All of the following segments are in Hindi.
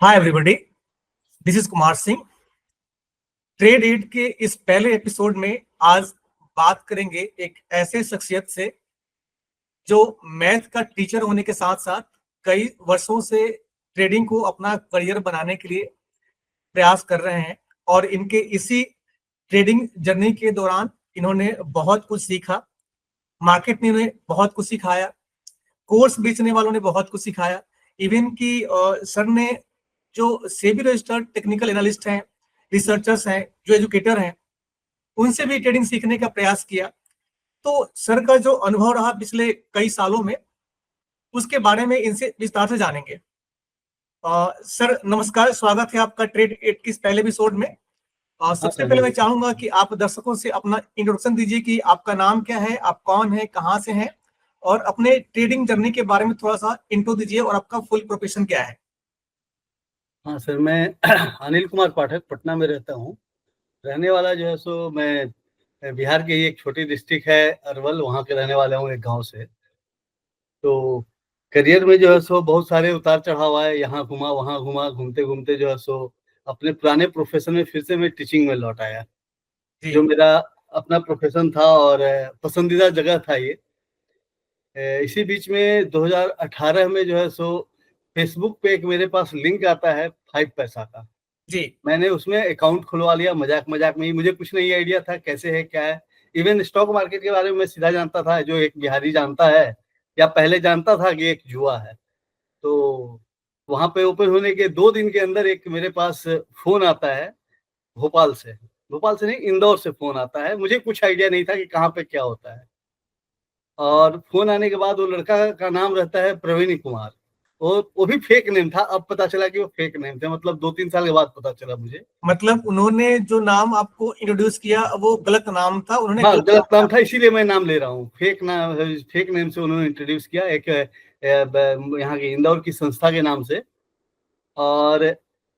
Hi everybody, this is Kumar Singh. Trade ed के इस पहले एपिसोड में आज बात करेंगे एक ऐसे शख्सियत से जो मैथ का टीचर होने के साथ साथ कई वर्षों से ट्रेडिंग को अपना करियर बनाने के लिए प्रयास कर रहे हैं और इनके इसी ट्रेडिंग जर्नी के दौरान इन्होंने बहुत कुछ सीखा। मार्केट ने इन्हें बहुत कुछ सिखाया, कोर्स बेचने वालों ने बहुत कुछ सिखाया। इवन की सर ने जो सेबी रजिस्टर्ड टेक्निकल एनालिस्ट हैं, रिसर्चर्स हैं, जो एजुकेटर हैं, उनसे भी ट्रेडिंग सीखने का प्रयास किया। तो सर का जो अनुभव रहा पिछले कई सालों में, उसके बारे में इनसे विस्तार से जानेंगे। सर नमस्कार, स्वागत है आपका ट्रेड एड की इस पहले एपिसोड में। सबसे पहले मैं चाहूंगा कि आप दर्शकों से अपना इंट्रोडक्शन दीजिए कि आपका नाम क्या है, आप कौन है, कहाँ से हैं, और अपने ट्रेडिंग जर्नी के बारे में थोड़ा सा इंट्रो दीजिए और आपका फुल प्रोफेशन क्या है। हाँ सर, मैं अनिल कुमार पाठक पटना में रहता हूँ। रहने वाला जो है सो मैं बिहार के ही एक छोटी डिस्ट्रिक्ट है अरवल, वहाँ के रहने वाला हूँ, एक गांव से। तो करियर में जो है सो बहुत सारे उतार चढ़ाव आए, यहाँ घुमा वहाँ घुमा, घूमते घूमते जो है सो अपने पुराने प्रोफेशन में फिर से मैं टीचिंग में लौट आया, जो मेरा अपना प्रोफेशन था और पसंदीदा जगह था ये। इसी बीच में 2018 में जो है सो फेसबुक पे एक मेरे पास लिंक आता है 5 पैसा का जी। मैंने उसमें अकाउंट खुलवा लिया, मजाक मजाक में ही। मुझे कुछ नहीं आइडिया था कैसे है क्या है। इवन स्टॉक मार्केट के बारे में मैं सीधा जानता था, जो एक बिहारी जानता है या पहले जानता था कि एक जुआ है। तो वहां पे ओपन होने के 2 दिन के अंदर एक मेरे पास फोन आता है भोपाल से नहीं, इंदौर से फोन आता है। मुझे कुछ आइडिया नहीं था कि कहाँ पे क्या होता है। और फोन आने के बाद वो लड़का का नाम रहता है प्रवीण कुमार। वो भी फेक नेम था। अब पता चला कि वो फेक नेम थे, मतलब 2-3 साल के बाद पता चला मुझे। मतलब उन्होंने जो नाम आपको इंट्रोड्यूस किया वो गलत नाम था, उन्होंने हाँ, गलत नाम था, इसीलिए मैं नाम ले रहा हूँ। फेक नेम से उन्होंने इंट्रोड्यूस किया, एक यहाँ की इंदौर की संस्था के नाम से। और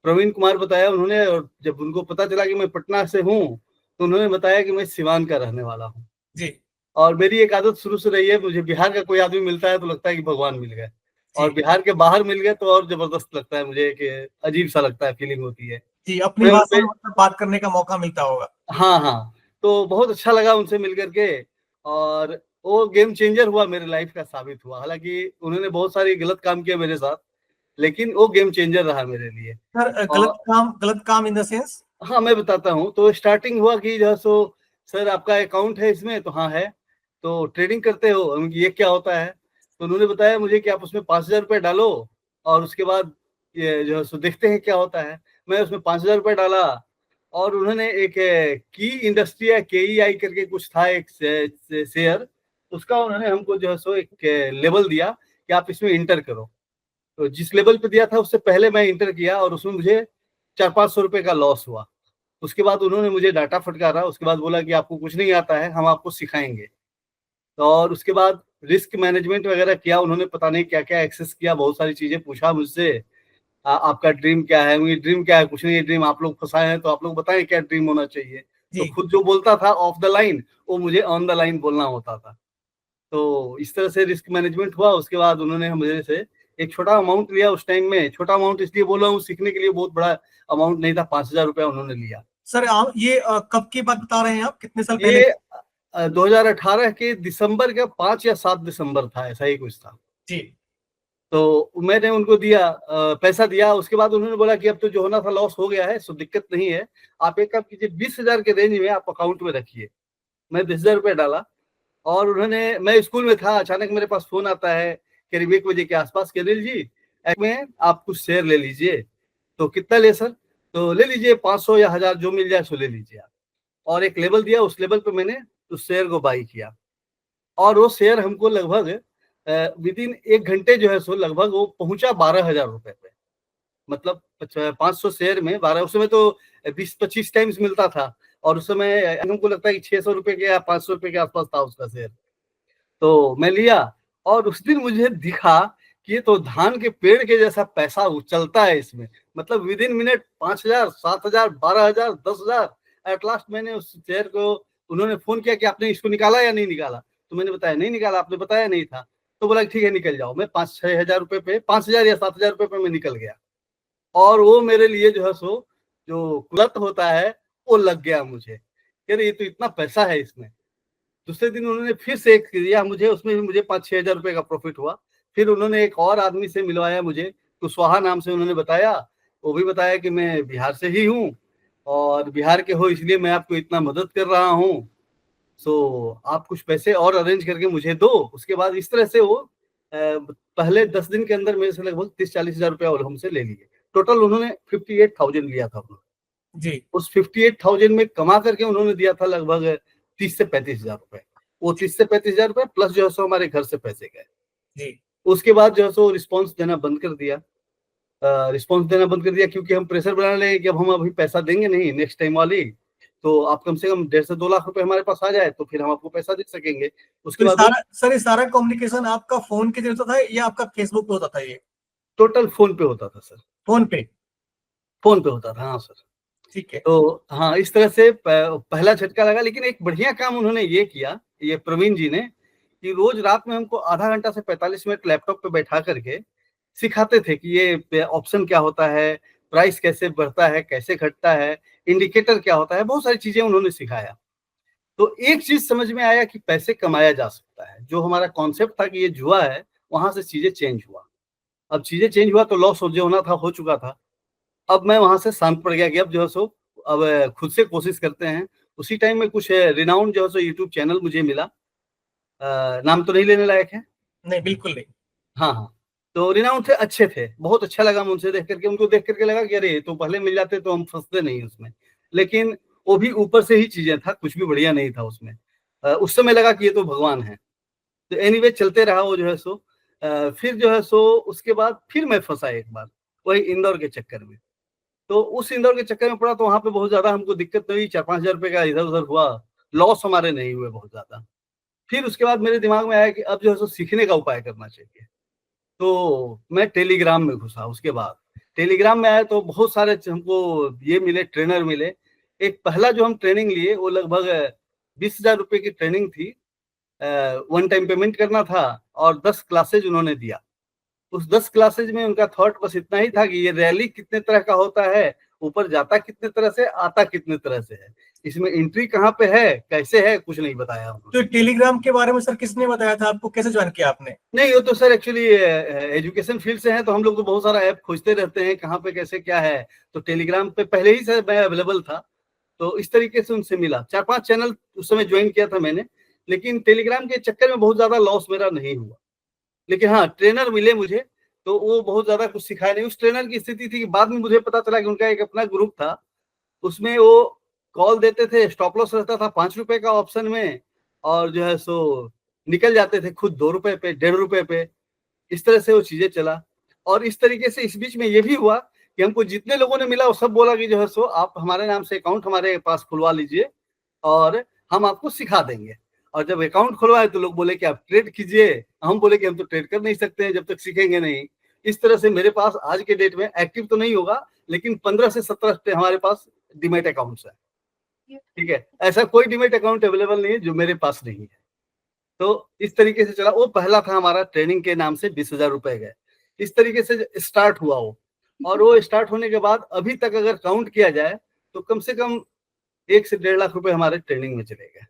प्रवीण कुमार बताया उन्होंने। और जब उनको पता चला कि मैं पटना से हूँ, तो उन्होंने बताया कि मैं सिवान का रहने वाला हूँ जी। और मेरी एक आदत शुरू से रही है, मुझे बिहार का कोई आदमी मिलता है तो लगता है कि भगवान मिल गए, और बिहार के बाहर मिल गए तो और जबरदस्त लगता है मुझे, कि अजीब सा लगता है, फीलिंग होती है जी, अपनी भाषा में बात करने का मौका मिलता होगा। हाँ हाँ, तो बहुत अच्छा लगा उनसे मिल करके। और वो गेम चेंजर हुआ, मेरे लाइफ का साबित हुआ। हालांकि उन्होंने बहुत सारी गलत काम किया मेरे साथ, लेकिन वो गेम चेंजर रहा मेरे लिए। सर गलत काम इन द सेंस? हाँ, मैं बताता हूँ। तो स्टार्टिंग हुआ कि जो सो सर आपका अकाउंट है इसमें, तो हाँ है। तो ट्रेडिंग करते हो? ये क्या होता है? तो उन्होंने बताया मुझे कि आप उसमें 5,000 रुपये डालो और उसके बाद ये जो है सो देखते हैं क्या होता है। मैं उसमें 5,000 रुपये डाला, और उन्होंने एक की इंडस्ट्री या KEI करके कुछ था, एक शेयर, उसका उन्होंने हमको जो है सो एक लेवल दिया कि आप इसमें इंटर करो। तो जिस लेवल पे दिया था उससे पहले मैं इंटर किया, और उसमें मुझे 400-500 रुपए का लॉस हुआ। उसके बाद उन्होंने मुझे डाटा फटकारा, उसके बाद बोला कि आपको कुछ नहीं आता है, हम आपको सिखाएंगे। तो और उसके बाद रिस्क मैनेजमेंट वगैरह किया उन्होंने, पता नहीं क्या क्या एक्सेस किया, बहुत सारी चीजें पूछा मुझसे। आपका ड्रीम क्या है? मुझे ड्रीम क्या है, कुछ नहीं है ड्रीम, आप लोग फंसाए हैं तो आप लोग बताएं क्या ड्रीम होना चाहिए। तो खुद जो बोलता था ऑफ द लाइन, वो मुझे ऑन द लाइन बोलना होता था। तो इस तरह से रिस्क मैनेजमेंट हुआ। उसके बाद उन्होंने मेरे से एक छोटा अमाउंट लिया। उस टाइम में छोटा अमाउंट इसलिए बोल रहा हूँ, सीखने के लिए बहुत बड़ा अमाउंट नहीं था, 5,000 रुपया उन्होंने लिया। सर आप ये कब की बात बता रहे हैं आप, कितने साल पहले? ये 2018 के दिसंबर का 5 या 7 दिसंबर था, ऐसा ही कुछ था जी। तो मैंने उनको दिया, पैसा दिया। उसके बाद उन्होंने बोला कि अब तो जो होना था लॉस हो गया है, सो दिक्कत नहीं है, आप एक काम कीजिए, 20,000 के रेंज में आप अकाउंट में रखिए। मैं 20,000 रुपये डाला, और उन्होंने, मैं स्कूल में था, अचानक मेरे पास फोन आता है करीब 1 बजे के आसपास, कि अनिल जी में आप कुछ शेयर ले लीजिए। तो कितना ले सर? तो ले लीजिए 500 या 1,000 जो मिल जाए सो ले लीजिए आप। और एक लेवल दिया, उस लेवल पे मैंने उस शेयर को बाई किया, और वो शेयर हमको लगभग विद इन 1 घंटे जो है सो लगभग वो पहुंचा 12,000 रुपए पे। मतलब 500 शेयर में 12, उस समय तो 20-25 टाइम्स मिलता था, और उस समय हमको लगता है कि 600 रुपए के या 500 रुपए के आसपास था उसका शेयर। तो मैं लिया, और उस दिन मुझे दिखा कि ये तो धान के पेड़ के जैसा पैसा उछलता है इसमें। मतलब with in minute 5,000, 7,000, 12,000, 10,000। At last मैंने उस शेयर को, उन्होंने फोन किया कि आपने इसको निकाला या नहीं निकाला? तो मैंने बताया नहीं निकाला, आपने बताया नहीं था। तो बोला ठीक है निकल जाओ। मैं 5-6 हजार रुपए पे, 5,000 या 7,000 रुपए पे मैं निकल गया। और वो मेरे लिए जो है सो जो कुलत होता है वो लग गया मुझे, यार ये तो इतना पैसा है इसमें। दूसरे दिन उन्होंने फिर से एक दिया मुझे, उसमें भी मुझे 5-6 हजार रुपए का प्रॉफिट हुआ। फिर उन्होंने एक और आदमी से मिलवाया मुझे, कुशवाहा नाम से उन्होंने बताया, वो भी बताया कि मैं बिहार से ही हूँ और बिहार के हो इसलिए मैं आपको इतना मदद कर रहा हूँ, सो आप कुछ पैसे और अरेंज करके मुझे दो। उसके बाद इस तरह से वो पहले 10 दिन के अंदर मेरे से लगभग 30-40 हजार रुपया और हमसे ले लिए। टोटल उन्होंने 58,000 लिया था जी। उस 58,000 में कमा करके उन्होंने दिया था लगभग 30 से 35 हजार रुपए। वो 30 से 35 हजार रुपए प्लस जो है सो हमारे घर से पैसे गए। जी। उसके बाद जो है सो रिस्पॉन्स देना बंद कर दिया, क्योंकि हम प्रेशर बना रहे कि अब हम अभी पैसा देंगे नहीं नेक्स्ट टाइम वाली, तो आप कम से कम 1.5 से 2 लाख रुपए हमारे पास आ जाए तो फिर हम आपको पैसा दे सकेंगे। उसके तो बाद ये सारा कम्युनिकेशन आपका फोन के जरिए होता था या आपका फेसबुक पे होता था? ये टोटल फोन पे होता था सर। फोन पे? फोन पे होता था, हाँ सर। ठीक है। तो हाँ, इस तरह से पहला झटका लगा। लेकिन एक बढ़िया काम उन्होंने ये किया, ये प्रवीण जी ने, कि रोज रात में हमको आधा घंटा से 45 मिनट लैपटॉप पे बैठा करके सिखाते थे कि ये ऑप्शन क्या होता है, प्राइस कैसे बढ़ता है, कैसे घटता है, इंडिकेटर क्या होता है, बहुत सारी चीजें उन्होंने सिखाया। तो एक चीज समझ में आया कि पैसे कमाया जा सकता है। जो हमारा कॉन्सेप्ट था कि ये जुआ है, वहां से चीजें चेंज हुआ। अब चीजें चेंज हुआ तो लॉस जो होना था हो चुका था। अब मैं वहां से शांत पड़ गया कि अब जो है सो अब खुद से कोशिश करते हैं। उसी टाइम में कुछ रिनाउंड जो है सो यूट्यूब चैनल मुझे मिला, नाम तो नहीं लेने लायक है। नहीं, बिल्कुल नहीं। हाँ हाँ, तो रिनाउंड थे, अच्छे थे, बहुत अच्छा लगा मुझसे देख करके। उनको देख करके लगा कि अरे तो पहले मिल जाते तो हम फंसते नहीं उसमें। लेकिन वो भी ऊपर से ही चीजें था, कुछ भी बढ़िया नहीं था उसमें। उस समय लगा कि ये तो भगवान है। तो एनीवे चलते रहा वो जो है सो। फिर जो है सो उसके बाद फिर मैं फंसा एक बार वही इंदौर के चक्कर में। तो उस इंदौर के चक्कर में पड़ा तो वहां पे बहुत ज्यादा हमको दिक्कत नहीं हुई, 4-5 हजार रुपए का इधर उधर हुआ, लॉस हमारे नहीं हुए बहुत ज्यादा। फिर उसके बाद मेरे दिमाग में आया कि अब जो है सो सीखने का उपाय करना चाहिए। तो मैं टेलीग्राम में घुसा। उसके बाद टेलीग्राम में आया तो बहुत सारे हमको ये मिले, ट्रेनर मिले। एक पहला जो हम ट्रेनिंग लिए वो लगभग 20 हजार रुपए की ट्रेनिंग थी। वन टाइम पेमेंट करना था और 10 क्लासेज उन्होंने दिया। उस 10 क्लासेज में उनका थॉट बस इतना ही था कि ये रैली कितने तरह का होता है, ऊपर जाता कितने तरह से, आता कितने तरह से है, इसमें एंट्री कहाँ पे है, कैसे है, कुछ नहीं बताया उन्होंने। तो टेलीग्राम के बारे में सर किसने बताया था आपको? कैसे ज्वाइन किया आपने? नहीं, वो तो सर एक्चुअली एजुकेशन फील्ड से है तो हम लोग तो बहुत सारा ऐप खोजते रहते हैं कहाँ पे कैसे क्या है। तो टेलीग्राम पे पहले ही से मैं अवेलेबल था, तो इस तरीके से उनसे मिला। 4-5 चैनल उस समय ज्वाइन किया था मैंने, लेकिन टेलीग्राम के चक्कर में बहुत ज्यादा लॉस मेरा नहीं हुआ। लेकिन हाँ, ट्रेनर मिले मुझे तो वो बहुत ज्यादा कुछ सिखाया नहीं। उस ट्रेनर की स्थिति थी कि बाद में मुझे पता चला कि उनका एक अपना ग्रुप था, उसमें वो कॉल देते थे, स्टॉप लॉस रहता था 5 रुपए का ऑप्शन में, और जो है सो निकल जाते थे खुद 2 रुपए पे, 1.5 रुपए पे। इस तरह से वो चीजें चला। और इस तरीके से इस बीच में ये भी हुआ कि हमको जितने लोगों ने मिला वो सब बोला कि जो है सो आप हमारे नाम से अकाउंट हमारे पास खुलवा लीजिए और हम आपको सिखा देंगे। और जब अकाउंट खुलवाए तो लोग बोले कि आप ट्रेड कीजिए। हम बोले कि हम तो ट्रेड कर नहीं सकते हैं जब तक सीखेंगे नहीं। इस तरह से मेरे पास आज के डेट में एक्टिव तो नहीं होगा, लेकिन 15 से 17 हमारे पास डीमैट अकाउंट्स है। ठीक है, ऐसा कोई डीमैट अकाउंट अवेलेबल नहीं है जो मेरे पास नहीं है। तो इस तरीके से चला। वो पहला था हमारा, ट्रेनिंग के नाम से 20,000 रुपए गए। इस तरीके से स्टार्ट हुआ वो। और वो स्टार्ट होने के बाद अभी तक अगर काउंट किया जाए तो कम से कम 1 से 1.5 लाख रुपए हमारे ट्रेनिंग में चले गए।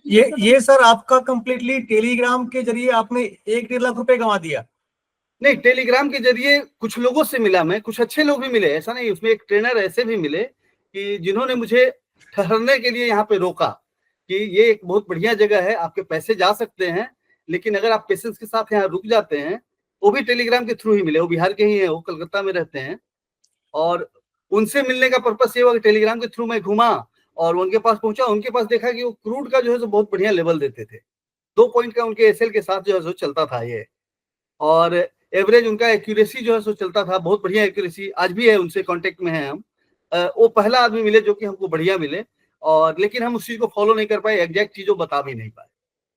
ये सर आपका कंप्लीटली टेलीग्राम के जरिए आपने 1-1.5 लाख रुपए कमा दिया? नहीं, टेलीग्राम के जरिए कुछ लोगों से मिला मैं, कुछ अच्छे लोग भी मिले, ऐसा नहीं। उसमें एक ट्रेनर ऐसे भी मिले कि जिन्होंने मुझे ठहरने के लिए यहाँ पे रोका कि ये एक बहुत बढ़िया जगह है, आपके पैसे जा सकते हैं, लेकिन अगर आप पेशेंस के साथ यहाँ रुक जाते हैं। वो भी टेलीग्राम के थ्रू ही मिले, वो बिहार के ही हैं, वो कलकत्ता में रहते हैं। और उनसे मिलने का पर्पस ये हुआ कि टेलीग्राम के थ्रू मैं घूमा और उनके पास पहुंचा। उनके पास देखा कि वो क्रूड का जो है सो बहुत बढ़िया लेवल देते थे। 2 पॉइंट का उनके एसएल के साथ जो है सो चलता था ये। और एवरेज उनका एक्यूरेसी जो है सो चलता था, बहुत बढ़िया एक्यूरेसी, आज भी है, उनसे कांटेक्ट में हैं हम। वो पहला आदमी मिले जो कि हमको बढ़िया मिले। और लेकिन हम उस चीज को फॉलो नहीं कर पाए, एग्जैक्ट चीजों बता भी नहीं पाए।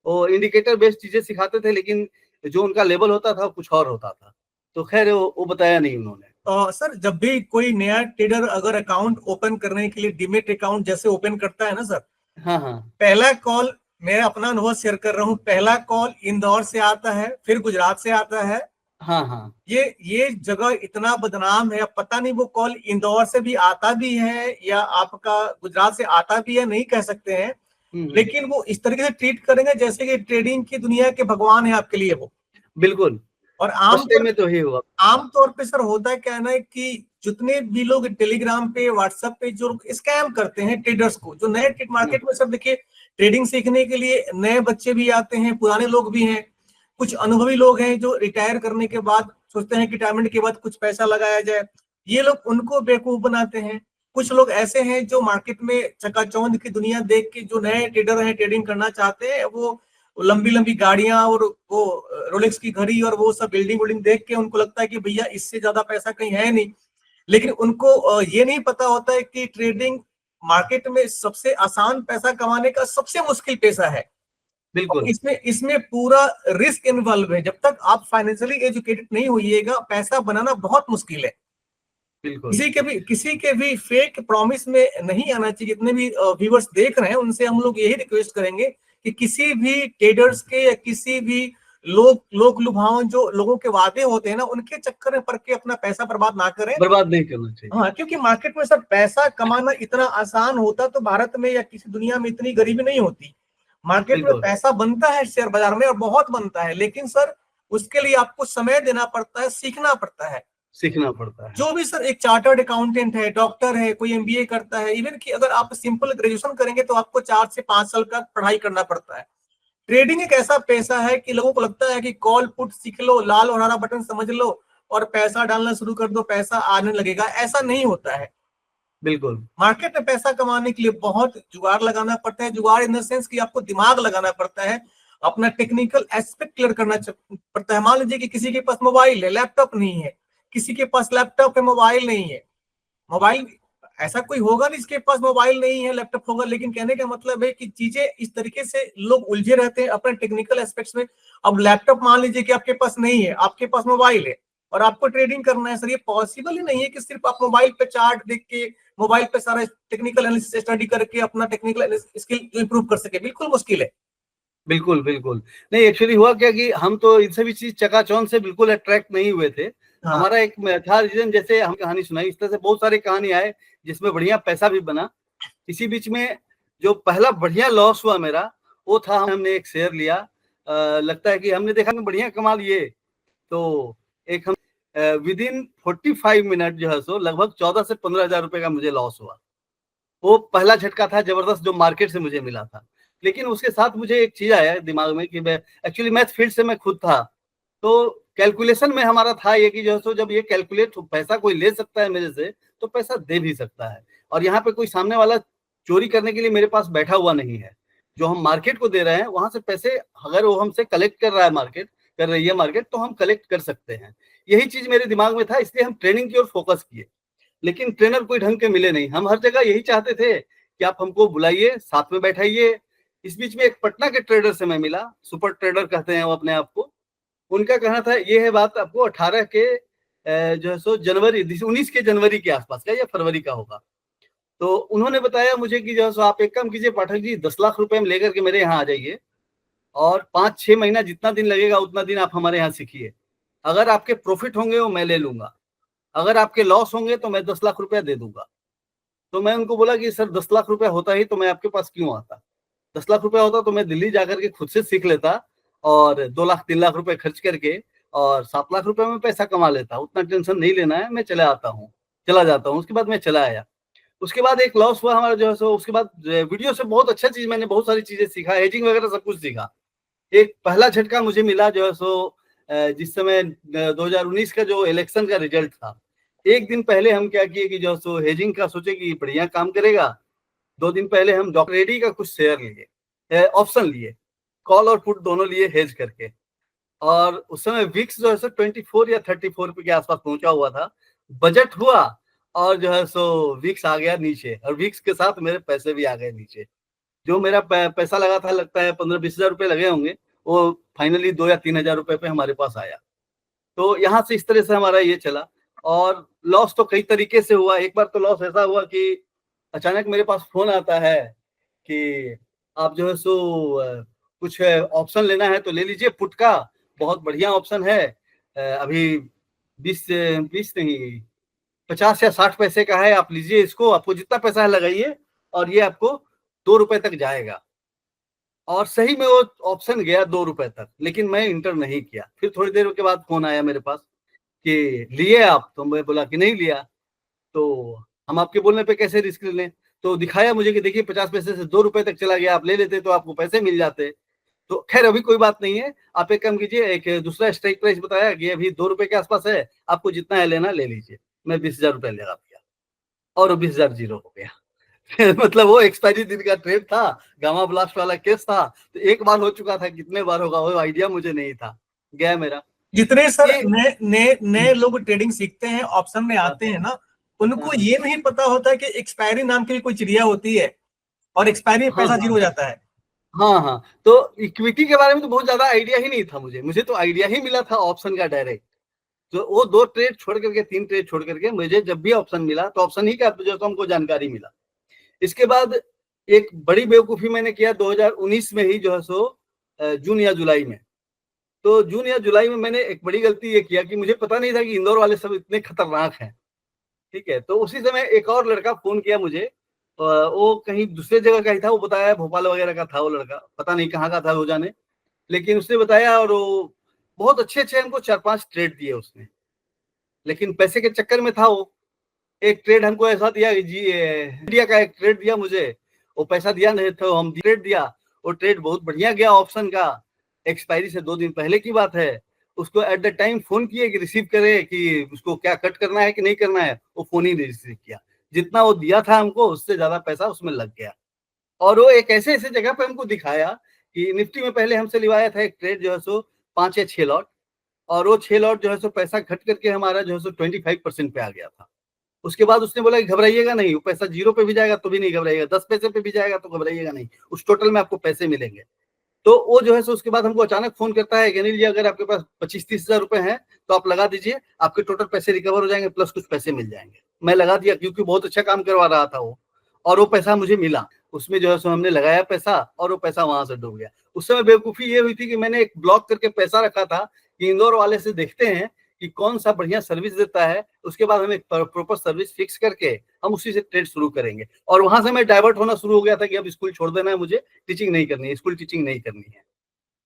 वो इंडिकेटर बेस्ड चीजें सिखाते थे, लेकिन जो उनका लेवल होता था कुछ और होता था। तो खैर वो बताया नहीं उन्होंने। सर, जब भी कोई नया ट्रेडर अगर अकाउंट ओपन करने के लिए डीमेट अकाउंट जैसे ओपन करता है ना सर, हाँ हाँ, पहला कॉल, मैं अपना अनुभव शेयर कर रहा हूँ, पहला कॉल इंदौर से आता है, फिर गुजरात से आता है, हाँ हाँ। ये जगह इतना बदनाम है, अब पता नहीं वो कॉल इंदौर से भी आता भी है या आपका गुजरात से आता भी है, नहीं कह सकते हैं, लेकिन वो इस तरीके से ट्रीट करेंगे जैसे कि ट्रेडिंग की दुनिया के भगवान है आपके लिए वो। बिल्कुल। और फर्स्ट टाइम में तो ही हुआ। आमतौर पे सर होता क्या है ना कि जितने भी लोग टेलीग्राम पे व्हाट्सएप पे जो स्कैम करते हैं ट्रेडर्स को, जो नए मार्केट में, सर देखिए ट्रेडिंग सीखने के लिए नए बच्चे भी आते हैं, पुराने लोग भी हैं, कुछ अनुभवी लोग हैं जो रिटायर करने के बाद सोचते हैं कि रिटायरमेंट के बाद कुछ पैसा लगाया जाए, ये लोग उनको बेवकूफ बनाते हैं। कुछ लोग ऐसे हैं जो मार्केट में चकाचौंध की दुनिया देख के, जो नए ट्रेडर हैं ट्रेडिंग करना चाहते हैं, वो लंबी लंबी गाड़ियां और वो रोलेक्स की घड़ी और वो सब बिल्डिंग बिल्डिंग देख के उनको लगता है कि भैया इससे ज्यादा पैसा कहीं है नहीं, लेकिन उनको ये नहीं पता होता है कि ट्रेडिंग मार्केट में सबसे आसान पैसा कमाने का सबसे मुश्किल पैसा है। बिल्कुल इसमें इसमें पूरा रिस्क इन्वॉल्व है, जब तक आप फाइनेंशियली एजुकेटेड नहीं होइएगा पैसा बनाना बहुत मुश्किल है। बिल्कुल। किसी के भी फेक प्रॉमिस में नहीं आना चाहिए। जितने भी व्यूअर्स देख रहे हैं उनसे हम लोग यही रिक्वेस्ट करेंगे कि किसी भी ट्रेडर्स के या किसी भी लोक लुभावन जो लोगों के वादे होते हैं ना, उनके चक्कर में पड़ के अपना पैसा बर्बाद ना करें। बर्बाद नहीं करना चाहिए। हाँ, क्योंकि मार्केट में सर पैसा कमाना इतना आसान होता तो भारत में या किसी दुनिया में इतनी गरीबी नहीं होती। मार्केट में बिल्कुल पैसा बनता है शेयर बाजार में और बहुत बनता है, लेकिन सर उसके लिए आपको समय देना पड़ता है, सीखना पड़ता है। सीखना पड़ता है। जो भी सर एक चार्टर्ड अकाउंटेंट है, डॉक्टर है, कोई एमबीए करता है, इवन कि अगर आप सिंपल ग्रेजुएशन करेंगे तो आपको 4 से 5 साल का पढ़ाई करना पड़ता है। ट्रेडिंग एक ऐसा पैसा है कि लोगों को लगता है कि कॉल पुट सीख लो, लाल और हरा बटन समझ लो और पैसा डालना शुरू कर दो, पैसा आने लगेगा। ऐसा नहीं होता है। बिल्कुल मार्केट में पैसा कमाने के लिए बहुत जुगाड़ लगाना पड़ता है। जुगाड़ इन द सेंस कि आपको दिमाग लगाना पड़ता है, अपना टेक्निकल एस्पेक्ट क्लियर करना पड़ता है। मान लीजिए कि किसी के पास मोबाइल है, लैपटॉप नहीं है, किसी के पास लैपटॉप है, मोबाइल नहीं है। मोबाइल ऐसा कोई होगा नहीं जिसके पास मोबाइल नहीं है, लैपटॉप होगा, लेकिन कहने का मतलब है कि चीजें इस तरीके से लोग उलझे रहते हैं अपने टेक्निकल एस्पेक्ट्स में। अब लैपटॉप मान लीजिए कि आपके पास नहीं है, आपके पास मोबाइल है और आपको ट्रेडिंग करना है, सर ये पॉसिबल ही नहीं है कि सिर्फ आप मोबाइल पे चार्ट देख के, मोबाइल पे सारा टेक्निकल एनालिसिस स्टडी करके अपना टेक्निकल स्किल इंप्रूव कर सके। बिल्कुल मुश्किल है। बिल्कुल बिल्कुल। नहीं, एक्चुअली हुआ क्या कि हम तो इन सभी चीज चकाचौंध से बिल्कुल अट्रैक्ट नहीं हुए थे। हाँ। हमारा एक था रीजन, जैसे हम कहानी सुनाई, इस तरह से बहुत सारी कहानी आए जिसमें बढ़िया पैसा भी बना। इसी बीच में जो पहला बढ़िया लॉस हुआ मेरा, वो था हमने एक शेयर लिया। लगता है कि हमने देखा कि बढ़िया कमा लिए, तो एक हम विद इन 45 मिनट जो है सो लगभग 14 से 15 हजार रुपए का मुझे लॉस हुआ। वो पहला झटका था जबरदस्त जो मार्केट से मुझे मिला था। लेकिन उसके साथ मुझे एक चीज आया दिमाग में कि मैं एक्चुअली मैथ फील्ड से मैं खुद था, तो कैलकुलेशन में हमारा था ये कि जो है सो जब ये कैलकुलेट पैसा कोई ले सकता है मेरे से, तो पैसा दे भी सकता है। और यहाँ पे कोई सामने वाला चोरी करने के लिए मेरे पास बैठा हुआ नहीं है। जो हम मार्केट को दे रहे हैं वहां से पैसे अगर वो हमसे कलेक्ट कर रहा है, मार्केट कर रही है मार्केट, तो हम कलेक्ट कर सकते हैं। यही चीज मेरे दिमाग में था, इसलिए हम ट्रेनिंग की ओर फोकस किए। लेकिन ट्रेनर कोई ढंग के मिले नहीं। हम हर जगह यही चाहते थे कि आप हमको बुलाइए, साथ में बैठाइए। इस बीच में एक पटना के ट्रेडर से मैं मिला, सुपर ट्रेडर कहते हैं वो अपने आप को। उनका कहना था, ये है बात आपको 18 के जो है सो जनवरी 19 के जनवरी के आसपास का या फरवरी का होगा। तो उन्होंने बताया मुझे कि जो है सो आप एक काम कीजिए पाठक जी, 10 लाख रुपए में लेकर के मेरे यहाँ आ जाइए और 5-6 महीना जितना दिन लगेगा उतना दिन आप हमारे यहाँ सीखिए। अगर आपके प्रॉफिट होंगे वो मैं ले लूंगा, अगर आपके लॉस होंगे तो मैं 10 लाख रुपया दे दूंगा। तो मैं उनको बोला कि सर 10 लाख रुपया होता ही तो मैं आपके पास क्यों आता। 10 लाख रुपया होता तो मैं दिल्ली जाकर के खुद से सीख लेता और 2 लाख 3 लाख रुपए खर्च करके और 7 लाख रुपए में पैसा कमा लेता। उतना टेंशन नहीं लेना है, मैं चला जाता हूँ। उसके बाद मैं चला आया। उसके बाद एक लॉस हुआ हमारा जो है सो, उसके बाद वीडियो से बहुत अच्छा चीज, मैंने बहुत सारी चीजें सीखा, हेजिंग वगैरह सब कुछ सीखा। एक पहला झटका मुझे मिला जो है सो जिस समय 2019 का जो इलेक्शन का रिजल्ट था, एक दिन पहले हम क्या किए कि जो सो हेजिंग का सोचे कि बढ़िया काम करेगा। 2 दिन पहले हम डॉक्टर रेड्डी का कुछ शेयर लिए, ऑप्शन लिए, कॉल और पुट दोनों लिए हेज करके। और उस समय विक्स जो है सो 24 या 34 के आसपास पहुंचा हुआ था। बजट हुआ और जो है सो विक्स आ गया नीचे, और विक्स के साथ मेरे पैसे भी आ गए नीचे। जो मेरा पैसा लगा था, लगता है 15-20 हजार रुपए लगे होंगे, वो फाइनली 2 या 3 हजार रुपए पे हमारे पास आया। तो यहाँ से इस तरह से हमारा ये चला। और लॉस तो कई तरीके से हुआ। एक बार तो लॉस ऐसा हुआ कि अचानक मेरे पास फोन आता है कि आप जो है सो कुछ ऑप्शन लेना है तो ले लीजिए, पुट का बहुत बढ़िया ऑप्शन है, अभी 20 नहीं 50 या 60 पैसे का है, आप लीजिए इसको, आपको जितना पैसा है लगाइए और ये आपको 2 रुपए तक जाएगा। और सही में वो ऑप्शन गया 2 रुपए तक, लेकिन मैं इंटर नहीं किया। फिर थोड़ी देर के बाद फोन आया मेरे पास कि लिए आप? तो मैं बोला कि नहीं लिया। तो हम आपके बोलने पे कैसे रिस्क लें? तो दिखाया मुझे कि देखिए 50 पैसे से 2 रुपए तक चला गया, आप ले लेते तो आपको पैसे मिल जाते। तो खैर अभी कोई बात नहीं है, आप एक काम कीजिए, एक दूसरा स्ट्राइक प्राइस बताया कि अभी 2 रुपए के आसपास है, आपको जितना है लेना ले लीजिए। मैं 20,000 रुपए लगा दिया और वो 20,000 जीरो हो गया। मतलब वो एक्सपायरी दिन का ट्रेड था, गामा ब्लास्ट वाला केस था, तो एक बार हो चुका था, कितने बार होगा वो आइडिया मुझे नहीं था, गया मेरा। जितने सर ये नए नए नए लोग ट्रेडिंग सीखते हैं, ऑप्शन में आते हैं ना, उनको ये नहीं पता होता कि एक्सपायरी नाम की कोई चिड़िया होती है और एक्सपायरी में हाँ पैसा जीरो हो जाता है। हाँ हाँ, तो इक्विटी के बारे में तो बहुत ज्यादा आइडिया ही नहीं था मुझे तो आइडिया ही मिला था ऑप्शन का डायरेक्ट। तो वो 2 ट्रेड छोड़ करके 3 ट्रेड छोड़ करके मुझे जब भी ऑप्शन मिला तो ऑप्शन ही का जो तो हमको जानकारी मिला। इसके बाद एक बड़ी बेवकूफी मैंने किया 2019 में ही, जो है सो जून या जुलाई में। तो जून या जुलाई में मैंने एक बड़ी गलती ये किया कि मुझे पता नहीं था कि इंदौर वाले सब इतने खतरनाक हैं। ठीक है, तो उसी समय एक और लड़का फोन किया मुझे, वो कहीं दूसरे जगह का ही था, वो बताया भोपाल वगैरह का था वो लड़का, पता नहीं कहाँ का था वो जाने, लेकिन उसने बताया और वो बहुत अच्छे अच्छे हमको 4-5 ट्रेड दिए उसने। लेकिन पैसे के चक्कर में था वो। एक ट्रेड हमको ऐसा दिया जी, इंडिया का एक ट्रेड दिया मुझे, वो पैसा दिया नहीं था, हम ट्रेड दिया, वो ट्रेड बहुत बढ़िया गया ऑप्शन का, एक्सपायरी से 2 दिन पहले की बात है। उसको एट द टाइम फोन किए कि रिसीव करे कि उसको क्या कट करना है कि नहीं करना है, वो फोन ही नहीं रिसीव किया। जितना वो दिया था हमको उससे ज्यादा पैसा उसमें लग गया। और वो एक ऐसे ऐसे जगह पे हमको दिखाया कि निफ्टी में पहले हमसे लिवाया था एक ट्रेड, जो है सो 5 या 6 लॉट, और वो 6 लॉट जो है सो पैसा घट करके हमारा जो है सो 25% पे आ गया था। उसके बाद उसने बोला कि घबराइएगा नहीं, वो पैसा जीरो पे भी जाएगा तो भी नहीं घबराइएगा, 10 पैसे पे भी जाएगा तो घबराइएगा नहीं, उस टोटल में आपको पैसे मिलेंगे। तो वो जो है सो उसके बाद हमको अचानक फोन करता है कि अनिल जी, अगर आपके पास 25-30 हजार रुपए हैं तो आप लगा दीजिए, आपके टोटल पैसे रिकवर हो जाएंगे प्लस कुछ पैसे मिल जाएंगे। मैं लगा दिया क्योंकि बहुत अच्छा काम करवा रहा था वो, और वो पैसा मुझे मिला। उसमें जो है सो हमने लगाया पैसा और वो पैसा वहां से डूब गया। उस समय बेवकूफी ये हुई थी कि मैंने एक ब्लॉक करके पैसा रखा था कि इंदौर वाले से देखते हैं कि कौन सा बढ़िया सर्विस देता है, उसके बाद हम एक प्रॉपर सर्विस फिक्स करके हम उसी से ट्रेड शुरू करेंगे। और वहां से मैं डाइवर्ट होना शुरू हो गया था कि अब स्कूल छोड़ देना है, मुझे टीचिंग नहीं करनी है, स्कूल टीचिंग नहीं करनी है।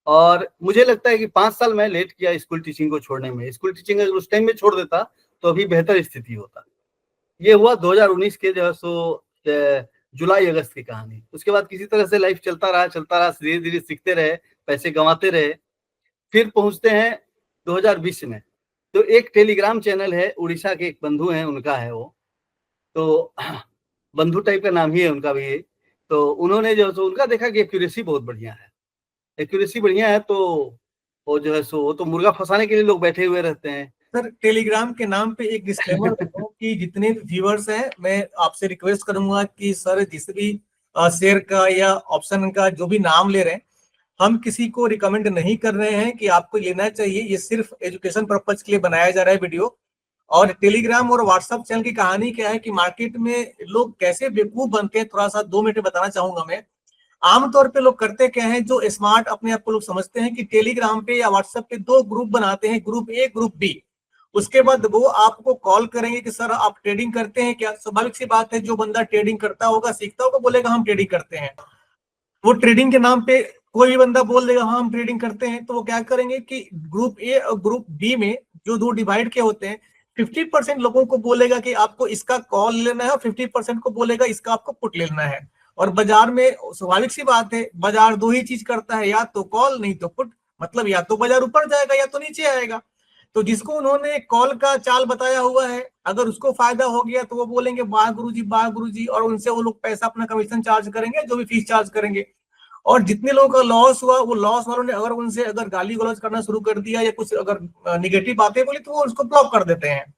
और मुझे लगता है कि 5 साल मैं लेट किया स्कूल टीचिंग को छोड़ने में। स्कूल टीचिंग अगर उस टाइम में छोड़ देता तो अभी बेहतर स्थिति होता। ये हुआ 2019 के जो है सो जुलाई अगस्त की कहानी। उसके बाद किसी तरह से लाइफ चलता रहा, धीरे धीरे सीखते रहे, पैसे कमाते रहे। फिर पहुंचते हैं 2020 में। तो एक टेलीग्राम चैनल है, उड़ीसा के एक बंधु हैं, उनका है वो, तो बंधु टाइप का नाम ही है उनका भी। तो उन्होंने जो है उनका देखा कि एक्यूरेसी बहुत बढ़िया है, एक्यूरेसी बढ़िया है, तो वो जो है सो वो तो मुर्गा फंसाने के लिए लोग बैठे हुए रहते हैं। सर टेलीग्राम के नाम पे एक डिस्क्लेमर कि जितने भी व्यूअर्स हैं, मैं आपसे रिक्वेस्ट करूंगा कि सर जिस भी शेयर का या ऑप्शन का जो भी नाम ले रहे हैं, हम किसी को रिकमेंड नहीं कर रहे हैं कि आपको लेना चाहिए। ये सिर्फ एजुकेशन पर्पज के लिए बनाया जा रहा है वीडियो। और टेलीग्राम और व्हाट्सएप चैनल की कहानी क्या है कि मार्केट में लोग कैसे बेवकूफ बनते हैं, थोड़ा सा 2 मिनट में बताना चाहूंगा मैं। आमतौर पे लोग करते क्या है, जो स्मार्ट अपने आप को लोग समझते हैं कि टेलीग्राम पे या व्हाट्सएप पे 2 ग्रुप बनाते हैं, ग्रुप ए ग्रुप बी। उसके बाद वो आपको कॉल करेंगे कि सर आप ट्रेडिंग करते हैं क्या। स्वाभाविक सी बात है, जो बंदा ट्रेडिंग करता होगा, सीखता होगा, बोलेगा हम ट्रेडिंग करते हैं। वो ट्रेडिंग के नाम पे कोई भी बंदा बोल देगा हाँ हम ट्रेडिंग करते हैं, तो वो क्या करेंगे कि ग्रुप ए और ग्रुप बी में जो 2 डिवाइड के होते हैं, 50% लोगों को बोलेगा कि आपको इसका कॉल लेना है और 50% को बोलेगा इसका आपको पुट लेना है। और बाजार में स्वाभाविक सी बात है, बाजार 2 ही चीज करता है, या तो कॉल नहीं तो पुट। मतलब या तो बाजार ऊपर जाएगा या तो नीचे आएगा। तो जिसको उन्होंने कॉल का चाल बताया हुआ है, अगर उसको फायदा हो गया तो वो बोलेंगे वाह गुरुजी वाह गुरुजी, और उनसे वो लोग पैसा अपना कमीशन चार्ज करेंगे, जो भी फीस चार्ज करेंगे। और जितने लोगों का लॉस हुआ, वो लॉस वालों ने अगर उनसे अगर गाली गलौज करना शुरू कर दिया या कुछ अगर निगेटिव बातें बोली, तो वो उसको ब्लॉक कर देते हैं।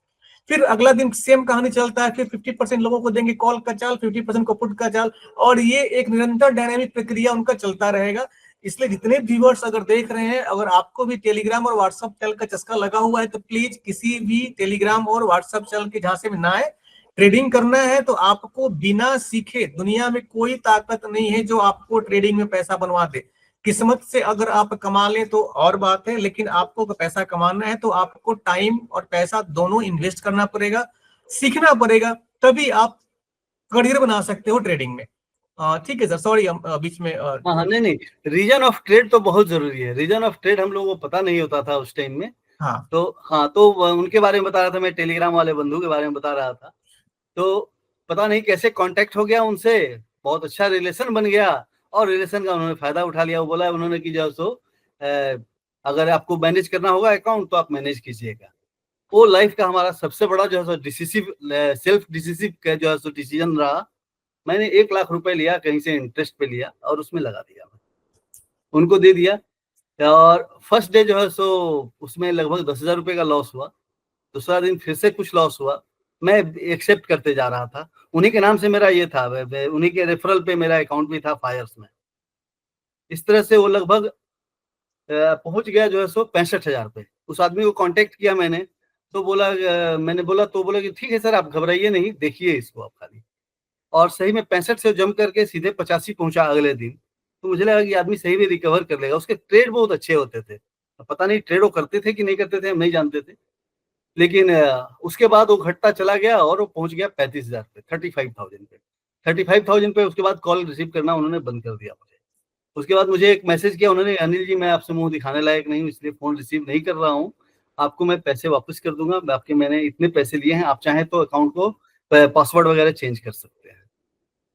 फिर अगला दिन सेम कहानी चलता है, फिर 50% लोगों को देंगे कॉल का चाल, 50% को पुट का चाल, और ये एक निरंतर डायनामिक प्रक्रिया उनका चलता रहेगा। इसलिए जितने व्यूअर्स अगर देख रहे हैं, अगर आपको भी टेलीग्राम और व्हाट्सएप चैनल का चस्का लगा हुआ है, तो प्लीज किसी भी टेलीग्राम और व्हाट्सएप चैनल के झांसे में ना आए। ट्रेडिंग करना है तो आपको बिना सीखे, दुनिया में कोई ताकत नहीं है जो आपको ट्रेडिंग में पैसा बनवा दे। किस्मत से अगर आप कमा लें तो और बात है, लेकिन आपको अगर पैसा कमाना है तो आपको टाइम और पैसा दोनों इन्वेस्ट करना पड़ेगा, सीखना पड़ेगा, तभी आप करियर बना सकते हो ट्रेडिंग में। ठीक है सर, सॉरी हम बीच में हाँ, नहीं नहीं, रीजन ऑफ ट्रेड तो बहुत जरूरी है। रीजन ऑफ ट्रेड हम लोगों को पता नहीं होता था उस टाइम में। हाँ तो हाँ, तो उनके बारे में बता रहा था मैं, टेलीग्राम वाले बंधु के बारे में बता रहा था। तो पता नहीं कैसे कांटेक्ट हो गया उनसे, बहुत अच्छा रिलेशन बन गया, और रिलेशन का उन्होंने फायदा उठा लिया। वो बोला उन्होंने कि जो सो अगर आपको मैनेज करना होगा अकाउंट तो आप मैनेज कीजिएगा। वो लाइफ का हमारा सबसे बड़ा जो है सो डिसिसिव, सेल्फ डिसिसिव का जो है सो डिसीजन रहा। मैंने 1 लाख रुपए लिया, कहीं से इंटरेस्ट पे लिया और उसमें लगा दिया, उनको दे दिया। और फर्स्ट डे जो है सो उसमें लगभग 10,000 रुपए का लॉस हुआ। दूसरा दिन फिर से कुछ लॉस हुआ। मैं एक्सेप्ट करते जा रहा था। उन्हीं के नाम से मेरा ये था, उन्हीं के रेफरल पे मेरा अकाउंट भी था फायर्स में। इस तरह से वो लगभग पहुंच गया जो है सो 65,000 पे। उस आदमी को कांटेक्ट किया मैंने, तो बोला मैंने बोला तो बोला कि ठीक है सर, आप घबराइए नहीं, देखिए इसको आप खाली। और सही में 65 से जम करके सीधे 85 पहुंचा अगले दिन। तो मुझे लगा कि आदमी सही में रिकवर कर लेगा। उसके ट्रेड बहुत अच्छे होते थे, पता नहीं ट्रेड वो करते थे कि नहीं करते थे, हम नहीं जानते थे। लेकिन उसके बाद वो घटता चला गया और वो पहुंच गया 35,000 पे, 35,000 पे। 35,000 पे उसके बाद कॉल रिसीव करना उन्होंने बंद कर दिया मुझे। उसके बाद मुझे एक मैसेज किया उन्होंने, अनिल जी मैं आपसे मुंह दिखाने लायक नहीं हूँ, इसलिए फोन रिसीव नहीं कर रहा हूँ, आपको मैं पैसे वापस कर दूंगा। आपके मैंने इतने पैसे लिए हैं, आप चाहें तो अकाउंट को पासवर्ड वगैरह चेंज कर सकते हैं।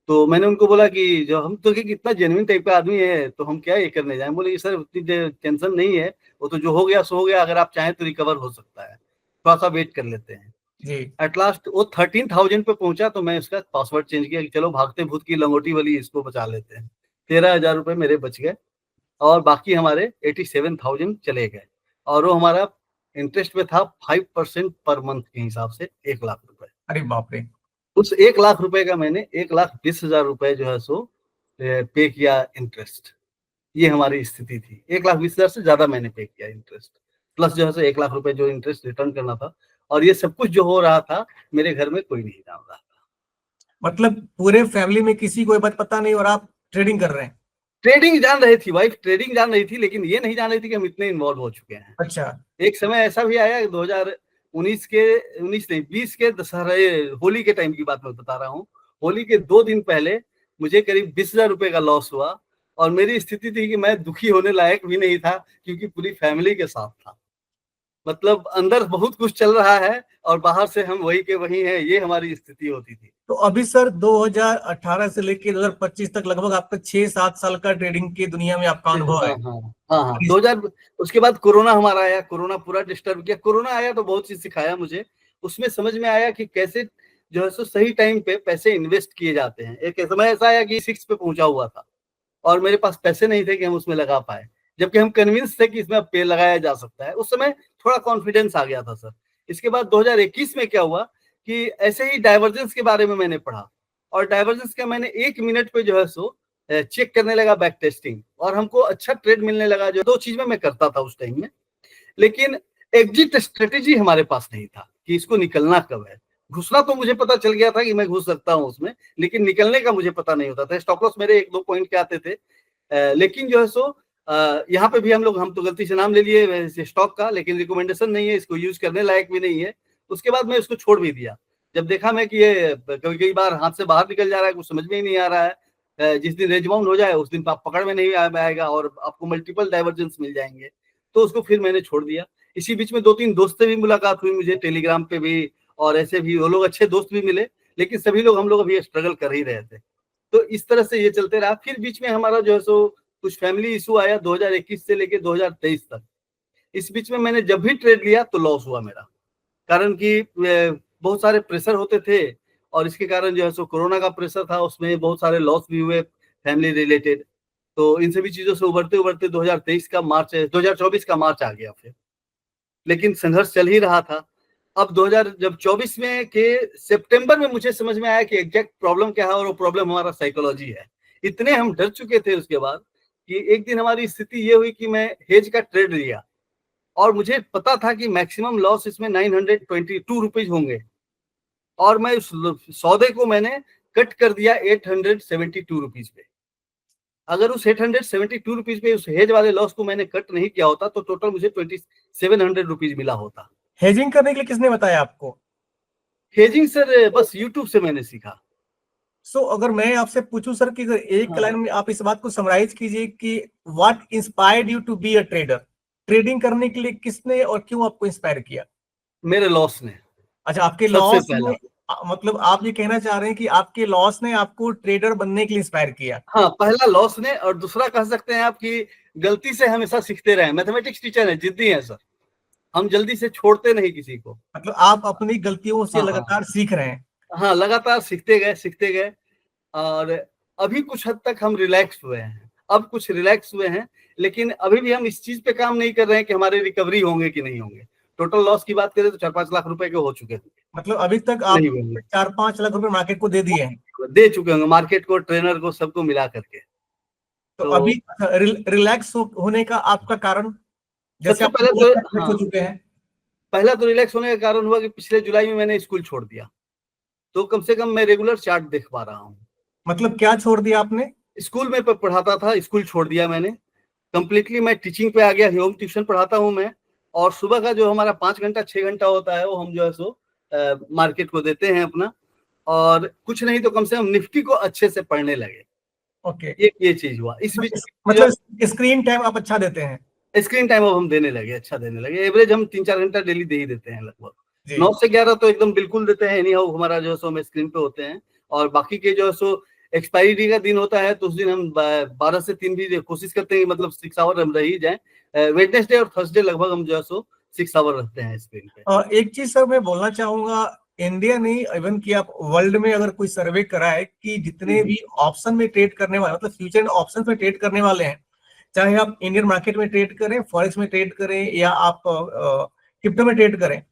तो मैंने उनको बोला कि जो हम तो कि इतना जेन्युइन टाइप का आदमी है, तो हम क्या ये करने जाएं। बोले कि सर उतनी टेंशन नहीं है, वो तो जो हो गया सो हो गया, अगर आप चाहें तो रिकवर हो सकता है, थोड़ा सा वेट कर लेते हैं। जी। एट लास्ट वो 13,000 पे पहुंचा, तो मैं उसका पासवर्ड चेंज किया कि चलो भागते भूत की लंगोटी वाली इसको बचा लेते हैं। 13,000 रुपए मेरे बच गए और बाकी हमारे 87,000 चले गए। और वो हमारा इंटरेस्ट में था 5% पर मंथ के हिसाब से 1 लाख रुपए। अरे बाप रे। उस 1 लाख रुपए का मैंने 1,20,000 रुपए जो है सो पे किया इंटरेस्ट। ये हमारी स्थिति थी। 1,20,000 से ज्यादा मैंने पे किया इंटरेस्ट, प्लस जो है सो 1 लाख रुपए जो इंटरेस्ट रिटर्न करना था। और ये सब कुछ जो हो रहा था मेरे घर में कोई नहीं जान रहा था। मतलब पूरे फैमिली में किसी को ये बात पता नहीं और आप ट्रेडिंग कर रहे हैं? ट्रेडिंग जान रही थी, वाइफ ट्रेडिंग जान रही थी, लेकिन ये नहीं जान रही थी कि हम इतने इन्वॉल्व हो चुके हैं। अच्छा। एक समय ऐसा भी आया 2019 के 19 नहीं 20 के दशहरे होली के टाइम की बात मैं बता रहा हूँ। होली के 2 दिन पहले मुझे करीब 20,000 रुपए का लॉस हुआ। और मेरी स्थिति थी कि मैं दुखी होने लायक भी नहीं था, क्योंकि पूरी फैमिली के साथ था। मतलब अंदर बहुत कुछ चल रहा है और बाहर से हम वही के वही हैं, ये हमारी स्थिति होती थी। तो अभी सर 2018 से लेके 2025 तक लगभग आपका 6-7 साल का ट्रेडिंग की दुनिया में आपका अनुभव हाँ है। हाँ हाँ हाँ 2000। उसके बाद कोरोना हमारा आया, कोरोना पूरा डिस्टर्ब किया। कोरोना आया तो बहुत चीज सिखाया मुझे। उसमें समझ में आया कि कैसे जो है सो सही टाइम पे पैसे इन्वेस्ट किए जाते हैं। एक समय ऐसा आया कि 6 पे पहुंचा हुआ था और मेरे पास पैसे नहीं थे कि हम उसमें लगा पाए, जबकि हम कन्विंस थे कि इसमें अब पे लगाया जा सकता है। उस समय थोड़ा कॉन्फिडेंस आ गया था सर। इसके बाद 2021 में क्या हुआ कि ऐसे ही डाइवर्जेंस के बारे में मैंने पढ़ा, और डाइवर्जेंस का मैंने 1 मिनट पे जो है सो चेक करने लगा, बैक टेस्टिंग, और हमको अच्छा ट्रेड मिलने लगा। जो 2 चीज में मैं करता था उस टाइम में, लेकिन एग्जिट स्ट्रेटेजी हमारे पास नहीं था कि इसको निकलना कब है। घुसना तो मुझे पता चल गया था कि मैं घुस सकता हूं उसमें, लेकिन निकलने का मुझे पता नहीं होता था। स्टॉप लॉस मेरे 1-2 पॉइंट के आते थे, लेकिन जो है सो यहाँ पे भी हम तो गलती से नाम ले लिए स्टॉक का, लेकिन रिकमेंडेशन नहीं है, इसको यूज करने लायक भी नहीं है। उसके बाद मैं इसको छोड़ भी दिया। जब देखा मैं कि ये कभी कई बार हाथ से बाहर निकल जा रहा है, कुछ समझ में ही नहीं आ रहा है, जिस दिन रेंज बाउंड हो जाए उस दिन आप पकड़ में नहीं आएगा और आपको मल्टीपल डाइवर्जेंस मिल जाएंगे, तो उसको फिर मैंने छोड़ दिया। इसी बीच में 2-3 दोस्त से भी मुलाकात हुई मुझे टेलीग्राम पे भी, और ऐसे भी वो लोग अच्छे दोस्त भी मिले, लेकिन सभी लोग हम लोग अभी स्ट्रगल कर ही रहे थे। तो इस तरह से ये चलते रहा। फिर बीच में हमारा जो है सो कुछ फैमिली इशू आया 2021 से लेके 2023 तक। इस बीच में मैंने जब भी ट्रेड लिया तो लॉस हुआ मेरा, कारण कि बहुत सारे प्रेशर होते थे, और इसके कारण जो है सो कोरोना का प्रेशर था, उसमें बहुत सारे लॉस भी हुए फैमिली रिलेटेड। तो इन सभी चीजों से उभरते उभरते 2024 का मार्च आ गया फिर, लेकिन संघर्ष चल ही रहा था। अब 2024 में के सितंबर में मुझे समझ में आया कि एग्जैक्ट प्रॉब्लम क्या है, और वो प्रॉब्लम हमारा साइकोलॉजी है। इतने हम डर चुके थे उसके बाद कि एक दिन हमारी स्थिति ये हुई कि मैं हेज का ट्रेड लिया, और मुझे पता था कि मैक्सिमम लॉस इसमें 922 रुपीज होंगे, और मैं उस सौदे को मैंने कट कर दिया 872 रुपीज पे। अगर उस 872 रुपीज पे उस हेज वाले लॉस को मैंने कट नहीं किया होता तो टोटल मुझे 2700 रुपीज मिला होता। हेजिंग करने के लिए किसने बताया आपको? हेजिंग सर बस यूट्यूब से मैंने सीखा। अगर मैं आपसे पूछूं सर कि अगर एक हाँ। लाइन में आप इस बात को समराइज कीजिए कि what inspired you to be a trader, trading करने के लिए किसने और क्यों आपको इंस्पायर किया? मेरे लॉस ने। अच्छा, आपके सबसे लॉस पहला। ने, मतलब आप ये कहना चाह रहे हैं कि आपके लॉस ने आपको ट्रेडर बनने के लिए इंस्पायर किया? हाँ, पहला लॉस ने, और दूसरा कह सकते हैं आप कि गलती से हमेशा सीखते रहे। मैथमेटिक्स टीचर है, जिद्दी है सर, हम जल्दी से छोड़ते नहीं किसी को। मतलब आप अपनी गलतियों से हाँ हाँ लगातार सीख रहे हैं। हाँ, लगातार सीखते गए और अभी कुछ हद तक हम रिलैक्स हुए हैं। अब कुछ रिलैक्स हुए हैं, लेकिन अभी भी हम इस चीज पे काम नहीं कर रहे हैं कि हमारे रिकवरी होंगे कि नहीं होंगे। टोटल लॉस की बात करें तो 4-5 लाख रुपए के हो चुके हैं। मतलब अभी तक आप नहीं होंगे, 4-5 लाख रुपए मार्केट को दे दिए हैं। दे चुके होंगे मार्केट को, ट्रेनर को, सबको मिला करके। तो तो अभी रिलैक्स होने का आपका कारण, जैसे सबसे आप पहले 2 तो लाख रिलैक्स हो हाँ, चुके हैं? पहला तो रिलैक्स होने का कारण हुआ कि पिछले जुलाई में मैंने स्कूल छोड़ दिया, तो कम से कम मैं रेगुलर चार्ट देख पा रहा हूँ। मतलब क्या छोड़ दिया आपने? स्कूल में पढ़ाता था, स्कूल छोड़ दिया मैंने कंप्लीटली। मैं टीचिंग पे आ गया, होम ट्यूशन पढ़ाता हूँ मैं। और सुबह का जो हमारा 5 घंटा 6 घंटा होता है वो हम जो है सो मार्केट को देते हैं अपना। और कुछ नहीं तो कम से कम निफ्टी को अच्छे से पढ़ने लगे। ओके। ये चीज हुआ इस बीच। मतलब स्क्रीन टाइम आप अच्छा देते हैं? स्क्रीन टाइम अब हम देने लगे, अच्छा देने लगे। एवरेज हम 3-4 घंटा डेली दे ही देते हैं लगभग। जी। 9 से 11 तो एकदम बिल्कुल देते हैं, एनी हाउ हमारा जो है सो हम स्क्रीन पे होते हैं। और बाकी के जो है सो एक्सपायरी डे का दिन होता है तो उस दिन हम 12 से 3 भी कोशिश करते हैं, मतलब 6 आवर हम रह ही जाए। वेडनेसडे और थर्सडे लगभग हम जो है सो 6 आवर रहते हैं स्क्रीन पे। और एक चीज सर मैं बोलना चाहूंगा, इंडिया नहीं इवन कि आप वर्ल्ड में अगर कोई सर्वे कराए कि जितने भी ऑप्शन में ट्रेड करने वाले, मतलब फ्यूचर एंड ऑप्शन में ट्रेड करने वाले हैं, चाहे आप इंडियन मार्केट में ट्रेड करें, फॉरेक्स में ट्रेड करें, या आप क्रिप्टो में ट्रेड करें,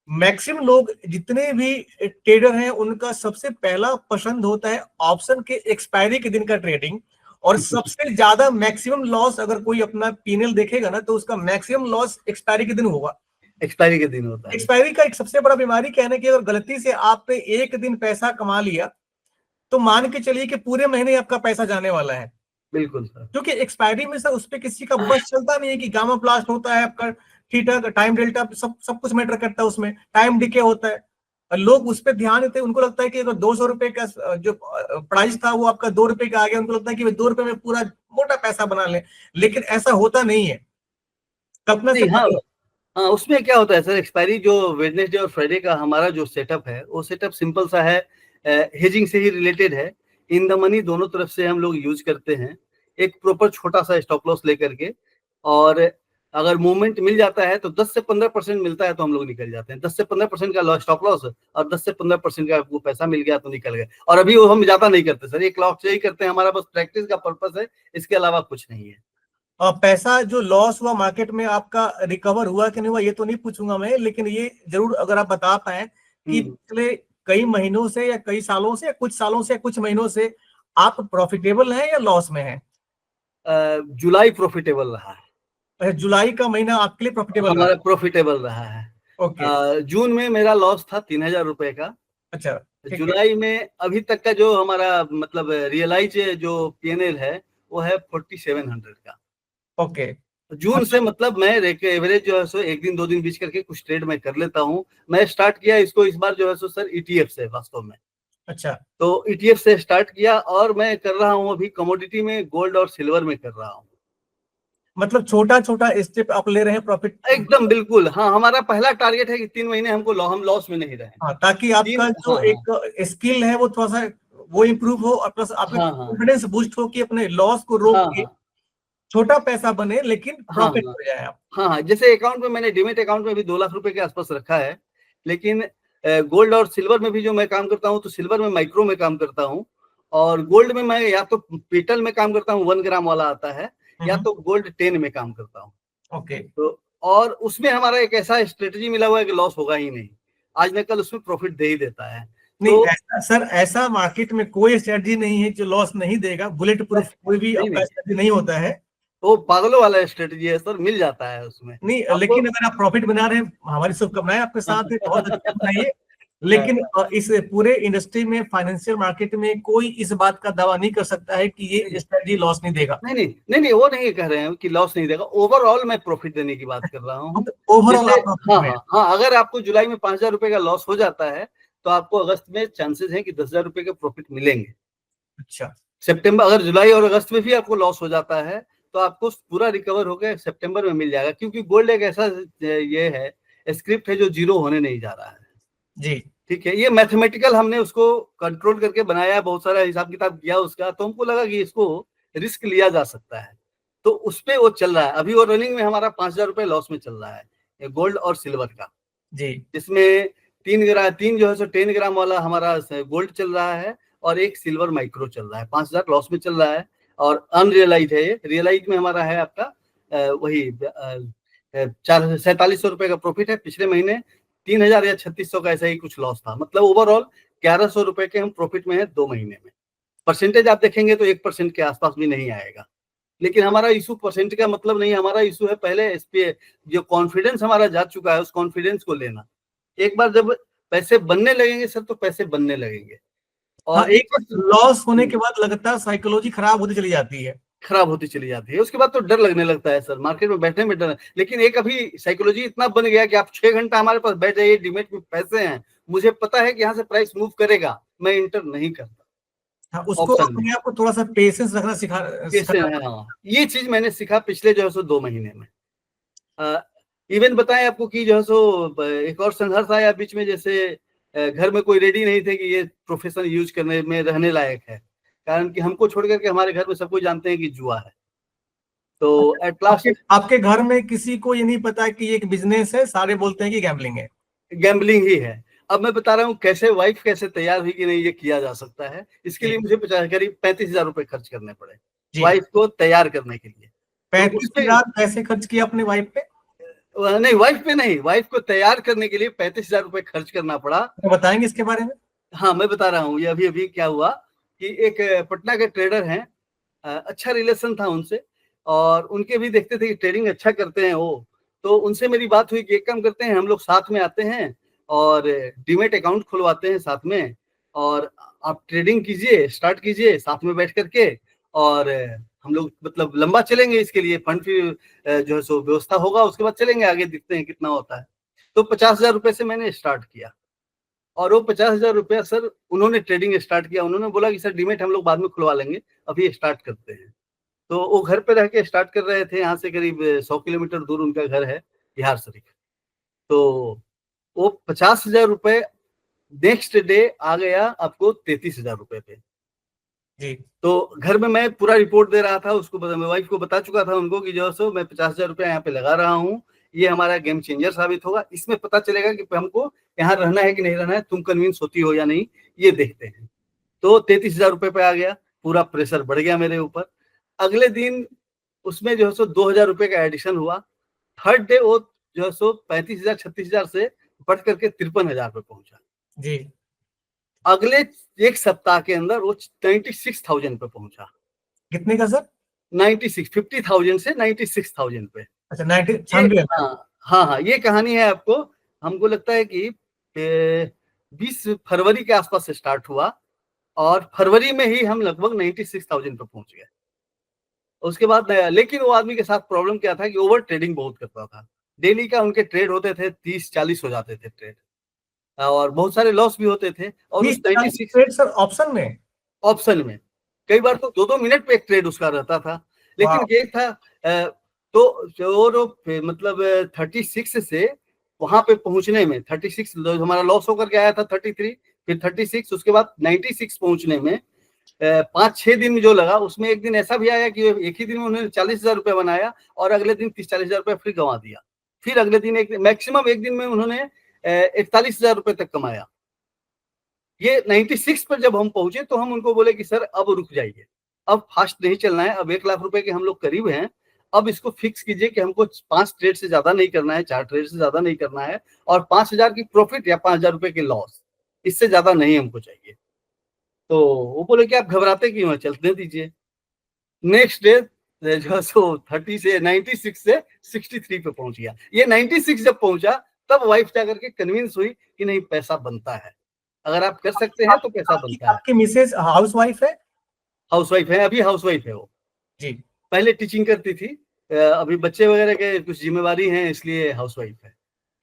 मैक्सिमम लोग जितने भी ट्रेडर हैं उनका सबसे पहला पसंद होता है ऑप्शन के एक्सपायरी के दिन का ट्रेडिंग। और सबसे ज्यादा मैक्सिमम लॉस अगर कोई अपना पीएनएल देखेगा ना तो उसका मैक्सिमम लॉस एक्सपायरी के दिन होगा। एक्सपायरी के दिन होता है। एक्सपायरी का एक सबसे बड़ा बीमारी क्या है ना कि अगर गलती से आपने एक दिन पैसा कमा लिया तो मान के चलिए कि पूरे महीने आपका पैसा जाने वाला है। बिल्कुल सर। क्योंकि एक्सपायरी में सर उस पर किसी का बस चलता नहीं है कि गामा ब्लास्ट होता है आपका, थीटा टाइम डेल्टा सब कुछ मैटर करता है, उसमें टाइम डिके होता है। लोग उस पर ध्यान देते हैं, उनको लगता है कि अगर 200 रुपए का जो प्राइस था वो आपका 2 रुपए का आ गया, उनको लगता है कि 2 रुपए में पूरा मोटा पैसा बना ले, लेकिन ऐसा होता नहीं है, कल्पना से नहीं, हाँ परे। हाँ, उसमें क्या होता है सर, एक्सपायरी जो वेडनेसडे और फ्राइडे का हमारा जो सेटअप है वो सेटअप सिंपल सा है, हेजिंग से ही रिलेटेड है। इन द मनी दोनों तरफ से हम लोग यूज करते हैं, एक प्रॉपर छोटा सा स्टॉप लॉस लेकर के। और अगर मूवमेंट मिल जाता है तो 10 से 15% मिलता है तो हम लोग निकल जाते हैं। 10 से 15% का स्टॉप लॉस और 10 से 15% का वो पैसा मिल गया तो निकल गए। और अभी वो हम ज्यादा नहीं करते सर, एक लॉस यही करते हैं, हमारा बस प्रैक्टिस का पर्पस है, इसके अलावा कुछ नहीं है। पैसा जो लॉस हुआ मार्केट में आपका रिकवर हुआ कि नहीं हुआ ये तो नहीं पूछूंगा मैं, लेकिन ये जरूर अगर आप बता पाए कि पिछले कई महीनों से या कई सालों से या कुछ सालों से या कुछ महीनों से आप प्रॉफिटेबल हैं या लॉस में हैं? जुलाई प्रॉफिटेबल रहा है। जुलाई का महीना आपके लिए प्रॉफिटेबल रहा? हमारा प्रॉफिटेबल रहा ओके। है। जून में मेरा लॉस था 3,000 रुपए का। अच्छा, ठीक है। जुलाई में अभी तक का जो हमारा मतलब रियलाइज जो पीएनएल है वो है 4700 का। ओके। जून से मतलब मैं एवरेज जो है सो एक दिन 2 दिन बीच करके कुछ ट्रेड मैं कर लेता हूँ। मैं स्टार्ट किया इसको इस बार जो है सो सर ईटीएफ से, वास्तव में अच्छा, तो ईटीएफ से स्टार्ट किया और मैं कर रहा हूँ अभी कमोडिटी में, गोल्ड और सिल्वर में कर रहा हूँ। मतलब छोटा छोटा स्टेप आप ले रहे हैं प्रॉफिट। एकदम बिल्कुल, हाँ, हमारा पहला टारगेट है कि 3 महीने हमको हम लॉस में नहीं रहे। हाँ, ताकि आपका जो हाँ एक स्किल है वो थोड़ा सा वो इम्प्रूव हो और प्लस आपका हाँ हाँ कॉन्फिडेंस बूस्ट हो कि अपने लॉस को रोक हाँ के हाँ छोटा पैसा बने लेकिन हाँ प्रॉफिट हाँ हो जाए आप। हाँ हाँ, जैसे अकाउंट में मैंने डीमेट अकाउंट में भी 2 लाख रुपए के आसपास रखा है। लेकिन गोल्ड और सिल्वर में भी जो मैं काम करता हूँ तो सिल्वर में माइक्रो में काम करता हूँ। और गोल्ड में मैं या तो पीटल में काम करता हूँ, 1 ग्राम वाला आता है, या तो गोल्ड 10 में काम करता हूँ। ओके। तो और उसमें हमारा एक ऐसा स्ट्रेटेजी मिला हुआ है कि लॉस होगा ही नहीं, आज न कल उसमें प्रॉफिट दे ही देता है। नहीं तो ऐसा सर, ऐसा मार्केट में कोई स्ट्रेटजी नहीं है जो लॉस नहीं देगा, बुलेट प्रूफ कोई भी नहीं आपका नहीं, स्ट्रेटजी नहीं होता है। वो पागलों वाला स्ट्रेटेजी है सर, मिल जाता है उसमें नहीं, आपको। लेकिन अगर आप प्रॉफिट बना रहे हैं, हमारी शुभकामनाएं आपके साथ है, बहुत अच्छा बनाइए। लेकिन इस पूरे इंडस्ट्री में, फाइनेंशियल मार्केट में, कोई इस बात का दावा नहीं कर सकता है कि ये स्ट्रेटजी लॉस नहीं देगा। नहीं, वो नहीं कह रहे हैं कि लॉस नहीं देगा। ओवरऑल मैं प्रॉफिट देने की बात कर रहा हूँ। ओवरऑल जैसे आप हाँ, अगर आपको जुलाई में 5,000 रुपए का लॉस हो जाता है तो आपको अगस्त में चांसेस है कि 10,000 रुपए का प्रॉफिट मिलेंगे। अच्छा, सितंबर, अगर जुलाई और अगस्त में भी आपको लॉस हो जाता है तो आपको पूरा रिकवर होकर सितंबर में मिल जाएगा, क्योंकि गोल्ड एक ऐसा ये है, स्क्रिप्ट है जो जीरो होने नहीं जा रहा है जी। ठीक है। ये मैथमेटिकल हमने उसको कंट्रोल करके बनाया, बहुत सारा हिसाब किताब किया उसका, तो हमको लगा कि इसको रिस्क लिया जा सकता है, तो उस पे वो चल रहा है। अभी वो रनिंग में हमारा 5,000 रुपए लॉस में चल रहा है गोल्ड और सिल्वर का जी। जिसमें 3 जो है सो 10 ग्राम वाला हमारा गोल्ड चल रहा है और एक सिल्वर माइक्रो चल रहा है, 5,000 लॉस में चल रहा है। और अनरियलाइज है, ये रियलाइज में हमारा है आपका वही 4700 रुपए का प्रॉफिट है। पिछले महीने 3,000 या 3,600 का ऐसा ही कुछ लॉस था, मतलब ओवरऑल 1,100 रुपए के हम प्रॉफिट में है 2 महीने में। परसेंटेज आप देखेंगे तो 1% के आसपास भी नहीं आएगा, लेकिन हमारा इशू परसेंट का मतलब नहीं, हमारा इशू है पहले इस पे जो कॉन्फिडेंस हमारा जा चुका है उस कॉन्फिडेंस को लेना। एक बार जब पैसे बनने लगेंगे सर तो पैसे बनने लगेंगे। हाँ, और एक लॉस होने के बाद लगता है साइकोलॉजी खराब होती चली जाती है। खराब होती चली जाती है, उसके बाद तो डर लगने लगता है सर, मार्केट में बैठने में डर। लेकिन एक अभी साइकोलॉजी इतना बन गया कि आप 6 घंटा हमारे पास बैठ जाइए, डीमेट में पैसे हैं, मुझे पता है कि यहाँ से प्राइस मूव करेगा, मैं इंटर नहीं करता। हाँ, उसको ऑप्शन में अपने आप को थोड़ा सा पेशेंस रखना कैसे है, हाँ, ये चीज मैंने सीखा पिछले जो है सो 2 महीने में। इवन बताएं आपको कि जो है सो एक और संघर्ष आया बीच में, जैसे घर में कोई रेडी नहीं थे कि ये प्रोफेशन यूज करने में रहने लायक है, कारण कि हमको छोड़ करके हमारे घर में सब कोई जानते हैं कि जुआ है। तो एट लास्ट आपके घर में किसी को ये नहीं पता कि ये एक बिजनेस है, सारे बोलते हैं कि गैम्बलिंग है। गैम्बलिंग ही है। अब मैं बता रहा हूँ कैसे वाइफ कैसे तैयार हुई कि नहीं ये किया जा सकता है। इसके लिए मुझे करीब 35,000 रुपए खर्च करने पड़े वाइफ को तैयार करने के लिए। 35,000 पैसे खर्च किया अपने वाइफ पे? नहीं, वाइफ पे नहीं, वाइफ को तैयार करने के लिए 35,000 रुपए खर्च करना पड़ा। तो बताएंगे इसके बारे में? हाँ, मैं बता रहा हूँ। ये अभी अभी क्या हुआ कि एक पटना के ट्रेडर हैं, अच्छा रिलेशन था उनसे, और उनके भी देखते थे कि ट्रेडिंग अच्छा करते हैं वो, तो उनसे मेरी बात हुई कि एक काम करते हैं, हम लोग साथ में आते हैं और डीमेट अकाउंट खुलवाते हैं साथ में, और आप ट्रेडिंग कीजिए, स्टार्ट कीजिए साथ में बैठ करके, और हम लोग मतलब लंबा चलेंगे, इसके लिए फंड जो है सो व्यवस्था होगा, उसके बाद चलेंगे आगे, देखते हैं कितना होता है। तो 50,000 रुपए से मैंने स्टार्ट किया, और वो 50,000 रुपया सर उन्होंने ट्रेडिंग स्टार्ट किया। उन्होंने बोला कि सर डीमेट हम लोग बाद में खुलवा लेंगे, अभी स्टार्ट करते हैं। तो वो घर पे रह के स्टार्ट कर रहे थे, यहाँ से करीब 100 किलोमीटर दूर उनका घर है, बिहार शरीफ। तो वो 50,000 रुपए नेक्स्ट डे आ गया आपको 33,000 रुपए पे जी। तो घर में मैं पूरा रिपोर्ट दे रहा था उसको, मैं वाइफ को बता चुका था उनको कि जो सो मैं 50,000 रुपया यहाँ पे लगा रहा हूँ, ये हमारा गेम चेंजर साबित होगा, इसमें पता चलेगा कि हमको यहाँ रहना है कि नहीं रहना है, तुम कन्विंस होती हो या नहीं, ये देखते हैं। तो 33,000 रुपए पे आ गया, पूरा प्रेशर बढ़ गया मेरे ऊपर। अगले दिन उसमें जो है सो 2,000 रुपए का एडिशन हुआ। थर्ड डे वो जो है सो 35,000 36,000 से बढ़ करके 53,000 पे पहुंचा जी। अगले एक सप्ताह के अंदर वो 96,000 पे पहुंचा। कितने का सर? 96, 50,000 से 96,000 पे। अच्छा, 96। हाँ, ये कहानी है आपको। हमको लगता है कि 20 फरवरी के आसपास से स्टार्ट हुआ, और फरवरी में ही हम लगभग 96,000 पे पहुंच गए। उसके बाद लेकिन वो आदमी के साथ प्रॉब्लम क्या था कि ओवर ट्रेडिंग बहुत करता था। डेली का उनके ट्रेड होते थे 30-40 हो जाते थे ट्रेड, और बहुत सारे लॉस भी होते थे। और उस 96 ट्रेड सर ऑप्शन में कई बार तो 2-2 मिनट पे एक ट्रेड उसका रहता था। लेकिन ये था तो जो मतलब 36 से वहां पे पहुंचने में 36 हमारा लॉस होकर के आया था 33, फिर 36, उसके बाद 96 पहुंचने में 5-6 दिन में जो लगा, उसमें एक दिन ऐसा भी आया कि एक ही दिन में उन्होंने 40,000 रुपया बनाया और अगले दिन 30-40,000 रुपया फिर गंवा दिया। फिर अगले दिन मैक्सिमम एक दिन में उन्होंने 41,000 रुपए तक कमाया। ये 96 पर जब हम पहुंचे तो हम उनको बोले कि सर अब रुक जाइए, अब फास्ट नहीं चलना है, अब 1 लाख रुपए के हम लोग करीब हैं, अब इसको फिक्स कीजिए कि हमको 5 ट्रेड से ज्यादा नहीं करना है, 4 ट्रेड से ज्यादा नहीं करना है, और 5,000 की प्रॉफिट या 5,000 रुपए की लॉस, इससे ज्यादा नहीं हमको चाहिए। तो वो बोले कि आप घबराते क्यों हैं, चलने दीजिए। नेक्स्ट डे जो सो 30 से 96 से 63 पे पहुंच गया। ये 96 जब पहुंचा तब वाइफ जाकर के कन्विंस हुई कि नहीं पैसा बनता है, अगर आप कर सकते हैं तो पैसा बनता है। आपकी मिसेज हाउस वाइफ है? हाउस वाइफ है, अभी हाउस वाइफ है वो। जी। पहले टीचिंग करती थी, अभी बच्चे वगैरह के कुछ जिम्मेवारी हैं इसलिए हाउस वाइफ है।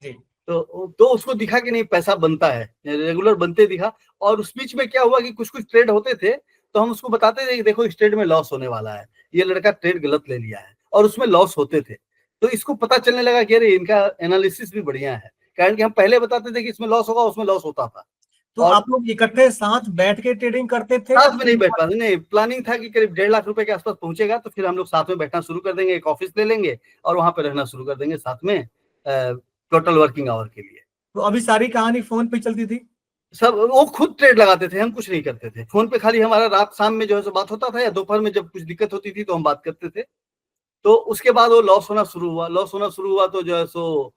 जी। तो उसको दिखा कि नहीं पैसा बनता है, रेगुलर बनते दिखा। और उस बीच में क्या हुआ कि कुछ कुछ ट्रेड होते थे तो हम उसको बताते थे कि देखो इस ट्रेड में लॉस होने वाला है, ये लड़का ट्रेड गलत ले लिया है, और उसमें लॉस होते थे। तो इसको पता चलने लगा कि अरे इनका एनालिसिस भी बढ़िया है, कारण कि हम पहले बताते थे कि इसमें लॉस होगा, उसमें लॉस होता था। तो और आप लोग इकट्ठे साथ बैठ के ट्रेडिंग करते थे? साथ में नहीं बैठ पाते, नहीं, प्लानिंग था कि करीब 1.5 लाख रुपए के आसपास पहुंचेगा तो फिर हम लोग साथ में बैठना शुरू कर देंगे, एक ऑफिस ले लेंगे और वहां पे रहना शुरू कर देंगे साथ में, टोटल वर्किंग आवर के लिए। तो अभी सारी कहानी फोन पे चलती थी? सब वो खुद ट्रेड लगाते थे, हम कुछ नहीं करते थे। फोन पे खाली हमारा रात शाम में जो है सो बात होता था, या दोपहर में जब कुछ दिक्कत होती थी तो हम बात करते थे। तो उसके बाद वो लॉस होना शुरू हुआ, तो जो है सो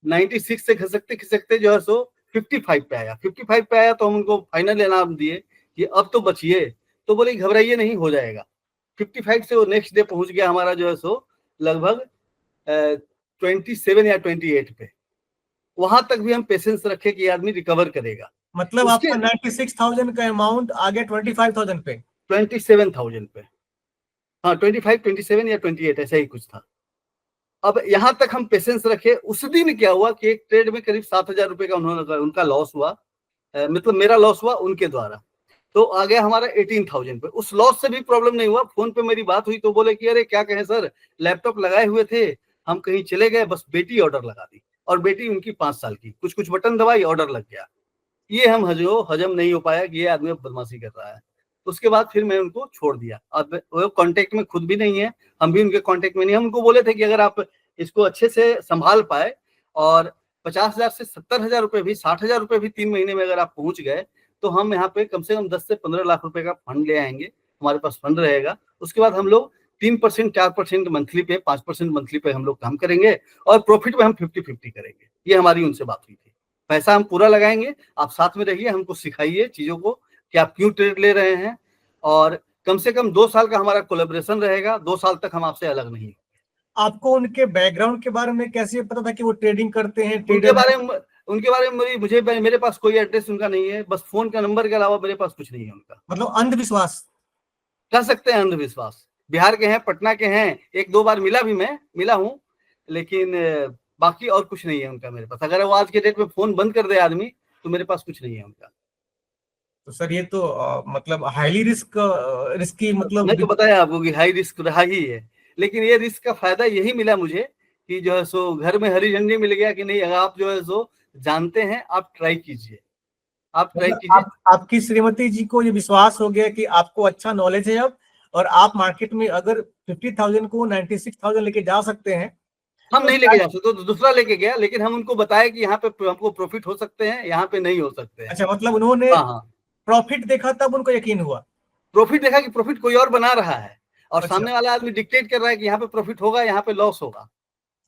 96 से खिसकते खिसकते जो है सो 55 पे आया। 55 पे आया तो हम उनको फाइनल इनाम दिए कि अब तो बचिए। तो बोले घबराइए नहीं, हो जाएगा। 55 से वो नेक्स्ट डे पहुंच गया हमारा जो है सो लगभग 27 या 28 पे। वहां तक भी हम पेशेंस रखे कि आदमी रिकवर करेगा। मतलब उसके आपका 96,000 का अमाउंट आ गया 25,000 पे? 27,000 पे, हाँ 25, 27 या 28 ऐसा ही कुछ था। अब यहां तक हम पेशेंस रखे। उस दिन क्या हुआ कि एक ट्रेड में करीब 7,000 रुपए का उनका लॉस हुआ, मतलब मेरा लॉस हुआ उनके द्वारा। तो आ गया हमारा 18,000 पे। उस लॉस से भी प्रॉब्लम नहीं हुआ। फोन पे मेरी बात हुई तो बोले कि अरे क्या कहें सर, लैपटॉप लगाए हुए थे, हम कहीं चले गए, बस बेटी ऑर्डर लगा दी, और बेटी उनकी 5 साल की, कुछ कुछ बटन दबाई, ऑर्डर लग गया। ये हम हजम नहीं हो पाया कि ये आदमी बदमाशी कर रहा है। उसके बाद फिर मैं उनको छोड़ दिया। अब वो कांटेक्ट में खुद भी नहीं है, हम भी उनके कांटेक्ट में नहीं। हम उनको बोले थे कि अगर आप इसको अच्छे से संभाल पाए और 50,000 से 70,000 रुपए भी, 60,000 रुपए भी 3 महीने में अगर आप पहुंच गए तो हम यहाँ पे कम से कम 10 से 15 लाख रुपए का फंड ले आएंगे, हमारे पास फंड रहेगा। उसके बाद हम लोग 3%, 4% मंथली पे, 5% मंथली पे हम लोग काम करेंगे, और प्रॉफिट में हम 50-50 करेंगे। ये हमारी उनसे बात हुई थी। पैसा हम पूरा लगाएंगे, आप साथ में रहिए, हमको सिखाइए चीजों को कि आप क्यों ट्रेड ले रहे हैं, और कम से कम 2 साल का हमारा कोलैबोरेशन रहेगा। 2 साल तक हम आपसे अलग नहीं। आपको उनके बैकग्राउंड के बारे में कैसे पता था कि वो ट्रेडिंग करते हैं, उनके ट्रेडर बारे हैं? में उनके बारे में मुझे मेरे पास कोई एड्रेस उनका नहीं है, बस फोन का नंबर के अलावा मेरे पास कुछ नहीं है उनका। मतलब अंधविश्वास? कह सकते हैं अंधविश्वास। बिहार के हैं, पटना के हैं, 1-2 बार मिला हूँ, लेकिन बाकी और कुछ नहीं है उनका मेरे पास। अगर वो आज के डेट में फोन बंद कर दे आदमी तो मेरे पास कुछ नहीं है उनका। तो सर ये तो मतलब हाईली रिस्की, मैं तो मतलब बताया आपको कि हाई रिस्क रहा ही है, लेकिन ये रिस्क का फायदा यही मिला मुझे कि जो है सो घर में हरी झंडी मिल गया कि नहीं, अगर आप जो है सो जानते हैं, आप ट्राई कीजिए, आप ट्राई मतलब कीजिए। आपकी श्रीमती जी को ये विश्वास हो गया कि आपको अच्छा नॉलेज है अब, और आप मार्केट में अगर 50,000 को 96,000 लेके जा सकते हैं हम तो नहीं लेके जा सकते तो दूसरा लेके गया, लेकिन हम उनको बताया कि यहाँ पे हमको प्रॉफिट हो सकते हैं, यहाँ पे नहीं हो सकते हैं। अच्छा, मतलब उन्होंने हाँ हाँ, प्रॉफिट देखा तब उनको यकीन हुआ? प्रॉफिट देखा कि प्रॉफिट कोई और बना रहा है, और अच्छा। सामने वाला आदमी डिक्टेट कर रहा है कि यहाँ पे प्रॉफिट होगा, यहाँ पे लॉस होगा।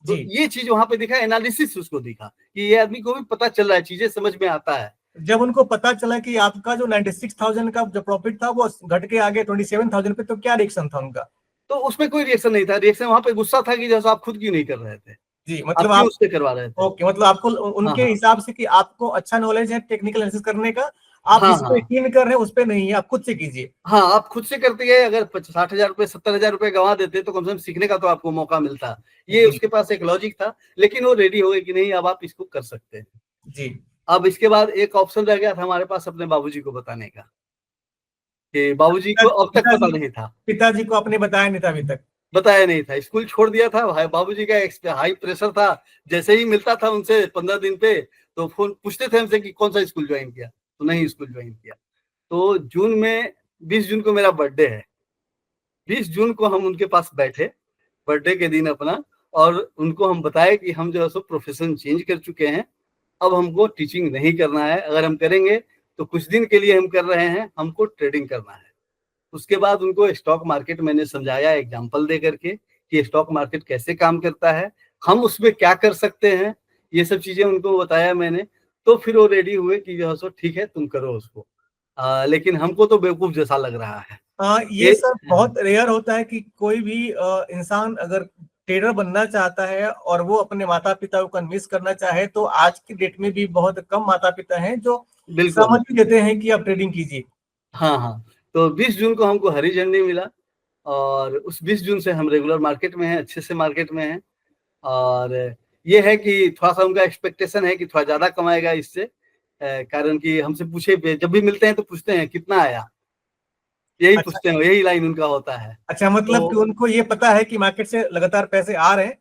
तो जी। ये चीज वहां पे दिखा, एनालिसिस उसको दिखा कि ये आदमी को भी पता चल रहा है, चीजें समझ में आता है। जब उनको पता चला कि आपका जो 96,000 का जो प्रॉफिट था वो घट के आ गया 27,000 पे, तो क्या रिएक्शन था उनका? तो उसमें कोई रिएक्शन नहीं था। रिएक्शन वहां पे गुस्सा था कि जैसे आप खुद क्यों नहीं कर रहे थे, जी, आप मतलब क्यों आप, उससे करवा रहे थे। ओके, मतलब आपको हाँ उनके हाँ हिसाब से कि आपको अच्छा नॉलेज है टेक्निकल एनालिसिस करने का, आप हाँ जिस पे हाँ यकीन कर रहे हैं उस पे नहीं है, आप खुद से कीजिए। हाँ, आप खुद से करते गए। अगर 60,000 रुपए, 70,000 रुपए गंवा देते तो कम से कम सीखने का तो आपको मौका मिलता। ये जी। उसके पास एक लॉजिक था, लेकिन वो रेडी हो गए कि नहीं, अब आप इसको कर सकते हैं। जी। अब इसके बाद एक ऑप्शन रह गया था हमारे पास अपने बाबूजी को बताने का, कि बाबूजी को अब तक पता पिताजी नहीं था। पिताजी को आपने बताया नहीं था अभी तक? बताया नहीं था, स्कूल छोड़ दिया था भाई। बाबूजी का हाई प्रेशर था, जैसे ही मिलता था उनसे 15 दिन पे तो फोन पूछते थे हमसे कि कौन सा स्कूल ज्वाइन किया, तो नहीं स्कूल ज्वाइन किया। तो जून में, 20 जून को मेरा बर्थडे है, 20 जून को हम उनके पास बैठे, बर्थडे के दिन अपना, और उनको हम बताए कि हम जो है सो प्रोफेशन चेंज कर चुके हैं, अब हमको टीचिंग नहीं करना है, अगर हम करेंगे तो कुछ दिन के लिए हम कर रहे हैं, हमको ट्रेडिंग करना है। उसके बाद उनको स्टॉक मार्केट मैंने समझाया एग्जाम्पल दे करके कि स्टॉक मार्केट कैसे काम करता है, हम उसमें क्या कर सकते हैं, ये सब चीजें उनको बताया मैंने। तो फिर वो रेडी हुए कि जो है सो ठीक है तुम करो उसको। लेकिन हमको तो बेवकूफ जैसा लग रहा है ये ये। सब बहुत रेयर होता है कि कोई भी इंसान अगर ट्रेडर बनना चाहता है और वो अपने माता पिता को कन्विंस करना चाहे, तो आज की डेट में भी बहुत कम माता पिता हैं जो बिल्कुल। समझ भी देते हैं कि आप ट्रेडिंग कीजिए। हाँ, हाँ। तो 20 जून को हमको हरी झंडी मिला और उस 20 जून से हम रेगुलर मार्केट में हैं, अच्छे से मार्केट में हैं। और ये है कि थोड़ा-सा उनका एक्सपेक्टेशन है कि थोड़ा ज़्यादा कमाएगा इससे, कारण कि हमसे पूछे जब भी मिलते हैं तो पूछते हैं कितना आया? यही अच्छा, पूछते हैं, यही लाइन उनका होता है। अच्छा, मतलब कि तो उनको ये पता है कि मार्केट से लगातार पैसे आ रहे हैं,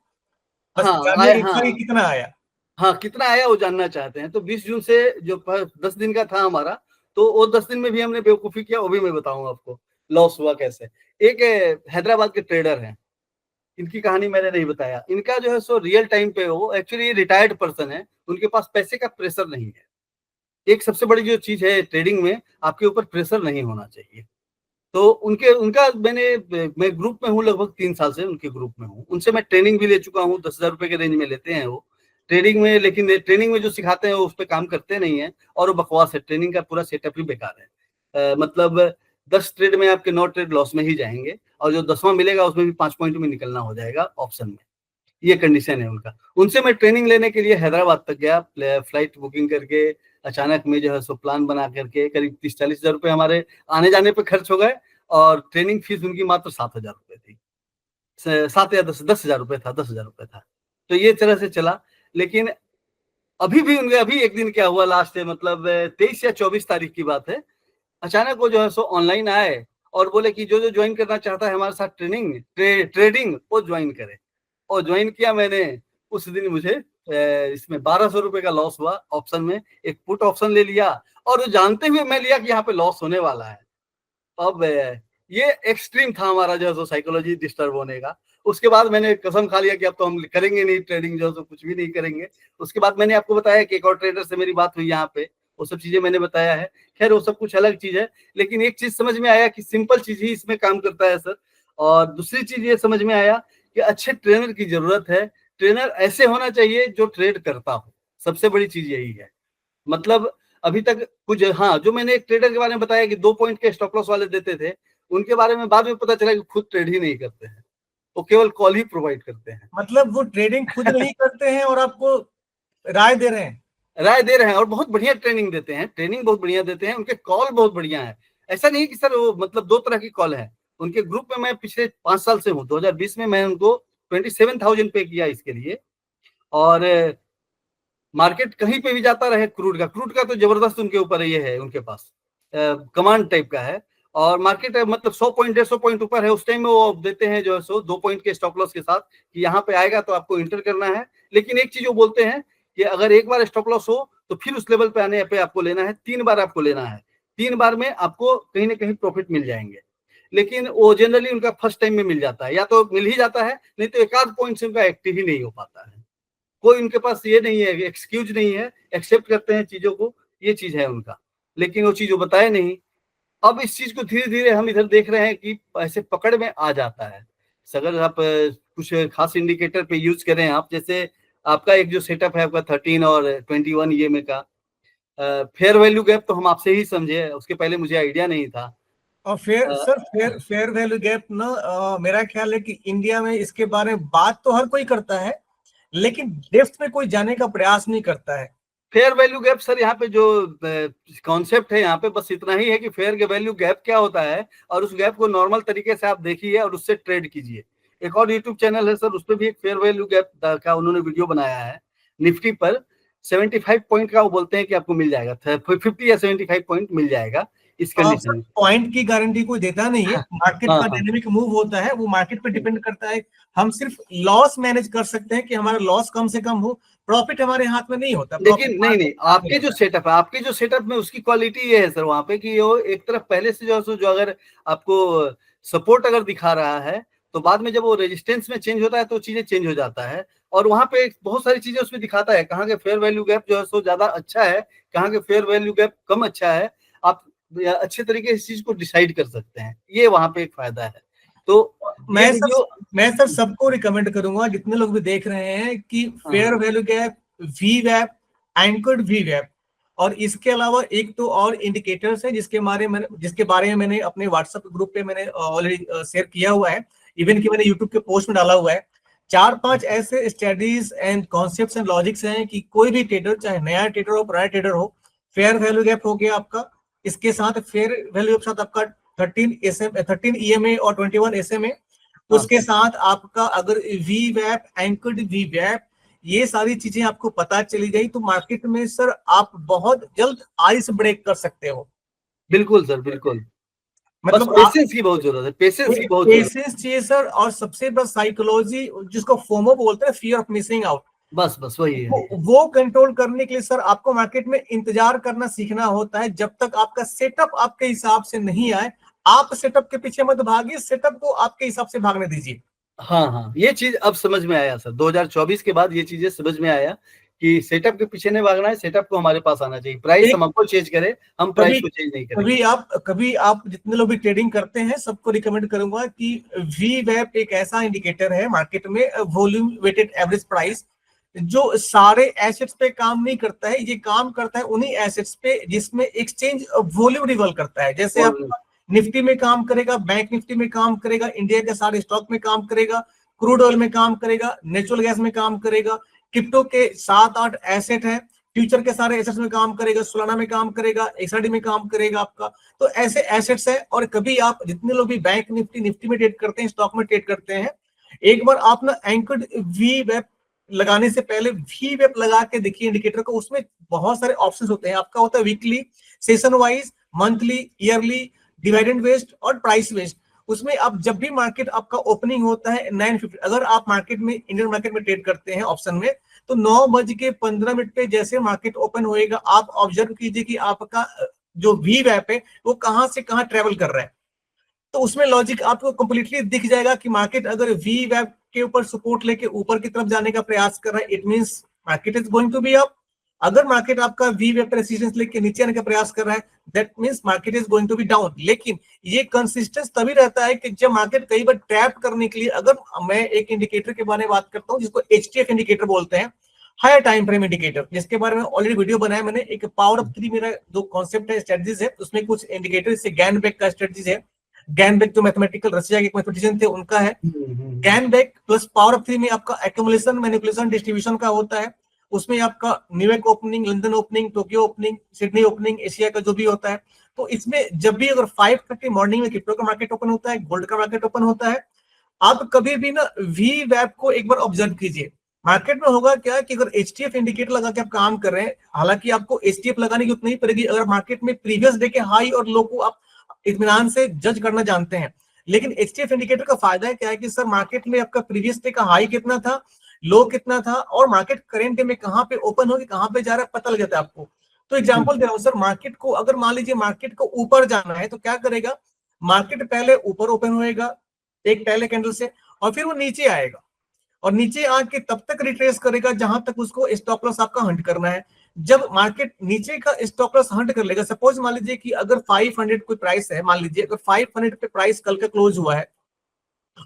बस हाँ, जानने आए की इच्छा है हाँ। कि कितना आया। हाँ, कितना आया वो जानना चाहते हैं। तो 20 जून से जो 10 दिन का था हमारा, तो वो 10 दिन में भी हमने बेवकूफ़ी किया, वो भी मैं बताऊँगा आपको, लॉस हुआ कैसे। एक हैदराबाद के ट्रेडर हैं, इनकी कहानी मैंने नहीं बताया। इनका जो है सो रियल टाइम पे वो एक्चुअली रिटायर्ड पर्सन है, उनके पास पैसे का प्रेशर नहीं है। एक सबसे बड़ी जो चीज़ है ट्रेडिंग में, आपके ऊपर प्रेशर नहीं होना चाहिए। तो उनका मैं ग्रुप में हूँ, लगभग 3 साल से उनके ग्रुप में हूँ। उनसे मैं ट्रेनिंग भी ले चुका हूँ, 10,000 रुपए के रेंज में लेते हैं वो। ट्रेडिंग में, लेकिन ट्रेनिंग में जो सिखाते हैं वो उस पे काम करते नहीं हैं और वो बकवास है, ट्रेनिंग का पूरा सेटअप ही बेकार है। मतलब 10 ट्रेड में आपके 9 ट्रेड लॉस में ही जाएँगे और जो 10वां मिलेगा उसमें भी 5 पॉइंट में निकलना हो जाएगा ऑप्शन में। ये कंडीशन है उनका। उनसे मैं ट्रेनिंग लेने के लिए हैदराबाद तक गया, फ्लाइट बुकिंग करके, अचानक में जो है सो प्लान बना करके करीब 30-40 हज़ार रुपए हमारे आने-जाने पे खर्च हो गए और ट्रेनिंग फीस उनकी मात्र 7,000 रुपए थी। 7 या 10,000 रुपए था, 10,000 रुपए था। तो ये तरह से चला। लेकिन अभी भी उनके अभी एक दिन क्या हुआ लास्ट मतलब 23 या 24 तारीख की बात है। अचानक वो जो है सो ऑनलाइन आए और बोले कि जो ज्वाइन करना चाहता है हमारे साथ ट्रेडिंग वो ज्वाइन करे। और ज्वाइन किया मैंने। उस दिन मुझे इसमें 1,200 रुपए का लॉस हुआ ऑप्शन में। एक पुट ऑप्शन ले लिया और वो जानते हुए मैं लिया कि यहाँ पे लॉस होने वाला है। अब ये एक्सट्रीम था हमारा जो है सो साइकोलॉजी डिस्टर्ब होने का। उसके बाद मैंने कसम खा लिया कि अब तो हम करेंगे नहीं ट्रेडिंग, जो है सो कुछ भी नहीं करेंगे। उसके बाद मैंने आपको बताया कि एक और ट्रेडर से मेरी बात हुई यहाँ पे, वो सब चीजें मैंने बताया है। खैर वो सब कुछ अलग चीज है, लेकिन एक चीज समझ में आया कि सिंपल चीज ही इसमें काम करता है सर। और दूसरी चीज ये समझ में आया कि अच्छे ट्रेनर की जरूरत है। ट्रेनर ऐसे होना चाहिए जो ट्रेड करता हो, सबसे बड़ी चीज यही है। मतलब अभी तक कुछ, हाँ, जो मैंने एक ट्रेडर के बारे में बताया कि 2 पॉइंट के स्टॉप लॉस वाले देते थे, उनके बारे में बाद में पता चला कि खुद ट्रेड ही नहीं करते हैं, वो केवल कॉल ही प्रोवाइड करते हैं। मतलब वो ट्रेडिंग खुद नहीं करते हैं और आपको राय दे रहे हैं। राय दे रहे हैं और बहुत बढ़िया ट्रेनिंग देते हैं, ट्रेनिंग बहुत बढ़िया देते हैं, उनके कॉल बहुत बढ़िया है। ऐसा नहीं कि सर वो मतलब 2 तरह की कॉल है। उनके ग्रुप में मैं पिछले 5 साल से हूँ। 2020 में मैं उनको 27,000 पे किया इसके लिए। और मार्केट कहीं पे भी जाता रहे, क्रूड का तो जबरदस्त उनके ऊपर ये है, उनके पास कमांड टाइप का है। और मार्केट मतलब 100 पॉइंट 150 पॉइंट ऊपर है, उस टाइम में वो देते हैं जो है सो 2 पॉइंट के स्टॉप लॉस के साथ कि यहाँ पे आएगा तो आपको इंटर करना है। लेकिन एक चीज वो बोलते हैं कि अगर एक बार स्टॉप लॉस हो तो फिर उस लेवल पे आने पे आपको लेना है, 3 बार आपको लेना है। 3 बार में आपको कहीं ना कहीं प्रॉफिट मिल जाएंगे। लेकिन वो जनरली उनका फर्स्ट टाइम में मिल जाता है, या तो मिल ही जाता है, नहीं तो एक आध पॉइंट से उनका एक्टिव ही नहीं हो पाता है। कोई उनके पास ये नहीं है, एक्सक्यूज नहीं है, एक्सेप्ट करते हैं चीजों को, ये चीज है उनका। लेकिन वो चीज वो बताए नहीं। अब इस चीज को धीरे धीरे हम इधर देख रहे हैं कि ऐसे पकड़ में आ जाता है। अगर आप कुछ खास इंडिकेटर पे यूज करें आप, जैसे आपका एक जो सेटअप है आपका 13 और 21 ईएमए का फेयर वैल्यू गैप, तो हम आपसे ही समझे, उसके पहले मुझे आइडिया नहीं था। और फेयर वैल्यू गैप ना, मेरा ख्याल है कि इंडिया में इसके बारे में बात तो हर कोई करता है, लेकिन डेप्थ में कोई जाने का प्रयास नहीं करता है। फेयर वैल्यू गैप सर, यहाँ पे जो कॉन्सेप्ट है यहाँ पे बस इतना ही है कि फेयर वैल्यू गैप क्या होता है, और उस गैप को नॉर्मल तरीके से आप देखिए और उससे ट्रेड कीजिए। एक और यूट्यूब चैनल है सर, उस पर भी एक फेयर वैल्यू गैप का उन्होंने वीडियो बनाया है। निफ्टी पर 75 पॉइंट का वो बोलते हैं कि आपको मिल जाएगा, 50 या 75 पॉइंट मिल जाएगा इस कंडीशन सर में। पॉइंट की गारंटी कोई देता नहीं है, मार्केट हाँ का हाँ। डायनेमिक मूव होता है, वो मार्केट पे डिपेंड करता है। हम सिर्फ लॉस मैनेज कर सकते हैं कि हमारा लॉस कम से कम हो, प्रॉफिट हमारे हाथ में नहीं होता, प्रॉफिट लेकिन नहीं मार्केट नहीं, के हाथ में आपके जो होता है। सेटअप है, आपके जो सेटअप में उसकी क्वालिटी ये है सर वहां पे कि वो एक तरफ पहले से जो है सो जो अगर आपको सपोर्ट अगर दिखा रहा है, तो बाद में जब वो रेजिस्टेंस में चेंज होता है तो चीजें चेंज हो जाता है। और वहां पे बहुत सारी चीजें उसमें दिखाता है, कहाँ के फेयर वैल्यू गैप जो है सो ज्यादा अच्छा है, कहाँ के फेयर वैल्यू गैप कम अच्छा है। आप अच्छे तरीके से इस चीज को डिसाइड कर सकते हैं, ये वहां पे एक फायदा है। तो ये मैं सर वीडियो। मैं सर सबको रिकमेंड करूंगा, जितने लोग भी देख रहे हैं, कि हाँ फेयर हाँ। Value gap, V gap, anchored V gap, और इसके अलावा एक तो और इंडिकेटर्स है जिसके बारे में मैंने अपने व्हाट्सएप ग्रुप पे मैंने ऑलरेडी शेयर किया हुआ है, इवन कि मैंने यूट्यूब के पोस्ट में डाला हुआ है। 4-5 ऐसे studies and concepts and logics हैं कि कोई भी ट्रेडर, चाहे नया ट्रेडर हो, पुराना ट्रेडर हो, फेयर वैल्यू गैप हो गया आपका, इसके साथ फेयर वैल्यू के साथ आपका 13 EMA और 21 SMA, उसके साथ आपका अगर वी वैप, एंकर्ड वी वैप, ये सारी चीजें आपको पता चली गई तो मार्केट में सर आप बहुत जल्द आइस ब्रेक कर सकते हो। बिल्कुल सर, बिल्कुल। मतलब पेशेंस की बहुत जरूरत है, पेशेंस की बहुत जरूरत है। पेशेंस चाहिए सर, और सबसे बड़ा साइकोलॉजी, जिसको फोमो बोलते हैं, फियर ऑफ मिसिंग आउट, बस वही है। वो कंट्रोल करने के लिए सर आपको मार्केट में इंतजार करना सीखना होता है। जब तक आपका सेटअप आपके हिसाब से नहीं आए, आप सेटअप के पीछे मत भागिए, सेटअप को आपके हिसाब से भागने दीजिए। हाँ, ये चीज अब समझ में आया सर, 2024 के बाद ये चीजें समझ में आया कि सेटअप के पीछे नहीं भागना है, सेटअप को हमारे पास आना चाहिए। प्राइस हम हमको चेंज करें, हम प्राइस को चेंज नहीं करेंगे। कभी आप जितने लोग भी ट्रेडिंग करते हैं सबको रिकमेंड करूंगा कि वी वैप एक ऐसा इंडिकेटर है मार्केट में, वॉल्यूम वेटेड एवरेज प्राइस, जो सारे एसेट्स पे काम नहीं करता है, ये काम करता है उन्हीं एसेट्स पे जिसमें एक्सचेंज वॉल्यूम रिवॉल्व करता है। जैसे आप निफ्टी में काम करेगा, बैंक निफ्टी में काम करेगा, इंडिया के सारे स्टॉक में काम करेगा, क्रूड ऑयल में काम करेगा, नेचुरल गैस में काम करेगा, क्रिप्टो के 7-8 एसेट है, फ्यूचर के सारे एसेट्स में काम करेगा, सोलाना में काम करेगा, XRD में काम करेगा आपका। तो ऐसे एसेट्स है। और कभी आप जितने लोग भी बैंक निफ्टी में ट्रेड करते हैं, स्टॉक में ट्रेड करते हैं, एक बार आप ना एंकर्ड वी वेब लगाने से पहले वी वेब लगा के देखिए इंडिकेटर को। उसमें बहुत सारे ऑप्शंस होते हैं, आपका होता है weekly, session wise, monthly, yearly, dividend based और प्राइस बेस्ड। उसमें आप जब भी मार्केट आपका ओपनिंग होता है 9:50, अगर आप मार्केट में, इंडियन मार्केट में ट्रेड करते हैं ऑप्शन में, तो 9:15 पे जैसे मार्केट ओपन होएगा, आप ऑब्जर्व कीजिए कि आपका जो वी वैप है वो कहां से कहां ट्रेवल कर रहा है। तो उसमें लॉजिक आपको कंप्लीटली दिख जाएगा कि मार्केट अगर वी वैप के ऊपर सपोर्ट लेके ऊपर की तरफ जाने का प्रयास कर रहा है, it means market is going to be up. अगर मार्केट आपका वी वैप रेजिस्टेंस लेके नीचे आने का प्रयास कर रहा है, that means market is going to be down. लेकिन ये कंसिस्टेंस तभी रहता है कि जब मार्केट कई बार ट्रैप करने के लिए, अगर मैं एक इंडिकेटर के बारे में बात करता हूं जिसको HTF इंडिकेटर बोलते हैं, हायर टाइम फ्रेम इंडिकेटर, जिसके बारे में ऑलरेडी वीडियो बनाया मैंने। एक पावर ऑफ 3 मेरा जो कॉन्सेप्ट है, स्ट्रेटजीज है, उसमें कुछ इंडिकेटर, जैसे गैनबेक का स्ट्रेटजीज है। गैनबेक जो मैथमेटिकल रशिया के मैथमेटिशियन थे उनका है। गैनबेक प्लस पावर ऑफ 3 में आपका एक्यूमुलेशन, मैनिपुलेशन, डिस्ट्रीब्यूशन का होता है। उसमें आपका New York opening, London opening, Tokyo opening, Sydney opening, Asia का जो भी होता है। तो इसमें जब भी अगर 5:30 मॉर्निंग में क्रिप्टो का मार्केट ओपन होता है, गोल्ड का मार्केट ओपन होता है, आप कभी भी ना वी वैप को एक बार ऑब्जर्व कीजिए। मार्केट में होगा क्या कि अगर HTF इंडिकेटर लगा के आप काम कर रहे हैं, हालांकि आपको HTF लगाने की जरूरत नहीं पड़ेगी अगर मार्केट में प्रीवियस डे के हाई और लो को आप इत्मीनान से जज करना जानते हैं। लेकिन HTF इंडिकेटर का फायदा है क्या है कि सर मार्केट में आपका प्रीवियस डे का हाई कितना था, लो कितना था, और मार्केट करेंट डे में कहां पे ओपन होगी, कहां पे जा रहा है, पता लग जाता है आपको। तो एग्जांपल दे रहा हूं सर, मार्केट को अगर मान लीजिए मार्केट को ऊपर जाना है तो क्या करेगा, मार्केट पहले ऊपर ओपन होएगा एक पहले कैंडल से, और फिर वो नीचे आएगा, और नीचे आके तब तक रिट्रेस करेगा जहां तक उसको स्टॉप लॉस आपका हंट करना है। जब मार्केट नीचे का स्टॉप लॉस हंट कर लेगा, सपोज मान लीजिए कि अगर 500 कोई प्राइस है, मान लीजिए अगर 500 पे प्राइस कल का क्लोज हुआ है,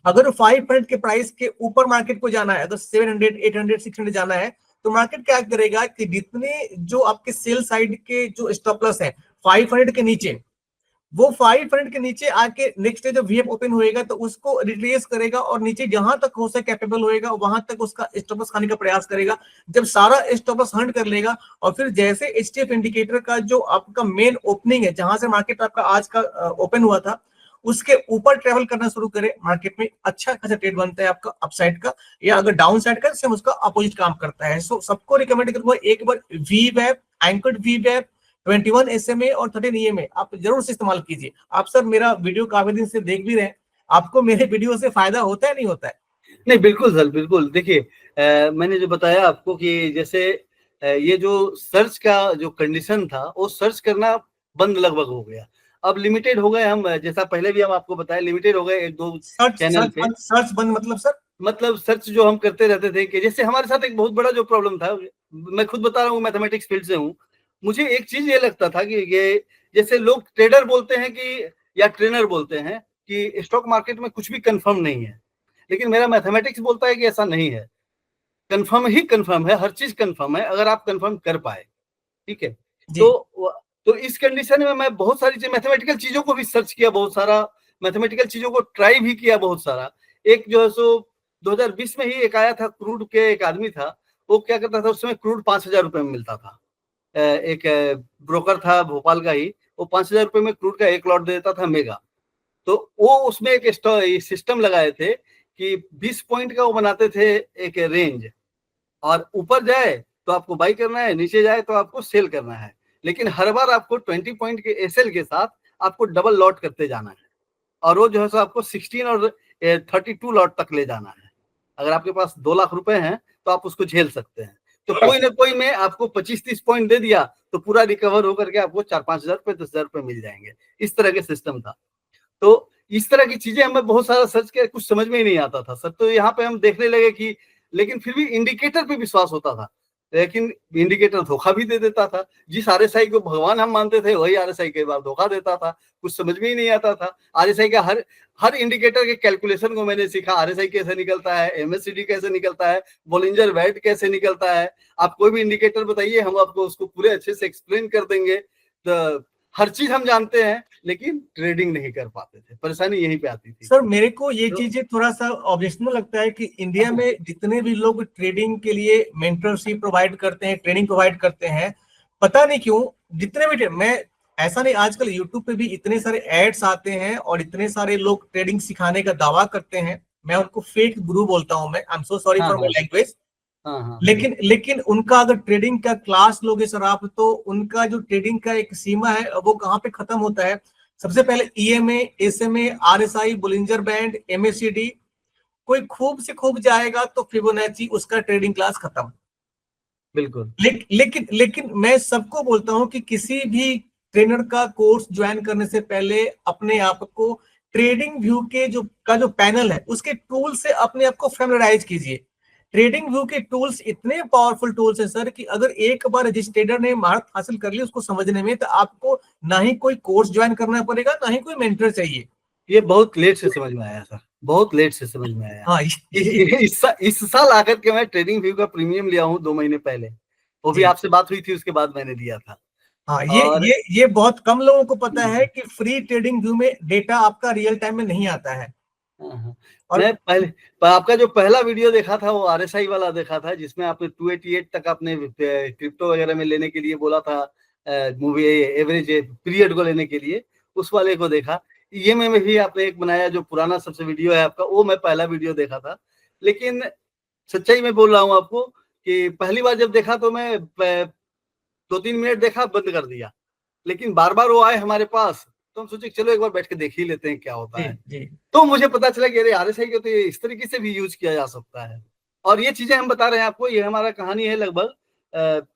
अगर 500 के प्राइस के ऊपर मार्केट को जाना है, अगर 700, 800, 600 जाना है, तो मार्केट क्या करेगा कि जितने जो आपके सेल साइड के जो स्टॉप लॉस है 500 के नीचे, वो 500 के नीचे आके नेक्स्ट डे जब वीएफ ओपन होएगा तो उसको रिट्रेस करेगा और नीचे जहां तक हो सके कैपेबल होएगा वहां तक उसका स्टॉप लॉस खाने का प्रयास करेगा। जब सारा स्टॉप लॉस हंट कर लेगा, और फिर जैसे एचटीएफ इंडिकेटर का जो आपका मेन ओपनिंग है, जहां से मार्केट आपका आज का ओपन हुआ था, उसके ऊपर ट्रेवल करना शुरू करे, मार्केट में अच्छा खासा ट्रेड बनता है आपका अपसाइड का, या अगर डाउन साइड का सेम उसका अपोजिट काम करता है। सो सबको रिकमेंड करूंगा एक बार वी वेब, एंकर्ड वी वेब, 21 SMA और 13 EMA आप जरूर से इस्तेमाल कीजिए। आप सर मेरा वीडियो काफी दिन से देख भी रहे हैं, आपको मेरे वीडियो से फायदा होता है नहीं होता है? नहीं, बिल्कुल सर, बिल्कुल। देखिए, मैंने जो बताया आपको कि जैसे ये जो सर्च का जो कंडीशन था, वो सर्च करना बंद लगभग हो गया। अब लिमिटेड हो गए हम, जैसा पहले भी हम आपको बताया, लिमिटेड हो गए 1-2 चैनल पे। सर्च बंद मतलब सर? मतलब सर्च जो हम करते रहते थे कि जैसे हमारे साथ एक बहुत बड़ा जो प्रॉब्लम था, मैं खुद बता रहा हूँ, मैथमेटिक्स फील्ड से हूँ। मुझे एक चीज ये लगता था कि ये जैसे लोग ट्रेडर बोलते हैं कि, या ट्रेनर बोलते हैं कि स्टॉक मार्केट में कुछ भी कंफर्म नहीं है, लेकिन मेरा मैथमेटिक्स बोलता है कि ऐसा नहीं है। कंफर्म ही कंफर्म है, हर चीज कंफर्म है अगर आप कंफर्म कर पाए। ठीक है, तो इस कंडीशन में मैं बहुत सारी मैथमेटिकल चीजों को भी सर्च किया, बहुत सारा मैथमेटिकल चीजों को ट्राई भी किया बहुत सारा। एक जो है सो 2020 में ही एक आया था, क्रूड के एक आदमी था, वो क्या करता था, उस समय क्रूड 5,000 रुपए में मिलता था। एक ब्रोकर था भोपाल का ही, वो 5,000 रुपए में क्रूड का एक लॉट देता था मेगा। तो वो उसमें एक सिस्टम लगाए थे कि 20 पॉइंट का वो बनाते थे एक रेंज, और ऊपर जाए तो आपको बाई करना है, नीचे जाए तो आपको सेल करना है, लेकिन हर बार आपको 20 पॉइंट के एसएल के साथ आपको डबल लॉट करते जाना है, और वो जो है सो आपको 16 और 32 लॉट तक ले जाना है। अगर आपके पास 2 लाख रुपए हैं तो आप उसको झेल सकते हैं। तो कोई ना कोई में आपको 25-30 पॉइंट दे दिया तो पूरा रिकवर होकर के आपको 4-5 हजार रुपए, 10 हजार रुपए मिल जाएंगे। इस तरह के सिस्टम था। तो इस तरह की चीजें हमें बहुत सारा सर्च किया, कुछ समझ में ही नहीं आता था सर। तो यहाँ पे हम देखने लगे कि, लेकिन फिर भी इंडिकेटर पे विश्वास होता था, लेकिन इंडिकेटर धोखा भी दे देता था। जिस आरएसआई को भगवान हम मानते थे, वही आरएसआई कई बार धोखा देता था, कुछ समझ में ही नहीं आता था। आरएसआई का हर इंडिकेटर के कैलकुलेशन को मैंने सीखा, आरएसआई कैसे निकलता है, एमएससीडी कैसे निकलता है, बोलिंजर बैंड कैसे निकलता है। आप कोई भी इंडिकेटर बताइए, हम आपको उसको पूरे अच्छे से एक्सप्लेन कर देंगे। तो हर चीज हम जानते हैं, लेकिन ट्रेडिंग नहीं कर पाते थे, परेशानी यहीं पे आती थी। सर मेरे को ये तो चीजें थोड़ा सा ऑब्जेक्शनल लगता है कि इंडिया में जितने भी लोग ट्रेडिंग के लिए मेंटरशिप प्रोवाइड करते हैं, ट्रेनिंग प्रोवाइड करते हैं, पता नहीं क्यों जितने भी, मैं ऐसा नहीं, आजकल यूट्यूब पे भी इतने सारे एड्स आते हैं और इतने सारे लोग ट्रेडिंग सिखाने का दावा करते हैं, मैं उनको फेक गुरु बोलता हूं। मैं आई एम सो सॉरी हाँ फॉर माई हाँ लैंग्वेज। हाँ लेकिन उनका अगर ट्रेडिंग का क्लास लोगे सर आप, तो उनका जो ट्रेडिंग का एक सीमा है वो कहाँ पे खत्म होता है। सबसे पहले EMA, SMA, RSI, Bollinger band, MACD, कोई खूब से खूब जाएगा तो फिबोनाची, उसका ट्रेडिंग क्लास खत्म। बिल्कुल। लेकिन मैं सबको बोलता हूं कि किसी भी ट्रेनर का कोर्स ज्वाइन करने से पहले अपने आप को ट्रेडिंग व्यू के जो पैनल है उसके टूल से अपने आप को फैमिलियराइज कीजिए। ट्रेडिंग व्यू के टूल्स इतने पावरफुल टूल्स हैं सर कि अगर एक बार जिस ट्रेडर ने महारत हासिल कर ली उसको समझने में, तो आपको ना ही कोई कोर्स ज्वाइन करना पड़ेगा, ना ही कोई मेंटर चाहिए। ये बहुत लेट से समझ में आया सर, बहुत लेट से समझ में आया। हाँ इस साल आकर के मैं ट्रेडिंग व्यू का प्रीमियम लिया हूँ 2 महीने पहले, वो भी जी आपसे बात हुई थी, उसके बाद मैंने लिया था। हाँ, और ये बहुत कम लोगों को पता है कि फ्री ट्रेडिंग व्यू में डेटा आपका रियल टाइम में नहीं आता है। हाँ, हाँ। और मैं पहले आपका जो पहला वीडियो देखा था वो आरएसआई वाला देखा था, जिसमें आपने 288 तक आपने क्रिप्टो वगैरह में लेने के लिए बोला था, मूवी एवरेज पीरियड को लेने के लिए, उस वाले को देखा। ये में भी आपने एक बनाया जो पुराना सबसे वीडियो है आपका, वो मैं पहला वीडियो देखा था। लेकिन सच्चाई में बोल रहा हूँ आपको कि पहली बार जब देखा तो मैं 2-3 मिनट देखा, बंद कर दिया। लेकिन बार बार वो आए हमारे पास, तो हम सोचे चलो एक बार बैठ के देख ही लेते हैं क्या होता जी है। जी तो मुझे पता चला कि अरे आरएसआई को तो ये इस तरीके से भी यूज किया जा सकता है। और ये चीजें हम बता रहे हैं आपको, ये हमारा कहानी है लगभग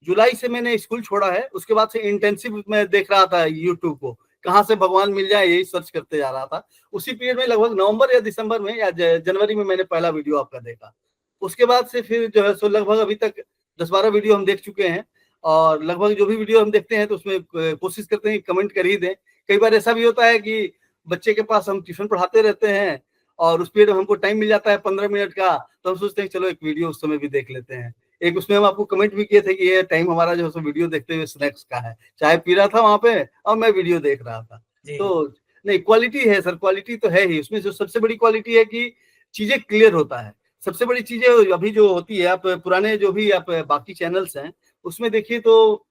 जुलाई से मैंने स्कूल छोड़ा है, उसके बाद से इंटेंसिव में देख रहा था यूट्यूब को, कहाँ से भगवान मिल जाए यही सर्च करते जा रहा था। उसी पीरियड में लगभग नवंबर या दिसंबर में या जनवरी में मैंने पहला वीडियो आपका देखा। उसके बाद से फिर जो है सो लगभग अभी तक 10-12 वीडियो हम देख चुके हैं, और लगभग जो भी वीडियो हम देखते हैं तो उसमें कोशिश करते हैं कमेंट कर ही दें। कई बार ऐसा भी होता है कि बच्चे के पास हम ट्यूशन पढ़ाते रहते हैं और उस पीरियड में हमको टाइम मिल जाता है 15 मिनट का, तो हम सोचते हैं चलो एक वीडियो उस समय भी देख लेते हैं। एक उसमें हम आपको कमेंट भी किए थे कि ये टाइम हमारा जो है वीडियो देखते हुए स्नैक्स का है, चाय पी रहा था वहां पे और मैं वीडियो देख रहा था। जी तो नहीं, क्वालिटी है सर, क्वालिटी तो है ही उसमें। जो सबसे बड़ी क्वालिटी है कि चीजें क्लियर होता है। सबसे बड़ी चीजें अभी जो होती है, आप पुराने जो भी आप बाकी चैनल्स हैं उसमें देखिए तो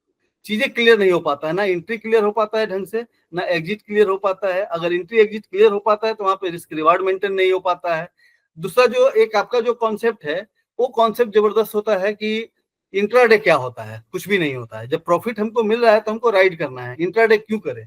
चीजें क्लियर नहीं हो पाता है, ना एंट्री क्लियर हो पाता है ढंग से, ना एग्जिट क्लियर हो पाता है। अगर एंट्री एग्जिट क्लियर हो पाता है तो वहां पे रिस्क रिवार्ड मेंटेन नहीं हो पाता है। दूसरा जो एक आपका जो कॉन्सेप्ट है, वो कॉन्सेप्ट जबरदस्त होता है कि इंट्राडे क्या होता है, कुछ भी नहीं होता है। जब प्रॉफिट हमको मिल रहा है तो हमको राइड करना है, इंट्राडे क्यों करें,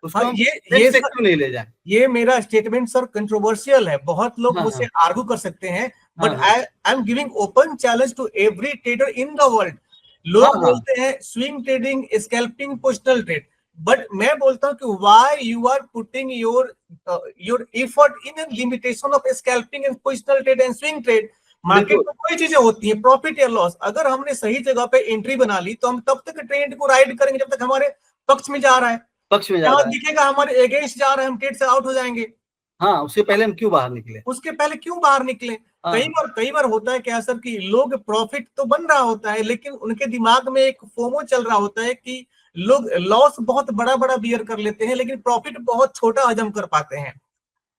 उसको हाँ, हम ये नेट से सर, क्यों नहीं ले जाए। ये मेरा स्टेटमेंट सर कंट्रोवर्शियल है, बहुत लोग हाँ मुझसे हाँ आर्गू कर सकते हैं, बट हाँ हाँ I am giving open challenge to every trader in the world. हाँ लोग हाँ बोलते हैं swing trading, scalping, positional trade, but मैं बोलता हूं कि why you are putting your effort in limitation of scalping and positional trade and swing trade. Market बिल्कुल। में कोई चीजें होती है प्रॉफिट या लॉस, अगर हमने सही जगह पे एंट्री बना ली तो हम तब तक ट्रेंड को राइड करेंगे जब तक हमारे पक्ष में जा रहा है। पक्ष में जा जहां रहा है। दिखेगा हमारे अगेंस्ट जा रहे हैं, हम ट्रेड से आउट हो जाएंगे। हाँ, उससे पहले हम क्यों बाहर निकले। उसके पहले क्यों बाहर निकले। हाँ कई बार होता है क्या सर कि लोग प्रॉफिट तो बन रहा होता है लेकिन उनके दिमाग में एक फोमो चल रहा होता है कि लोग लॉस बहुत बड़ा बड़ा बियर कर लेते हैं लेकिन प्रॉफिट बहुत छोटा हजम कर पाते हैं।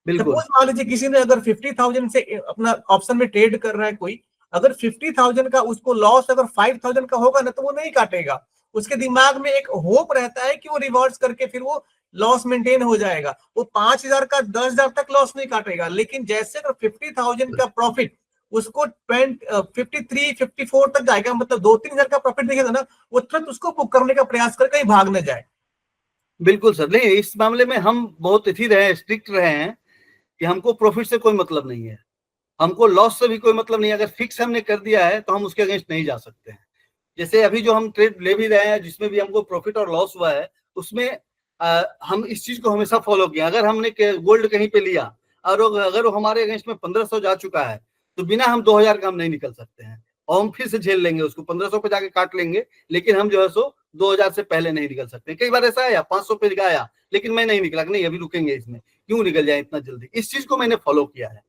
बिल्कुल सपोज मान लीजिए किसी ने अगर 50,000 से अपना ऑप्शन में ट्रेड कर रहा है कोई, अगर 50,000 का उसको लॉस अगर 5,000 का होगा ना तो वो नहीं काटेगा। उसके दिमाग में एक होप रहता है कि वो रिवर्स करके फिर वो लॉस मेंटेन हो जाएगा। वो 5,000 का 10,000 तक लॉस नहीं काटेगा। लेकिन जैसे अगर 50,000 का प्रॉफिट उसको 53 54 तक जाएगा, मतलब 2-3 हजार का प्रॉफिट दिखेगा ना, वो तुरंत उसको बुक करने का प्रयास कर कहीं भाग न जाए। बिल्कुल सर। नहीं, इस मामले में हम बहुत इथी रहे, स्ट्रिक्ट रहे हैं कि हमको प्रॉफिट से कोई मतलब नहीं है, हमको लॉस से भी कोई मतलब नहीं है। अगर फिक्स हमने कर दिया है तो हम उसके अगेंस्ट नहीं जा सकते हैं। जैसे अभी जो हम ट्रेड ले भी रहे हैं जिसमें भी हमको प्रॉफिट और लॉस हुआ है, उसमें हम इस चीज को हमेशा फॉलो किया। अगर हमने गोल्ड कहीं पे लिया और अगर वो हमारे अगेंस्ट में 1500 जा चुका है तो बिना हम 2000 का हम नहीं निकल सकते हैं, और हम फिर से झेल लेंगे उसको, 1500 पे जाके काट लेंगे, लेकिन हम जो है सो 2000 से पहले नहीं निकल सकते। कई बार ऐसा आया 500 पे गया लेकिन मैं नहीं निकला, नहीं अभी रुकेंगे इसमें, क्यों निकल जाए इतना जल्दी। इस चीज को मैंने फॉलो किया है।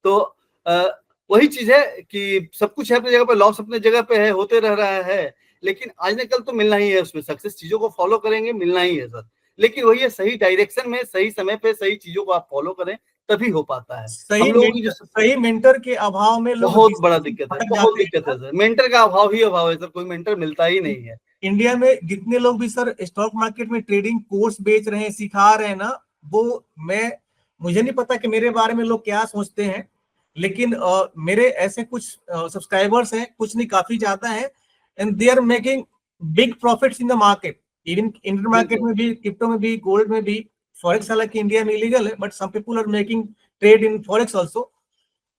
तो वही चीज है कि सब कुछ है अपनी जगह पे, लॉस अपनी जगह पे है, होते रह रहा है, लेकिन आज न कल तो मिलना ही है उसमें। सक्सेस चीजों को फॉलो करेंगे, मिलना ही है सर। लेकिन वही है, सही डायरेक्शन में सही समय पे सही चीजों को आप फॉलो करें तभी हो पाता है। हम लोगों की जो सही मेंटर के अभाव में लोग बहुत बड़ा दिक्कत है, भटक बहुत जाते दिक्कत हैं। है सर। मेंटर का अभाव ही अभाव है सर, कोई मेंटर मिलता ही नहीं है। इंडिया में जितने लोग भी सर स्टॉक मार्केट में ट्रेडिंग कोर्स बेच रहे हैं, सिखा रहे हैं ना, वो मुझे नहीं पता कि मेरे बारे में लोग क्या सोचते हैं, लेकिन मेरे ऐसे कुछ सब्सक्राइबर्स हैं, कुछ नहीं काफी ज्यादा है, and they are making big profits in the market. Even Indian market में भी, क्रिप्टो में भी, गोल्ड में भी। फॉरेक्स हालांकि इंडिया में इलीगल है, but some people are making trade in forex also.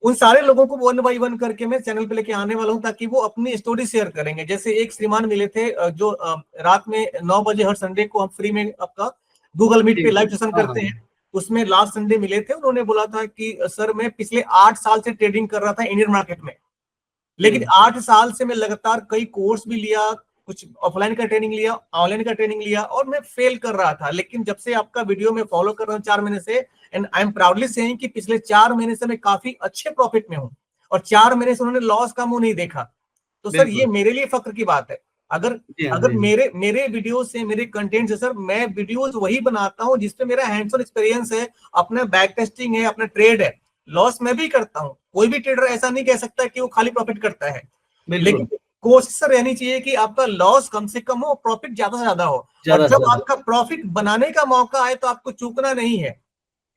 उन सारे लोगों को 1 बाय 1 करके मैं चैनल पे लेके आने वाला हूं, ताकि वो अपनी स्टोरी शेयर करेंगे। जैसे एक श्रीमान मिले थे जो रात में 9 बजे हर संडे को हम फ्री में आपका गूगल मीट पे लाइव सेशन करते हैं, उसमें लास्ट संडे मिले थे। उन्होंने बोला था कि सर मैं पिछले 8 साल से ट्रेडिंग कर रहा था इंडियन मार्केट में, लेकिन 8 साल से मैं लगातार कई कोर्स भी लिया, कुछ ऑफलाइन का ट्रेनिंग लिया, ऑनलाइन का ट्रेनिंग लिया, और मैं फेल कर रहा था। लेकिन जब से आपका वीडियो में फॉलो कर रहा हूँ 4 महीने से, and I am proudly saying कि पिछले 4 महीने से मैं काफी अच्छे प्रॉफिट में हूँ, और 4 महीने से उन्होंने लॉस का मुंह नहीं देखा। तो सर ये मेरे लिए फक्र की बात है। अगर अगर मेरे वीडियो से, मेरे कंटेंट से सर, मैं वीडियोस वही बनाता हूँ जिसपे मेरा हैंड्स ऑन एक्सपीरियंस है, अपना बैक टेस्टिंग है, अपना ट्रेड है। लॉस मैं भी करता हूँ, कोई भी ट्रेडर ऐसा नहीं कह सकता कि वो खाली प्रॉफिट करता है, लेकिन कोशिश रहनी चाहिए कि आपका लॉस कम से कम हो, प्रॉफिट ज्यादा से ज्यादा हो। और जब आपका प्रॉफिट बनाने का मौका आए तो आपको चूकना नहीं है।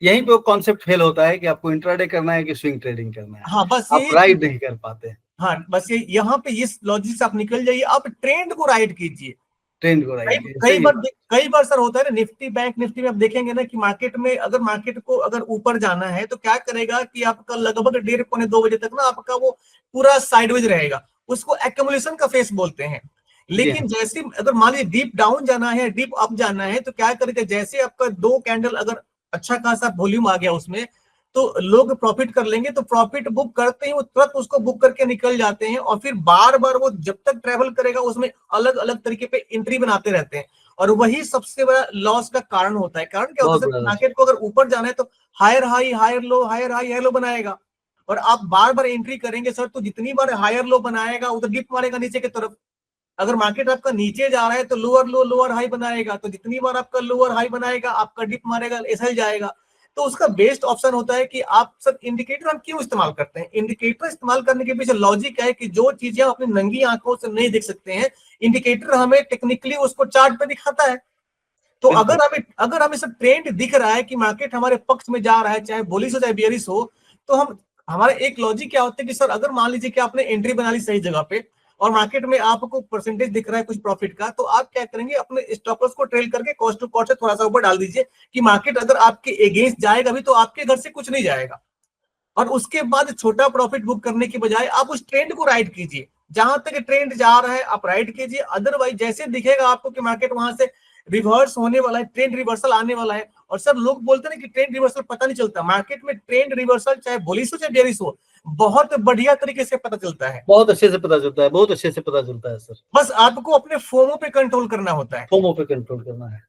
यहीं पे वो कॉन्सेप्ट फेल होता है कि आपको इंट्राडे करना है कि स्विंग ट्रेडिंग करना है। हाँ, बस आप राइड नहीं कर पाते। हाँ, बस ये यहाँ पे इस लॉजिक से आप निकल जाइए, आप ट्रेंड को राइड कीजिए। ट्रेंड को राइड कीजिए। कई बार सर होता है ना, निफ्टी बैंक निफ्टी में आप देखेंगे ना कि मार्केट में अगर मार्केट को अगर ऊपर जाना है तो क्या करेगा कि आपका लगभग 1:30-1:45 बजे तक ना आपका वो पूरा साइडवेज रहेगा, उसको एक्यूमुलेशन का फेस बोलते हैं। लेकिन जैसे अगर मान लीजिए डीप डाउन जाना है, डीप अप जाना है, तो क्या करेगा, जैसे आपका 2 कैंडल अगर अच्छा खासा वॉल्यूम आ गया उसमें, तो लोग प्रॉफिट कर लेंगे। तो प्रॉफिट बुक करते ही वो तुरंत उसको बुक करके निकल जाते हैं, और फिर बार बार वो जब तक ट्रेवल करेगा उसमें अलग अलग तरीके पे एंट्री बनाते रहते हैं, और वही सबसे बड़ा लॉस का कारण होता है। कारण क्या होता है, मार्केट को अगर ऊपर जाना है तो higher high higher low, higher high higher low बनाएगा, और आप बार बार एंट्री करेंगे सर, तो जितनी बार हायर लो बनाएगा उधर डिप मारेगा नीचे की तरफ। अगर मार्केट आपका नीचे जा रहा है तो लोअर लो लोअर हाई बनाएगा, तो जितनी बार आपका लोअर हाई बनाएगा आपका डिप मारेगा, ऐसा ही जाएगा। तो उसका बेस्ट ऑप्शन होता है कि आप सब इंडिकेटर हम क्यों इस्तेमाल करते हैं, इंडिकेटर इस्तेमाल करने के पीछे लॉजिक है कि जो चीजें आप अपनी नंगी आंखों से नहीं देख सकते हैं, इंडिकेटर हमें टेक्निकली उसको चार्ट पे दिखाता है। तो अगर हमें सब ट्रेंड दिख रहा है कि मार्केट हमारे पक्ष में जा रहा है, चाहे बुलिश हो चाहे बेयरिश हो, तो हमारा एक लॉजिक क्या होता है कि सर अगर मान लीजिए कि आपने एंट्री बना ली सही जगह पे, और मार्केट में आपको परसेंटेज दिख रहा है कुछ प्रॉफिट का, तो आप क्या करेंगे, अपने स्टॉप लॉस को ट्रेल करके कॉस्ट टू कॉस्ट से थोड़ा सा ऊपर डाल दीजिए, कि मार्केट अगर आपके अगेंस्ट जाएगा भी तो आपके घर से कुछ नहीं जाएगा। और उसके बाद छोटा प्रॉफिट बुक करने की बजाय आप उस ट्रेंड को राइड कीजिए, जहां तक ट्रेंड जा रहा है आप राइड कीजिए। अदरवाइज जैसे दिखेगा आपको कि मार्केट वहां से रिवर्स होने वाला है, ट्रेंड रिवर्सल आने वाला है, और सब लोग बोलते हैं कि ट्रेंड रिवर्सल पता नहीं चलता, मार्केट में ट्रेंड रिवर्सल चाहे बुलिश हो चाहे बेयरिश हो, बहुत बढ़िया तरीके से पता चलता है, बहुत अच्छे से पता चलता है, बहुत अच्छे से पता चलता है सर। बस आपको अपने फोमो पे कंट्रोल करना होता है। फोमो पे कंट्रोल करना है।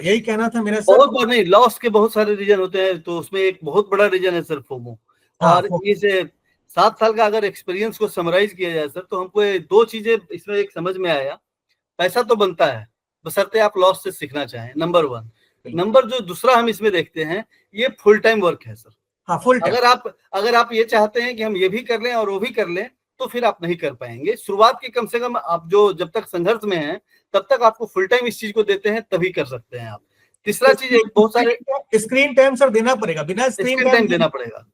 यही कहना था मेरा सर। बहुत बार नहीं, लॉस के बहुत सारे रीजन होते हैं, तो उसमें एक बहुत बड़ा रीजन है सर फोमो। और इस 7 साल का अगर एक्सपीरियंस को समराइज किया जाए सर, तो हमको 2 चीजें इसमें एक समझ में आया। पैसा तो बनता है, बशर्ते आप लॉस से सीखना चाहें, नंबर 1। नंबर जो दूसरा हम इसमें देखते हैं, ये फुल टाइम वर्क है सर। हाँ, फुल टाइम। अगर आप ये चाहते हैं कि हम ये भी कर लें और वो भी कर लें, तो फिर आप नहीं कर पाएंगे। शुरुआत की कम से कम आप जो जब तक संघर्ष में हैं, तब तक आपको फुल टाइम इस चीज को देते हैं, तभी कर सकते हैं आप। तीसरा चीज, बहुत सारे स्क्रीन टाइम सर देना पड़ेगा, बिना स्क्रीन टाइम देना पड़ेगा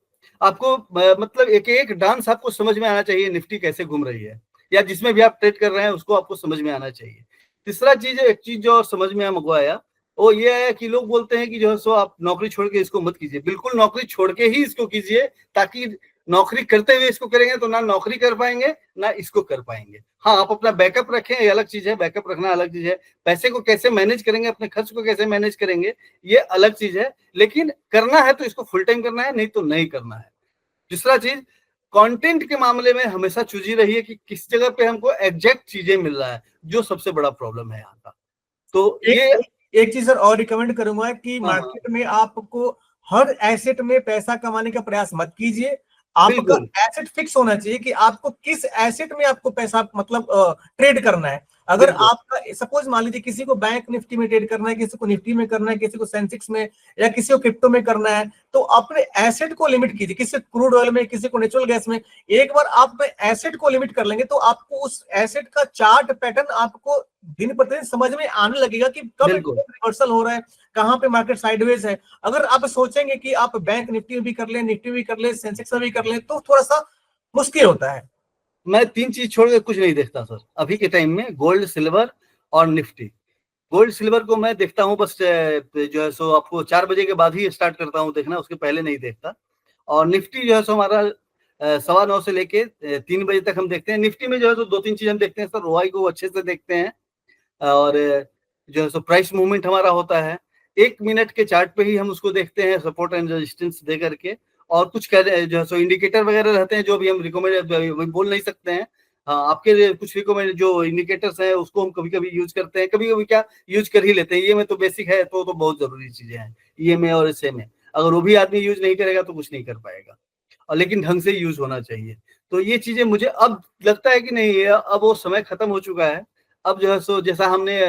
आपको। मतलब एक एक डांस आपको समझ में आना चाहिए, निफ्टी कैसे घूम रही है, या जिसमें भी आप ट्रेड कर रहे हैं उसको आपको समझ में आना चाहिए। तीसरा चीज, एक चीज जो समझ में हमको आया, वो ये है कि लोग बोलते हैं कि जो है सो आप नौकरी छोड़ के इसको मत कीजिए। बिल्कुल नौकरी छोड़ के ही इसको कीजिए, ताकि नौकरी करते हुए इसको करेंगे तो ना नौकरी कर पाएंगे ना इसको कर पाएंगे। हाँ, आप अपना बैकअप रखें, ये अलग चीज है, बैकअप रखना अलग चीज है। पैसे को कैसे मैनेज करेंगे, अपने खर्च को कैसे मैनेज करेंगे, ये अलग चीज है। लेकिन करना है तो इसको फुल टाइम करना है, नहीं तो नहीं करना है। दूसरा चीज, कंटेंट के मामले में हमेशा चूजी रहिए कि किस जगह पे हमको एग्जैक्ट चीजें मिल रहा है, जो सबसे बड़ा प्रॉब्लम है यहाँ का। तो ये एक चीज सर और रिकमेंड करूंगा कि मार्केट में आपको हर एसेट में पैसा कमाने का प्रयास मत कीजिए। आपका एसेट फिक्स होना चाहिए कि आपको किस एसेट में आपको पैसा मतलब ट्रेड करना है। अगर आपका सपोज मान लीजिए किसी को बैंक निफ्टी में ट्रेड करना है, किसी को निफ्टी में करना है, किसी को सेंसेक्स में, या किसी को क्रिप्टो में करना है, तो अपने एसेट को लिमिट कीजिए। किसी क्रूड ऑयल में, किसी को नेचुरल गैस में। एक बार आप एसेट को लिमिट कर लेंगे तो आपको उस एसेट का चार्ट पैटर्न आपको दिन प्रतिदिन समझ में आने लगेगा कि कब रिवर्सल हो रहा है, कहां पे मार्केट साइडवेज है। अगर आप सोचेंगे कि आप बैंक निफ्टी में भी कर ले, निफ्टी में भी कर ले, सेंसेक्स में भी कर ले, तो थोड़ा सा मुश्किल होता है। मैं 3 चीज छोड़ के कुछ नहीं देखता सर अभी के टाइम में, गोल्ड, सिल्वर और निफ्टी। गोल्ड सिल्वर को मैं देखता हूँ बस जो है सो आपको 4 बजे के बाद ही स्टार्ट करता हूँ देखना, उसके पहले नहीं देखता। और निफ्टी जो है सो हमारा 9:15 से लेके 3 बजे तक हम देखते हैं। निफ्टी में जो है सो 2-3 चीज हम देखते हैं सर। रोआई को अच्छे से देखते हैं, और जो है सो प्राइस मूवमेंट हमारा होता है 1 मिनट के चार्ट पे ही हम उसको देखते हैं, सपोर्ट एंड रेजिस्टेंस दे करके। और कुछ जो है सो इंडिकेटर वगैरह रहते हैं, जो भी हम रिकमेंड बोल नहीं सकते हैं। हाँ, आपके कुछ रिकमेंड जो इंडिकेटर्स हैं उसको हम कभी कभी यूज करते हैं, कभी कभी क्या यूज कर ही लेते हैं। ये में तो बेसिक है, तो बहुत जरूरी चीजें हैं EMA और SMA। अगर वो भी आदमी यूज नहीं करेगा तो कुछ नहीं कर पाएगा, और लेकिन ढंग से यूज होना चाहिए। तो ये चीजें मुझे अब लगता है कि नहीं, अब वो समय खत्म हो चुका है। अब जो है सो जैसा हमने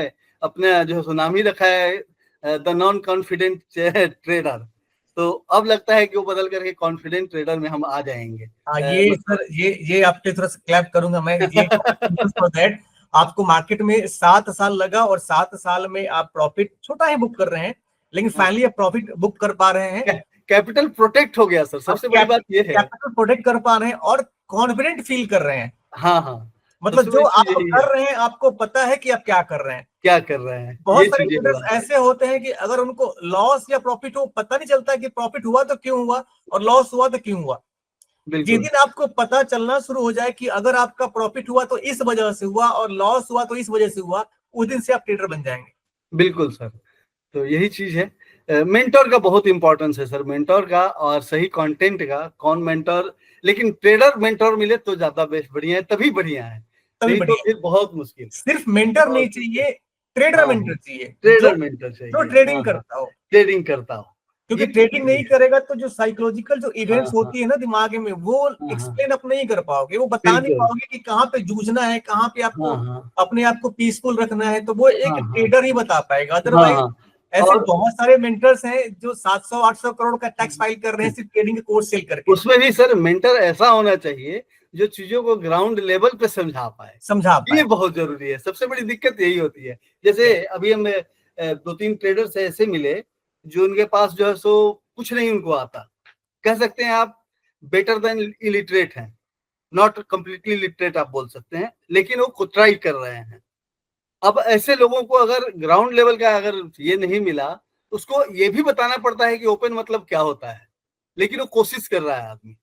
अपना जो है सो नाम ही रखा है द नॉन कॉन्फिडेंट ट्रेडर, तो अब लगता है कि वो बदल करके कॉन्फिडेंट ट्रेडर में हम आ जाएंगे। ये सर ये आपके थोड़ा सा क्लैप करूंगा मैं, ये फॉर दैट आपको मार्केट में 7 साल लगा और 7 साल में आप प्रॉफिट छोटा ही बुक कर रहे हैं, लेकिन फाइनली आप प्रॉफिट बुक कर पा रहे हैं। कैपिटल प्रोटेक्ट हो गया सर, सबसे बड़ी बात ये है। कैपिटल प्रोटेक्ट कर पा रहे हैं और कॉन्फिडेंट फील कर रहे हैं। हाँ हाँ, मतलब जो आप कर रहे हैं आपको पता है कि आप क्या कर रहे हैं, क्या कर रहे हैं। बहुत सारे ट्रेडर्स ऐसे होते हैं कि अगर उनको लॉस या प्रॉफिट हो, पता नहीं चलता कि प्रॉफिट हुआ तो क्यों हुआ और लॉस हुआ तो क्यों हुआ। जिस दिन आपको पता चलना शुरू हो जाए कि अगर आपका प्रॉफिट हुआ तो इस वजह से हुआ और लॉस हुआ तो इस वजह से हुआ, उस दिन से आप ट्रेडर बन जाएंगे। बिल्कुल सर, तो यही चीज है। मेंटोर का बहुत इंपॉर्टेंस है सर, मेंटोर का और सही कंटेंट का। कौन मेंटोर, लेकिन ट्रेडर मेंटोर मिले तो ज्यादा बेस्ट, बढ़िया है, तभी बढ़िया है, नहीं तो फिर बहुत मुश्किल। सिर्फ मेंटर नहीं चाहिए, ट्रेडर मेंटर चाहिए। ट्रेडर मेंटर चाहिए जो ट्रेडिंग करता हो, ट्रेडिंग करता हो, क्योंकि ट्रेडिंग नहीं करेगा तो जो साइकोलॉजिकल जो इवेंट्स होती है ना दिमाग में, वो एक्सप्लेन आप नहीं कर पाओगे, वो बता नहीं पाओगे कि कहाँ पे जूझना है, कहाँ पे आपको अपने आप को पीसफुल रखना है, तो वो एक ट्रेडर ही बता पाएगा। अदरवाइज ऐसे बहुत सारे मेंटर्स हैं जो 700-800 करोड़ का टैक्स फाइल कर रहे हैं सिर्फ ट्रेडिंग के कोर्स सेल करके। उसमें भी सर मेंटर ऐसा होना चाहिए जो चीजों को ग्राउंड लेवल पे समझा पाए। ये बहुत जरूरी है, सबसे बड़ी दिक्कत यही होती है। जैसे अभी हम 2-3 ट्रेडर्स ऐसे मिले जो उनके पास जो है सो कुछ नहीं उनको आता, कह सकते हैं आप बेटर देन इलिटरेट हैं, नॉट कंप्लीटली लिटरेट आप बोल सकते हैं, लेकिन वो ट्राई कर रहे हैं। अब ऐसे लोगों को अगर ग्राउंड लेवल का अगर ये नहीं मिला, उसको ये भी बताना पड़ता है कि ओपन मतलब क्या होता है, लेकिन वो कोशिश कर रहा है आदमी,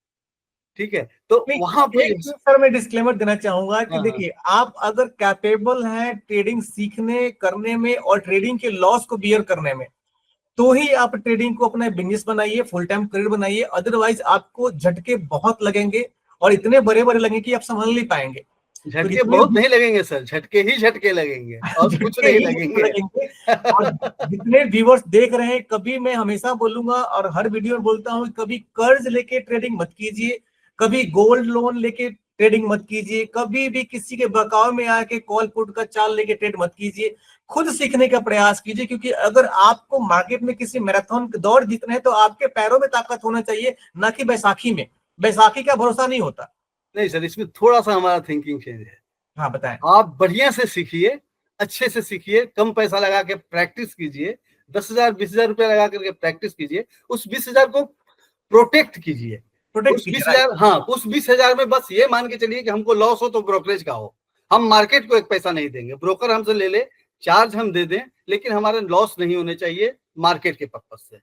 ठीक है। तो वहां पे सर मैं डिस्क्लेमर देना चाहूंगा कि देखिए, आप अगर कैपेबल हैं ट्रेडिंग सीखने करने में और ट्रेडिंग के लॉस को बियर करने में, तो ही आप ट्रेडिंग को अपना बिजनेस बनाइए, फुल टाइम करियर बनाइए। अदरवाइज आपको झटके बहुत लगेंगे और इतने बड़े बड़े लगेंगे कि आप संभाल नहीं पाएंगे। झटके बहुत नहीं लगेंगे सर, झटके ही झटके लगेंगे और कुछ नहीं लगेंगे। और जितने व्यूअर्स देख रहे हैं, कभी मैं हमेशा बोलूंगा और हर वीडियो में बोलता हूँ, कभी कर्ज लेके ट्रेडिंग मत कीजिए, कभी गोल्ड लोन लेके ट्रेडिंग मत कीजिए, कभी भी किसी के बहकावे में आके कॉल पुट का चाल लेके ट्रेड मत कीजिए, खुद सीखने का प्रयास कीजिए। क्योंकि अगर आपको मार्केट में किसी मैराथन दौड़ जीतना है तो आपके पैरों में ताकत होना चाहिए, ना कि बैसाखी में। बैसाखी का भरोसा नहीं होता। नहीं सर, इसमें थोड़ा सा हमारा थिंकिंग चेंज है। हाँ बताएं। आप बढ़िया से सीखिए, अच्छे से सीखिए, कम पैसा लगा के प्रैक्टिस कीजिए, 10,000 20,000 रुपया लगा करके प्रैक्टिस कीजिए, उस 20,000 को प्रोटेक्ट कीजिए। प्रोटेक्ट उस कीजिए, 20,000, हाँ, उस 20,000 में बस ये मान के चलिए कि हमको लॉस हो तो ब्रोकरेज का हो, हम मार्केट को एक पैसा नहीं देंगे, ब्रोकर हमसे ले ले, चार्ज हम दे दें, लेकिन हमारे लॉस नहीं होने चाहिए मार्केट के पर्पज से।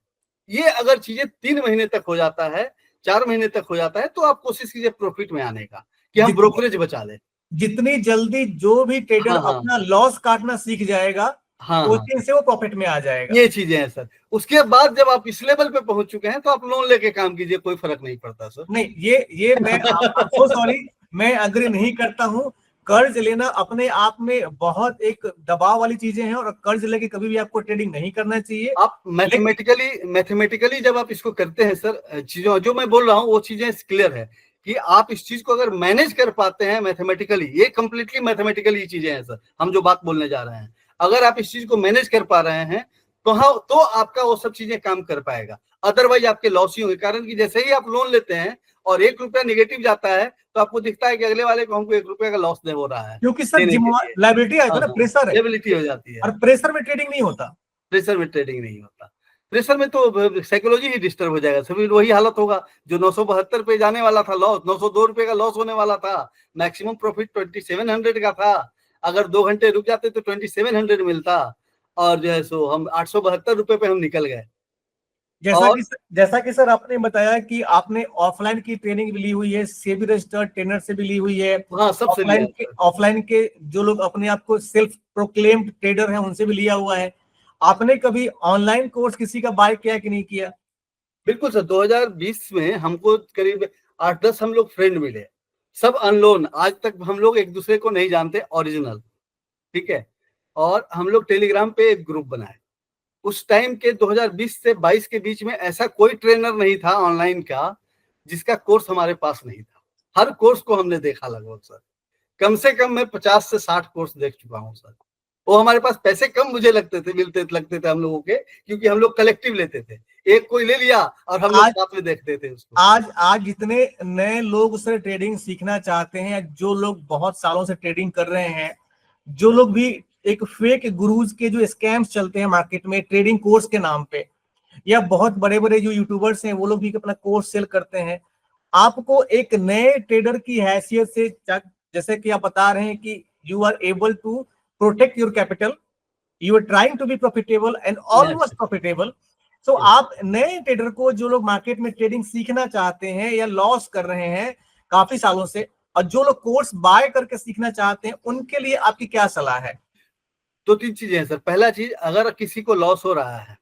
ये अगर चीजें 3 महीने तक हो जाता है, 4 महीने तक हो जाता है, तो आप कोशिश कीजिए प्रॉफिट में आने का, कि हम ब्रोकरेज बचा लें। जितनी जल्दी जो भी ट्रेडर हाँ, अपना लॉस काटना सीख जाएगा, हाँ, कोचिंग से वो प्रॉफिट में आ जाएगा। ये चीजें हैं सर। उसके बाद जब आप इस लेवल पे पहुंच चुके हैं तो आप लोन लेके काम कीजिए, कोई फर्क नहीं पड़ता सर। नहीं, ये मैं सो सॉरी, मैं अग्री नहीं करता हूं। कर्ज लेना अपने आप में बहुत एक दबाव वाली चीजें हैं, और कर्ज लेके कभी भी आपको ट्रेडिंग नहीं करना चाहिए। आप मैथमेटिकली जब आप इसको करते हैं सर, चीजों जो मैं बोल रहा हूँ वो चीजें क्लियर है कि आप इस चीज को अगर मैनेज कर पाते हैं मैथमेटिकली, ये कंप्लीटली मैथमेटिकली चीजें हैं सर, हम जो बात बोलने जा रहे हैं, अगर आप इस चीज को मैनेज कर पा रहे हैं तो हाँ, तो आपका वो सब चीजें काम कर पाएगा। अदरवाइज आपके लॉस ही होंगे, कारण कि जैसे ही आप लोन लेते हैं और 1 रुपया निगेटिव जाता है तो आपको दिखता है कि अगले वाले को हमको 1 रुपया का लॉस दे हो रहा है, क्योंकि सर देने के लिए। लाइबिलिटी आता है ना, हाँ, प्रेशर है, एबिलिटी हो जाती है, और प्रेशर में ट्रेडिंग नहीं होता। प्रेशर में ट्रेडिंग नहीं होता। प्रेशर में तो साइकोलॉजी ही डिस्टर्ब हो जाएगा, सभी वही हालत होगा जो 972 पे जाने वाला था लॉस, 902 रुपए का लॉस होने वाला था, मैक्सिमम प्रॉफिट 2700 का था, अगर 2 घंटे रुक जाते तो 2700 मिलता, और जो है सो हम 872 रुपए पे हम निकल गए। और जैसा कि सर आपने बताया कि आपने ऑफलाइन की ट्रेनिंग भी ली हुई है, सेबी रजिस्टर्ड ट्रेनर से भी ली हुई है, हाँ, सबसे लिया। ऑफलाइन के जो लोग अपने आप को सेल्फ प्रोक्लेम्ड ट्रेडर हैं उनसे भी लिया हुआ है। आपने कभी ऑनलाइन कोर्स किसी का बाय किया कि नहीं किया? बिल्कुल सर, 2020 में हमको करीब 8-10 हम लोग फ्रेंड मिले, सब अनलोन, आज तक हम लोग एक दूसरे को नहीं जानते ओरिजिनल, ठीक है। और हम लोग टेलीग्राम पे एक ग्रुप बनाए। उस टाइम के 2020 से 22 के बीच में ऐसा कोई ट्रेनर नहीं था ऑनलाइन का जिसका कोर्स हमारे पास नहीं था। हर कोर्स को हमने देखा लगभग सर, कम से कम मैं 50 से 60 कोर्स देख चुका हूँ सर। वो हमारे पास पैसे कम मुझे लगते थे हम लोगों के, क्योंकि हम लोग कलेक्टिव लेते थे, एक कोई ले लिया और हम लोग साथ में देखते थे उसको। आज जितने नए लोग उससे ट्रेडिंग सीखना चाहते हैं, जो लोग बहुत सालों से ट्रेडिंग कर रहे हैं, जो लोग भी एक फेक गुरुज के जो स्कैम्स चलते हैं मार्केट में ट्रेडिंग कोर्स के नाम पे, या बहुत बड़े बड़े जो यूट्यूबर्स हैं वो लोग भी अपना कोर्स सेल करते हैं, आपको एक नए ट्रेडर की हैसियत से, जैसे कि आप बता रहे हैं कि you are able to protect your capital, you are trying to be profitable and almost profitable. तो आप नए ट्रेडर को, जो लोग मार्केट में ट्रेडिंग सीखना चाहते हैं या लॉस कर रहे हैं काफी सालों से, और जो लोग कोर्स बाय करके सीखना चाहते हैं, उनके लिए आपकी क्या सलाह है? 2-3 चीजें हैं सर। पहला चीज, अगर किसी को लॉस हो रहा है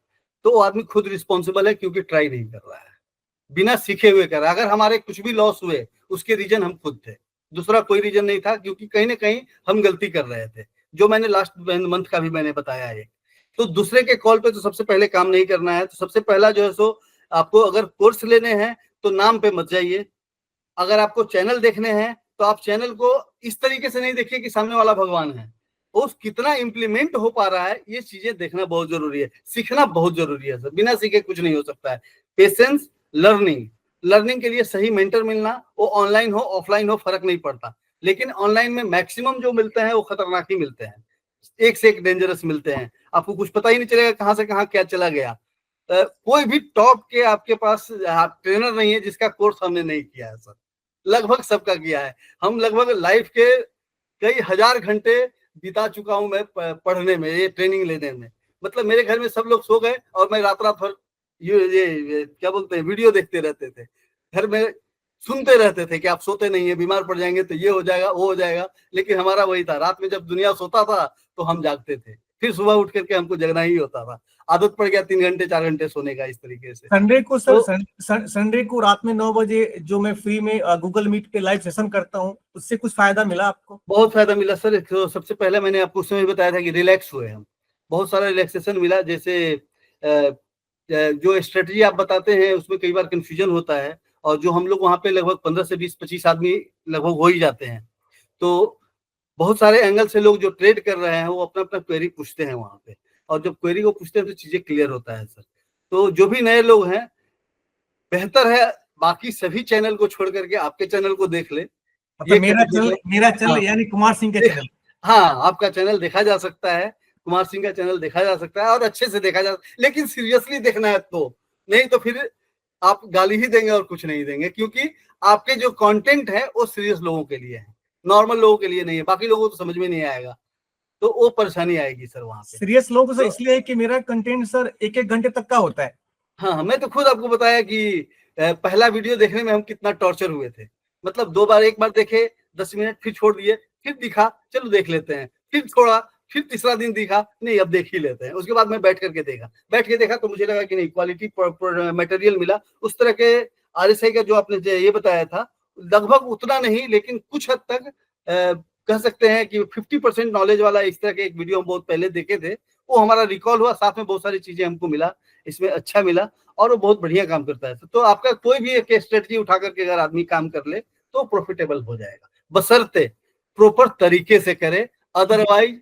तो वो आदमी खुद रिस्पॉन्सिबल है, क्योंकि ट्राई नहीं कर रहा है, बिना सीखे हुए कर रहा है। अगर हमारे कुछ भी लॉस हुए उसके रीजन हम खुद थे, दूसरा कोई रीजन नहीं था, क्योंकि कहीं ना कहीं हम गलती कर रहे थे, जो मैंने लास्ट मंथ का भी मैंने बताया है। तो दूसरे के कॉल पे तो सबसे पहले काम नहीं करना है। तो सबसे पहला जो है सो, आपको अगर कोर्स लेने हैं तो नाम पे मत जाइए। अगर आपको चैनल देखने हैं तो आप चैनल को इस तरीके से नहीं देखिए कि सामने वाला भगवान है, उस कितना इंप्लीमेंट हो पा रहा है, ये चीजें देखना बहुत जरूरी है, सीखना बहुत जरूरी है सर, बिना सीखे कुछ नहीं हो सकता है। पेशेंस, लर्निंग के लिए सही मेंटर मिलना, वो ऑनलाइन हो ऑफलाइन हो फर्क नहीं पड़ता, लेकिन ऑनलाइन में मैक्सिमम जो मिलते हैं वो खतरनाक ही मिलते हैं, एक से एक डेंजरस मिलते हैं, आपको कुछ पता ही नहीं चलेगा कहां से कहां क्या चला गया। कोई भी टॉप के आपके पास ट्रेनर नहीं है जिसका कोर्स हमने नहीं किया है सर, लगभग सबका किया है। हम लगभग लाइफ के कई हजार घंटे बिता चुका हूं मैं पढ़ने में, ये ट्रेनिंग लेने में। मतलब मेरे घर में सब लोग सो गए और मैं रात रात भर ये क्या बोलते हैं, वीडियो देखते रहते थे, घर में सुनते रहते थे कि आप सोते नहीं है, बीमार पड़ जाएंगे तो ये हो जाएगा वो हो जाएगा। लेकिन हमारा वही था, रात में जब दुनिया सोता था तो हम जागते थे, फिर सुबह उठ करके हमको जगना ही होता था। आदत पड़ गया 3 घंटे 4 घंटे सोने का, इस तरीके से। संडे को सर, तो संडे को रात में 9 बजे जो मैं फ्री में गूगल मीट पे लाइव सेशन करता हूँ, उससे कुछ फायदा मिला आपको? बहुत फायदा मिला सर। तो सबसे पहले मैंने आपको उस समय बताया था कि रिलैक्स हुए हम, बहुत सारा रिलैक्सेशन मिला। जैसे जो स्ट्रेटजी आप बताते हैं उसमें कई बार कंफ्यूजन होता है, और जो हम लोग वहाँ पे लगभग 15 से 20-25 आदमी लगभग हो ही जाते हैं। तो बहुत सारे एंगल से लोग जो ट्रेड कर रहे हैं वो अपना अपना क्वेरी पूछते हैं वहाँ पे, और जब क्वेरी को पूछते हैं तो चीजें क्लियर होता है सर। तो जो भी नए लोग हैं, बेहतर है बाकी सभी चैनल को छोड़ करके आपके चैनल को देख ले। मतलब मेरा चैनल यानी कुमार सिंह का चैनल। हाँ, आपका चैनल देखा जा सकता है, कुमार सिंह का चैनल देखा जा सकता है और अच्छे से देखा जा, लेकिन सीरियसली देखना है तो, नहीं तो फिर आप गाली ही देंगे और कुछ नहीं देंगे, क्योंकि आपके जो कंटेंट है वो सीरियस लोगों के लिए है, नॉर्मल लोगों के लिए नहीं है। बाकी लोगों को तो समझ में नहीं आएगा, तो वो परेशानी आएगी सर वहां पे। सीरियस लोगों से इसलिए है कि मेरा कंटेंट सर 1-1 घंटे तक का होता है। हाँ, मैं तो खुद आपको बताया कि पहला वीडियो देखने में हम कितना टॉर्चर हुए थे। मतलब 2 बार, 1 बार देखे 10 मिनट, फिर छोड़ दिए, फिर दिखा चलो देख लेते हैं, फिर छोड़ा, फिर तीसरा दिन दिखा नहीं अब देख ही लेते हैं। उसके बाद मैं बैठ करके देखा तो मुझे लगा कि नहीं, क्वालिटी मटेरियल मिला। उस तरह के RSI का जो आपने ये बताया था, लगभग उतना नहीं, लेकिन कुछ हद तक कह सकते हैं कि 50% नॉलेज वाला इस तरह के एक वीडियो हम बहुत पहले देखे थे, वो हमारा रिकॉल हुआ, साथ में बहुत सारी चीजें हमको मिला, इसमें अच्छा मिला और वो बहुत बढ़िया काम करता है। तो आपका कोई भी एक स्ट्रेटजी उठा करके अगर आदमी काम कर ले तो प्रॉफिटेबल हो जाएगा, बशर्ते प्रॉपर तरीके से करे, अदरवाइज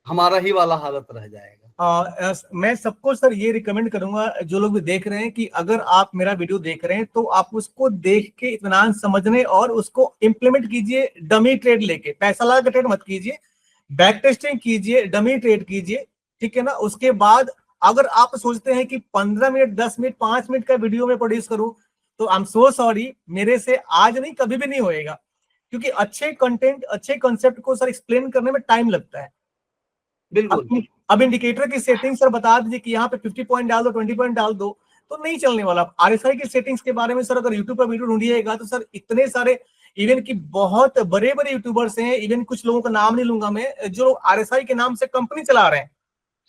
हमारा ही वाला हालत रह जाएगा। मैं सबको सर ये रिकमेंड करूंगा, जो लोग भी देख रहे हैं, कि अगर आप मेरा वीडियो देख रहे हैं तो आप उसको देख के इत्मीनान समझने और उसको इम्प्लीमेंट कीजिए। डमी ट्रेड लेके पैसा लगा के ट्रेड मत कीजिए, बैक टेस्टिंग कीजिए, डमी ट्रेड कीजिए, ठीक है ना। उसके बाद अगर आप सोचते हैं कि 15 मिनट, 10 मिनट, 5 मिनट का वीडियो में प्रोड्यूस करूं, तो आई एम सो सॉरी, मेरे से आज नहीं कभी भी नहीं होएगा, क्योंकि अच्छे कंटेंट, अच्छे कंसेप्ट को सर एक्सप्लेन करने में टाइम लगता है। बिल्कुल। अब इंडिकेटर की सेटिंग सर बता दीजिए कि यहाँ पे 50 पॉइंट डाल दो, 20 पॉइंट डाल दो, तो नहीं चलने वाला। RSI की सेटिंग्स के बारे में सर अगर यूट्यूब पर वीडियो ढूंढिएगा तो सर इतने सारे, इवन की बहुत बड़े बड़े यूट्यूबर्स हैं, इवन कुछ लोगों का नाम नहीं लूंगा मैं, जो RSI के नाम से कंपनी चला रहे हैं,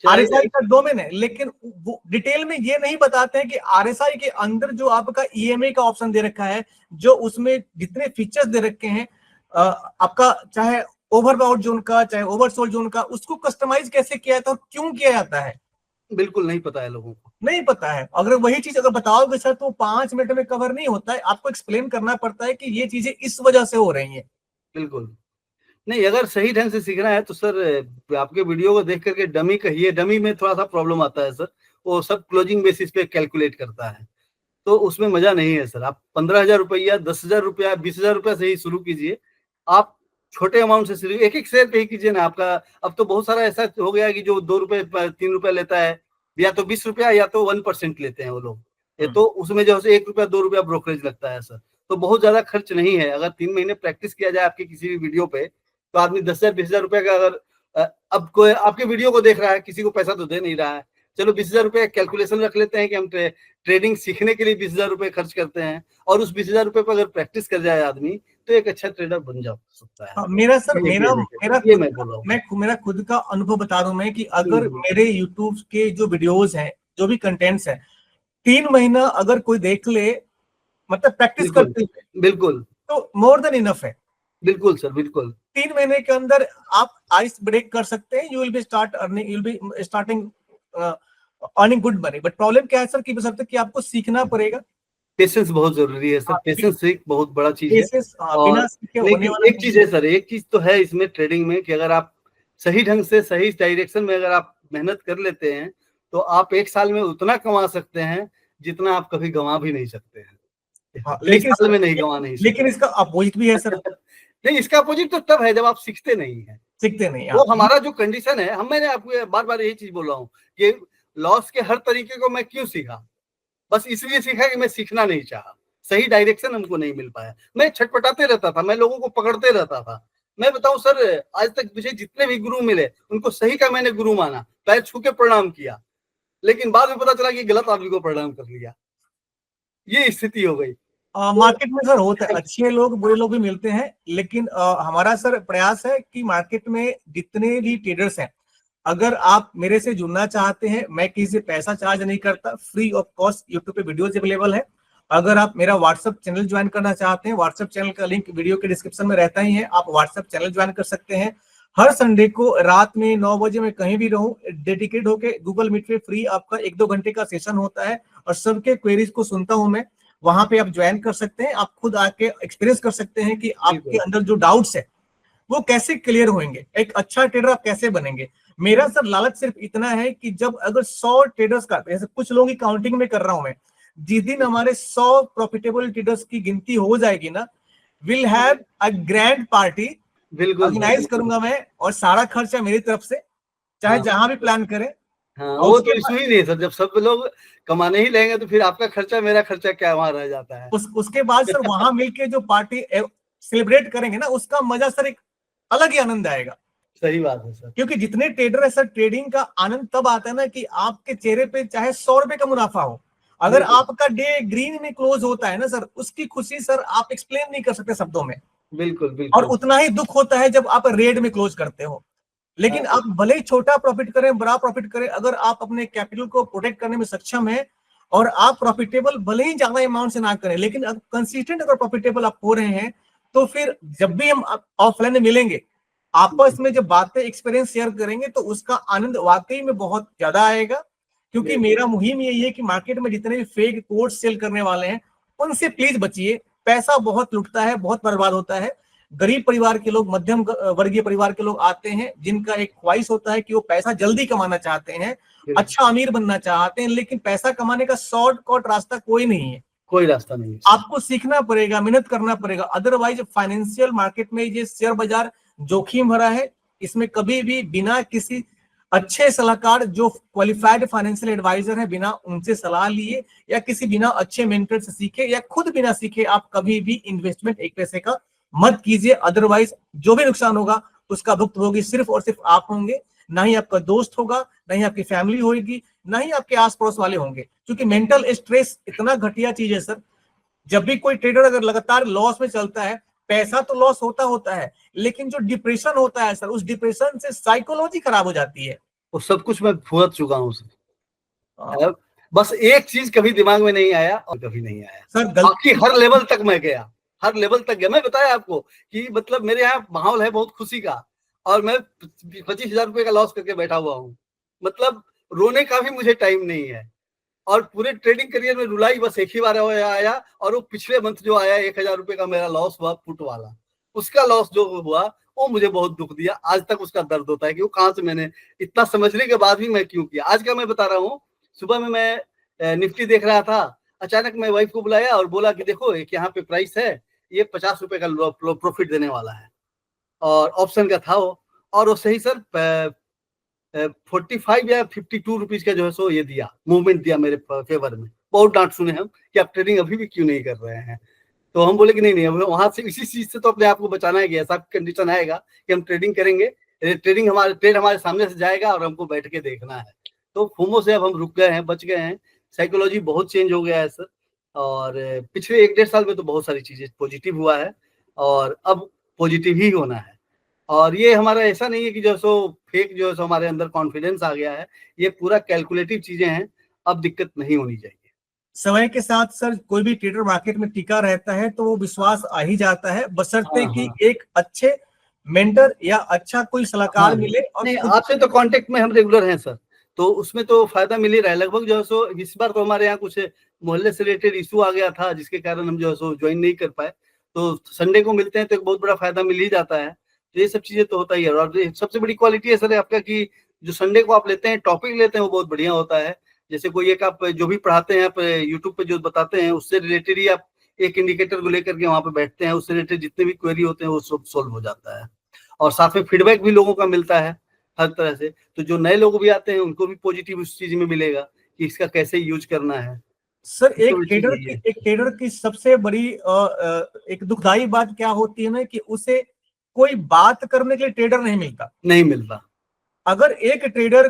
RSI का डोमेन है, लेकिन वो डिटेल में ये नहीं बताते हैं कि RSI के अंदर जो आपका EMA का ऑप्शन दे रखा है, जो उसमें जितने फीचर्स दे रखे हैं, आपका चाहे ओवरबाउट जोन का, चाहे ओवरसोल्ड जोन का, उसको कस्टमाइज कैसे किया जाता है और क्यों किया जाता है, बिल्कुल नहीं पता है लोगों को, नहीं पता है। अगर वही चीज अगर बताओगे सर तो 5 मिनट में कवर नहीं होता है, आपको एक्सप्लेन करना पड़ता है कि ये चीजें इस वजह से हो रही हैं। बिल्कुल नहीं। अगर सही ढंग से सीखना है तो सर आपके वीडियो को देख करके डमी कहिए, डमी में थोड़ा सा प्रॉब्लम आता है सर, वो सब क्लोजिंग बेसिस पे कैलकुलेट करता है, तो उसमें मजा नहीं है सर। आप 15,000 रुपया, 10,000 रुपया, 20,000 रुपया से ही शुरू कीजिए। आप छोटे अमाउंट से शुरू, एक शेयर पे ही कीजिए ना। आपका अब तो बहुत सारा ऐसा हो गया है कि जो 2 रुपए 3 रुपया लेता है, या तो 20 रुपया या तो 1% लेते हैं वो लोग, ये तो उसमें जो है 1 रुपया 2 रुपया ब्रोकरेज लगता है सर। तो बहुत ज्यादा खर्च नहीं है। अगर 3 महीने प्रैक्टिस किया जाए आपके किसी भी वीडियो पे, तो आदमी 10,000 20,000 रुपया का अगर अब कोई आपके वीडियो को देख रहा है, किसी को पैसा तो दे नहीं रहा है, चलो 20,000 रुपया कैलकुलेशन रख लेते हैं कि हम ट्रेडिंग सीखने के लिए 20,000 रुपए खर्च करते हैं, और उस 20,000 रुपए पर अगर प्रैक्टिस कर जाए आदमी तो एक अच्छा ट्रेडर बन जा सकता है। मेरा सर मेरा खुद का अनुभव बता रहा हूं मैं, कि अगर मेरे यूट्यूब के जो वीडियोस हैं, जो भी कंटेंट्स हैं, 3 महीना अगर कोई देख ले, मतलब प्रैक्टिस करते हुए, बिल्कुल तो मोर देन इनफ है। बिल्कुल सर, बिल्कुल 3 महीने के अंदर आप आइस ब्रेक कर सकते हैं, you will be starting earning good money. But problem क्या है सर, कि बशर्ते कि आपको सीखना पड़ेगा, पेशेंस बहुत जरूरी है सर। पेशेंस एक बहुत बड़ा चीज है। बिना सीखे होने वाला एक चीज है सर, एक चीज तो है इसमें ट्रेडिंग में, कि अगर आप सही ढंग से सही डायरेक्शन में अगर आप मेहनत कर लेते हैं, तो आप 1 साल में उतना कमा सकते हैं जितना आप कभी गंवा भी नहीं सकते हैं। लेकिन साल में नहीं गंवा नहीं सकते। लेकिन इसका अपोजिट भी है सर। नहीं, इसका अपोजिट तो तब है जब आप सीखते नहीं है, सीखते नहीं। वो हमारा जो कंडीशन है, मैंने आपको बार बार यही चीज बोल रहा हूँ कि लॉस के हर तरीके को मैं क्यों सीखा, बस इसलिए सीखा कि मैं सीखना नहीं चाहा, सही डायरेक्शन हमको नहीं मिल पाया। मैं छटपटाते रहता था, मैं लोगों को पकड़ते रहता था। मैं बताऊं सर, आज तक मुझे जितने भी गुरु मिले, उनको सही का मैंने गुरु माना, पैर छू के प्रणाम किया, लेकिन बाद में पता चला कि गलत आदमी को प्रणाम कर लिया। ये स्थिति हो गई। मार्केट में सर होता है, अच्छे लोग बुरे लोग भी मिलते हैं, लेकिन हमारा सर प्रयास है कि मार्केट में जितने भी ट्रेडर्स हैं, अगर आप मेरे से जुड़ना चाहते हैं, मैं किसी से पैसा चार्ज नहीं करता, फ्री ऑफ कॉस्ट यूट्यूब पे वीडियोस अवेलेबल है। अगर आप मेरा व्हाट्सएप चैनल ज्वाइन करना चाहते हैं, व्हाट्सएप चैनल का लिंक वीडियो के डिस्क्रिप्शन में रहता ही है, आप व्हाट्सएप चैनल ज्वाइन कर सकते हैं। हर संडे को रात में 9 बजे मैं कहीं भी रहूं, डेडिकेट होके गूगल मीट पे फ्री आपका 1-2 घंटे का सेशन होता है, और सबके क्वेरीज को सुनता हूं मैं। वहां पे आप ज्वाइन कर सकते हैं, आप खुद आके एक्सपीरियंस कर सकते हैं कि आपके अंदर जो डाउट्स है वो कैसे क्लियर होंगे, एक अच्छा ट्रेडर आप कैसे बनेंगे। मेरा सर लालच सिर्फ इतना है कि जब अगर 100 ट्रेडर्स का, जैसे कुछ लोगों की काउंटिंग में कर रहा हूं मैं, जिस दिन हमारे 100 प्रॉफिटेबल ट्रेडर्स की गिनती हो जाएगी ना, will have a grand party organise करूंगा मैं, और सारा खर्चा मेरी तरफ से, चाहे जहां भी प्लान करें। हाँ, वो तो इशू ही नहीं सर, जब सब लोग कमाने ही लेंगे तो फिर आपका खर्चा मेरा खर्चा क्या वहां रह जाता है। उसके बाद सर वहां मिलके जो पार्टी सेलिब्रेट करेंगे ना, उसका मजा सर एक अलग ही आनंद आएगा। सही बात है सर, क्योंकि जितने ट्रेडर है सर, ट्रेडिंग का आनंद तब आता है ना कि आपके चेहरे पे चाहे 100 रुपए का मुनाफा हो, अगर आपका डे ग्रीन में क्लोज होता है ना सर, उसकी खुशी सर आप एक्सप्लेन नहीं कर सकते शब्दों में। बिल्कुल बिल्कुल। और उतना ही दुख होता है जब आप रेड में क्लोज करते हो। लेकिन आप भले ही छोटा प्रॉफिट करें, बड़ा प्रॉफिट करें, अगर आप अपने कैपिटल को प्रोटेक्ट करने में सक्षम है और आप प्रॉफिटेबल भले ही ज्यादा अमाउंट से ना करें, लेकिन अब कंसिस्टेंट अगर प्रॉफिटेबल आप हो रहे हैं, तो फिर जब भी हम ऑफलाइन में मिलेंगे, आपस में जब बातें एक्सपीरियंस शेयर करेंगे, तो उसका आनंद वाकई में बहुत ज्यादा आएगा। क्योंकि मेरा मुहिम यही है कि मार्केट में जितने भी फेक कोर्स सेल करने वाले हैं, उनसे प्लीज बचिए। पैसा बहुत लुटता है, बहुत बर्बाद होता है। गरीब परिवार के लोग, मध्यम वर्गीय परिवार के लोग आते हैं, जिनका एक ख्वाहिश होता है कि वो पैसा जल्दी कमाना चाहते हैं, अच्छा अमीर बनना चाहते हैं, लेकिन पैसा कमाने का शॉर्टकट रास्ता कोई नहीं है, कोई रास्ता नहीं है। आपको सीखना पड़ेगा, मेहनत करना पड़ेगा। अदरवाइज फाइनेंशियल मार्केट में ये शेयर बाजार जोखिम भरा है, इसमें कभी भी बिना किसी अच्छे सलाहकार जो क्वालिफाइड फाइनेंशियल एडवाइजर है, बिना उनसे सलाह लिए या किसी बिना अच्छे मेंटर से सीखे या खुद बिना सीखे, आप कभी भी इन्वेस्टमेंट एक पैसे का मत कीजिए। अदरवाइज जो भी नुकसान होगा उसका भुक्तभोगी सिर्फ और सिर्फ आप होंगे, ना ही आपका दोस्त होगा, ना ही आपकी फैमिली होगी, ना ही आपके आस पड़ोस वाले होंगे। क्योंकि मेंटल स्ट्रेस इतना घटिया चीज है सर। जब भी कोई ट्रेडर अगर लगातार लॉस में चलता है, पैसा तो लॉस होता है, लेकिन जो डिप्रेशन होता है सर, उस डिप्रेशन से साइकोलॉजी खराब हो जाती है। वो सब कुछ मैं भुगत चुका हूँ सर। बस एक चीज कभी दिमाग में नहीं आया, और कभी नहीं आया सर, बाकी हर लेवल तक मैं गया, हर लेवल तक गया। मैं बताया आपको कि मतलब मेरे यहाँ माहौल है बहुत खुशी का, और मैं 25,000 रुपए का लॉस करके बैठा हुआ हूँ। मतलब रोने का भी मुझे टाइम नहीं है। और पूरे ट्रेडिंग करियर में रुलाई बस एक ही बार आया, और वो पिछले मंथ जो आया 1,000 रुपए का मेरा लॉस हुआ पुट वाला, उसका लॉस जो हुआ वो मुझे बहुत दुख दिया। आज तक उसका दर्द होता है कि वो कहाँ से मैंने इतना समझने के बाद भी मैं क्यों किया। आज का मैं बता रहा हूँ, सुबह में मैं निफ्टी देख रहा था, अचानक मैं वाइफ को बुलाया और बोला कि देखो एक यहाँ पे प्राइस है, ये 50 रुपए का प्रॉफिट देने वाला है, और ऑप्शन का था वो, और वो सही सर 45 या 52 रुपीज का जो है सो ये दिया, मूवमेंट दिया मेरे फेवर में। बहुत डांट सुने हम कि आप ट्रेडिंग अभी भी क्यों नहीं कर रहे हैं। तो हम बोले कि नहीं वहां से इसी चीज से तो अपने आप को बचाना है कि ऐसा कंडीशन आएगा कि हम ट्रेडिंग करेंगे, ट्रेड हमारे सामने से जाएगा और हमको बैठ के देखना है। तो फोमो से अब हम रुक गए हैं, बच गए हैं। साइकोलॉजी बहुत चेंज हो गया है सर, और पिछले 1-1.5 साल में तो बहुत सारी चीजें पॉजिटिव हुआ है, और अब पॉजिटिव ही होना है। और ये हमारा ऐसा नहीं है कि जो सो फेक जो है सो हमारे अंदर कॉन्फिडेंस आ गया है, ये पूरा कैलकुलेटिव चीजें हैं। अब दिक्कत नहीं होनी चाहिए। समय के साथ सर कोई भी ट्रेडर मार्केट में टिका रहता है तो वो विश्वास आ ही जाता है, बशर्ते कि एक अच्छे मेंटर या अच्छा कोई सलाहकार मिले। और नहीं, आपसे तो कांटेक्ट में हम रेगुलर हैं सर, तो उसमें तो फायदा मिल ही रहा है लगभग जो है सो। इस बार तो हमारे यहाँ कुछ मोहल्ले से रिलेटेड इशू आ गया था, जिसके कारण हम जो है सो ज्वाइन नहीं कर पाए। तो संडे को मिलते हैं तो एक बहुत बड़ा फायदा मिल ही जाता है। तो ये सब चीजें तो होता ही है। और सबसे बड़ी क्वालिटी है सर आपका कि जो संडे को आप लेते हैं, टॉपिक लेते हैं, वो बहुत बढ़िया होता है। जैसे कोई एक आप जो भी पढ़ाते हैं, आप यूट्यूब पे जो बताते हैं उससे रिलेटेड ही आप एक इंडिकेटर को लेकर के वहां पे बैठते हैं, उससे रिलेटेड जितने भी क्वेरी होते हैं वो सब सोल्व हो जाता है। और साथ में फीडबैक भी लोगों का मिलता है हर तरह से। तो जो नए लोग भी आते हैं उनको भी पॉजिटिव उस चीज में मिलेगा कि इसका कैसे यूज करना है। सर एक ट्रेडर की सबसे बड़ी एक दुखदाई बात क्या होती है ना, कि उसे कोई बात करने के लिए ट्रेडर नहीं मिलता। अगर एक ट्रेडर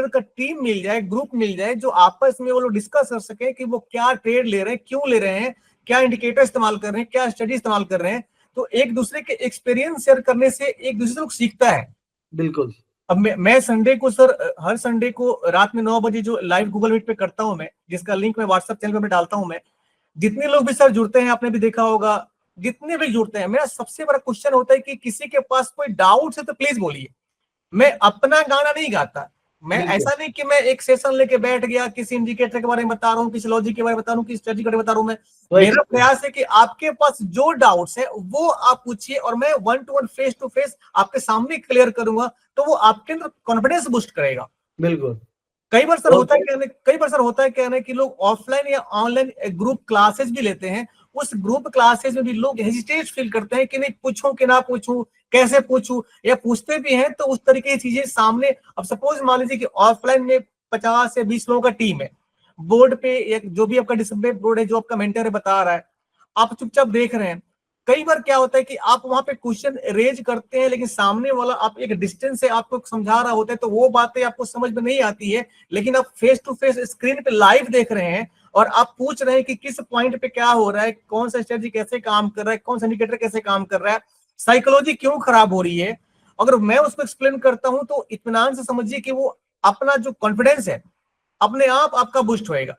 का टीम मिल जाए, ग्रुप मिल जाए, जो आपस में वो लोग डिस्कस कर सके कि वो क्या ट्रेड ले रहे हैं, क्यों ले रहे हैं, क्या इंडिकेटर इस्तेमाल कर रहे हैं, क्या स्टडी इस्तेमाल कर रहे हैं, तो एक दूसरे के एक्सपीरियंस शेयर करने से एक दूसरे से लोग सीखता है। बिल्कुल। अब मैं संडे को सर, हर संडे को रात में 9 बजे जो लाइव गूगल मीट पे करता हूं मैं, जिसका लिंक मैं व्हाट्सएप चैनल पे डालता हूं मैं, जितने लोग भी सर जुड़ते हैं, आपने भी देखा होगा, जितने भी जुड़ते हैं, मेरा सबसे बड़ा क्वेश्चन होता है कि किसी के पास कोई डाउट है तो प्लीज बोलिए। मैं अपना गाना नहीं गाता, मैं ऐसा नहीं कि मैं एक सेशन लेके बैठ गया, किसी इंडिकेटर के बारे में बता रहा हूँ, किसी लॉजिक के बारे में बता रहा हूँ, किसी स्ट्रेटजी के बारे में बता रहा हूँ। मैं मेरा प्रयास है कि आपके पास जो डाउट्स है वो आप पूछिए और मैं 1 to 1 फेस टू फेस आपके सामने क्लियर करूंगा, तो वो आपके अंदर कॉन्फिडेंस बूस्ट करेगा। बिल्कुल। कई बार सर होता है कहने कि लोग ऑफलाइन या ऑनलाइन ग्रुप क्लासेस भी लेते हैं, उस ग्रुप क्लासेस में भी लोग हेजिटेट फील करते हैं कि नहीं पूछूं कि ना पूछूं, कैसे पूछूं, या पूछते भी हैं तो उस तरीके की चीजें सामने। अब सपोज मान लीजिए कि ऑफलाइन में 50 से 20 लोगों का टीम है, बोर्ड पे एक जो भी आपका डिस्प्ले बोर्ड है, जो आपका मेंटर है बता रहा है, आप चुपचाप देख रहे हैं। कई बार क्या होता है कि आप वहां पे क्वेश्चन रेज करते हैं, लेकिन सामने वाला आप एक डिस्टेंस से आपको समझा रहा होता है, तो वो बातें आपको समझ में नहीं आती है। लेकिन आप फेस टू फेस स्क्रीन पे लाइव देख रहे हैं और आप पूछ रहे हैं कि किस पॉइंट पे क्या हो रहा है, कौन सा स्ट्रेटजी कैसे काम कर रहा है, कौन सा इंडिकेटर कैसे काम कर रहा है, साइकोलॉजी क्यों खराब हो रही है। अगर मैं उसको एक्सप्लेन करता हूं तो इत्मीनान से समझिए कि वो अपना जो कॉन्फिडेंस है अपने आप आपका बूस्ट होएगा।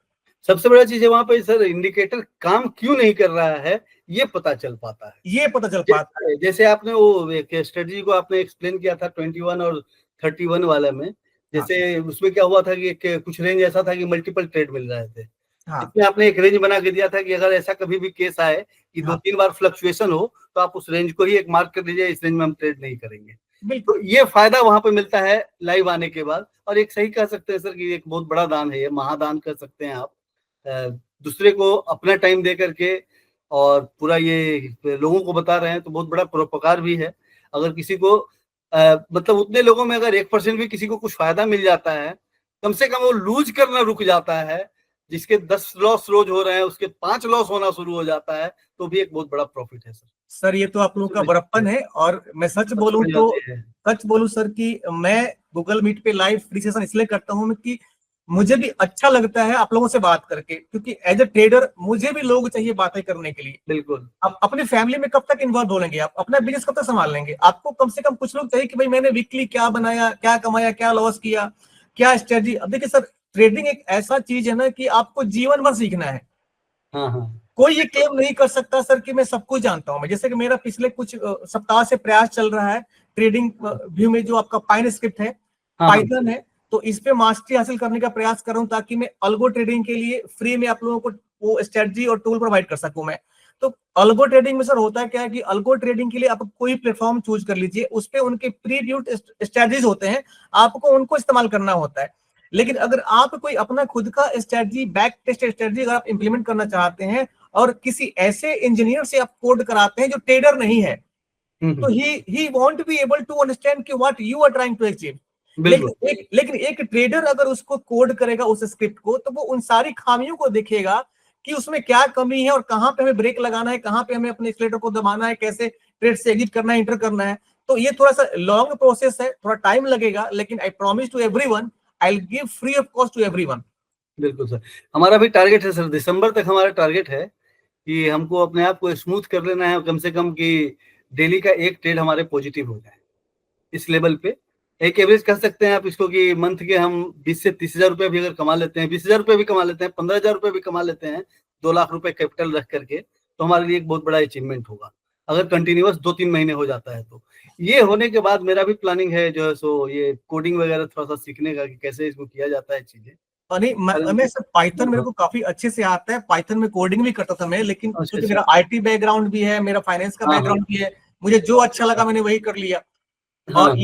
सबसे बड़ा चीज है वहां पे सर, इंडिकेटर काम क्यों नहीं कर रहा है ये पता चल पाता है। ये पता चल पाता है। जैसे आपने वो एक स्ट्रेटजी को आपने एक्सप्लेन किया था 21 और 31 वाला में, जैसे उसमें क्या हुआ था कि एक कुछ रेंज ऐसा था कि मल्टीपल ट्रेड मिल रहे थे। इसमें आपने एक रेंज बना के दिया था कि अगर ऐसा कभी भी केस आए कि 2-3 बार फ्लक्चुएशन हो तो आप उस रेंज को ही एक मार्क कर लीजिए, इस रेंज में हम ट्रेड नहीं करेंगे। तो ये फायदा वहां पे मिलता है लाइव आने के बाद। और एक सही कह सकते हैं सर कि एक बहुत बड़ा दान है ये, महादान कर सकते हैं आप, दूसरे को अपना टाइम दे करके और पूरा ये लोगों को बता रहे हैं, तो बहुत बड़ा परोपकार भी है। अगर किसी को मतलब उतने लोगों में अगर 1% भी किसी को कुछ फायदा मिल जाता है, कम से कम वो लूज करना रुक जाता है, जिसके 10 लॉस रोज हो रहे हैं उसके 5 लॉस होना शुरू हो जाता है, तो भी एक बहुत बड़ा प्रॉफिट है सर। ये तो आप लोगों का बड़प्पन है। और मैं सच बोलूं सर कि मैं गूगल मीट पे लाइव फ्री सेशन इसलिए करता हूं कि मुझे भी अच्छा लगता है आप लोगों से बात करके, क्योंकि एज ए ट्रेडर मुझे भी लोग चाहिए बातें करने के लिए। बिल्कुल। आप अपनी फैमिली में कब तक इन्वॉल्व हो लेंगे, आप अपना बिजनेस कब तक संभाल लेंगे। आपको कम से कम कुछ लोग चाहिए कि भाई मैंने वीकली क्या बनाया, क्या कमाया, क्या लॉस किया, क्या स्ट्रेटजी। अब देखिए सर, ट्रेडिंग एक ऐसा चीज है ना कि आपको जीवन भर सीखना है। कोई ये क्लेम नहीं कर सकता सर कि मैं सब कुछ जानता हूं। मैं जैसे कि मेरा पिछले कुछ सप्ताह से प्रयास चल रहा है ट्रेडिंग व्यू में, जो आपका पाइन स्क्रिप्ट है, पाइथन है, तो इस पे मास्टरी हासिल करने का प्रयास कर रहा हूं ताकि मैं अल्गो ट्रेडिंग के लिए फ्री में आप लोगों को वो स्ट्रेटजी और टूल प्रोवाइड कर सकूं मैं। तो अल्गो ट्रेडिंग में सर होता क्या है कि अल्गो ट्रेडिंग के लिए आप कोई प्लेटफॉर्म चूज कर लीजिए, उस पे उनके प्री बिल्ट स्ट्रेटजीज होते हैं, आपको उनको इस्तेमाल करना होता है। लेकिन अगर आप कोई अपना खुद का स्ट्रेटजी, बैक टेस्ट स्ट्रेटजी अगर आप इंप्लीमेंट करना चाहते हैं और किसी ऐसे इंजीनियर से आप कोड कराते हैं जो ट्रेडर नहीं है, तो he won't be able to understand कि what you are trying to achieve. लेकिन एक ट्रेडर अगर उसको कोड करेगा उस स्क्रिप्ट को, तो वो उन सारी खामियों को देखेगा कि उसमें क्या कमी है और कहां पे हमें ब्रेक लगाना है, कहां पे हमें अपने एक्सीलरेटर को दबाना है, कैसे ट्रेड से एग्जिट करना है, इंटर करना है। तो ये थोड़ा सा लॉन्ग प्रोसेस है, थोड़ा टाइम लगेगा, लेकिन I promise to everyone I will give free of cost to everyone. बिल्कुल सर, हमारा भी टारगेट है सर, दिसंबर तक हमारा टारगेट है कि हमको अपने आप को स्मूथ कर लेना है, कम से कम कि डेली का एक ट्रेड हमारे पॉजिटिव हो जाए इस लेवल पे। एक एवरेज कह सकते हैं आप इसको कि मंथ के हम 20 से 30 हजार रुपए भी अगर कमा लेते हैं, 20 हजार रुपए भी कमा लेते हैं, 15 हजार रुपए भी कमा लेते हैं 2 लाख रुपए कैपिटल रख करके, तो हमारे लिए एक बहुत बड़ा अचीवमेंट होगा अगर कंटिन्यूअस 2-3 महीने हो जाता है। तो ये होने के बाद मेरा भी प्लानिंग है जो है सो ये कोडिंग वगैरह थोड़ा सा सीखने का कि कैसे इसको किया जाता है चीजें। नहीं, मैं सर पाइथन मेरे को काफी अच्छे से आता है, पाइथन में कोडिंग भी करता था मैं, लेकिन क्योंकि मेरा आईटी बैकग्राउंड भी है, मेरा फाइनेंस का बैकग्राउंड भी है, मुझे जो अच्छा लगा मैंने वही कर लिया। और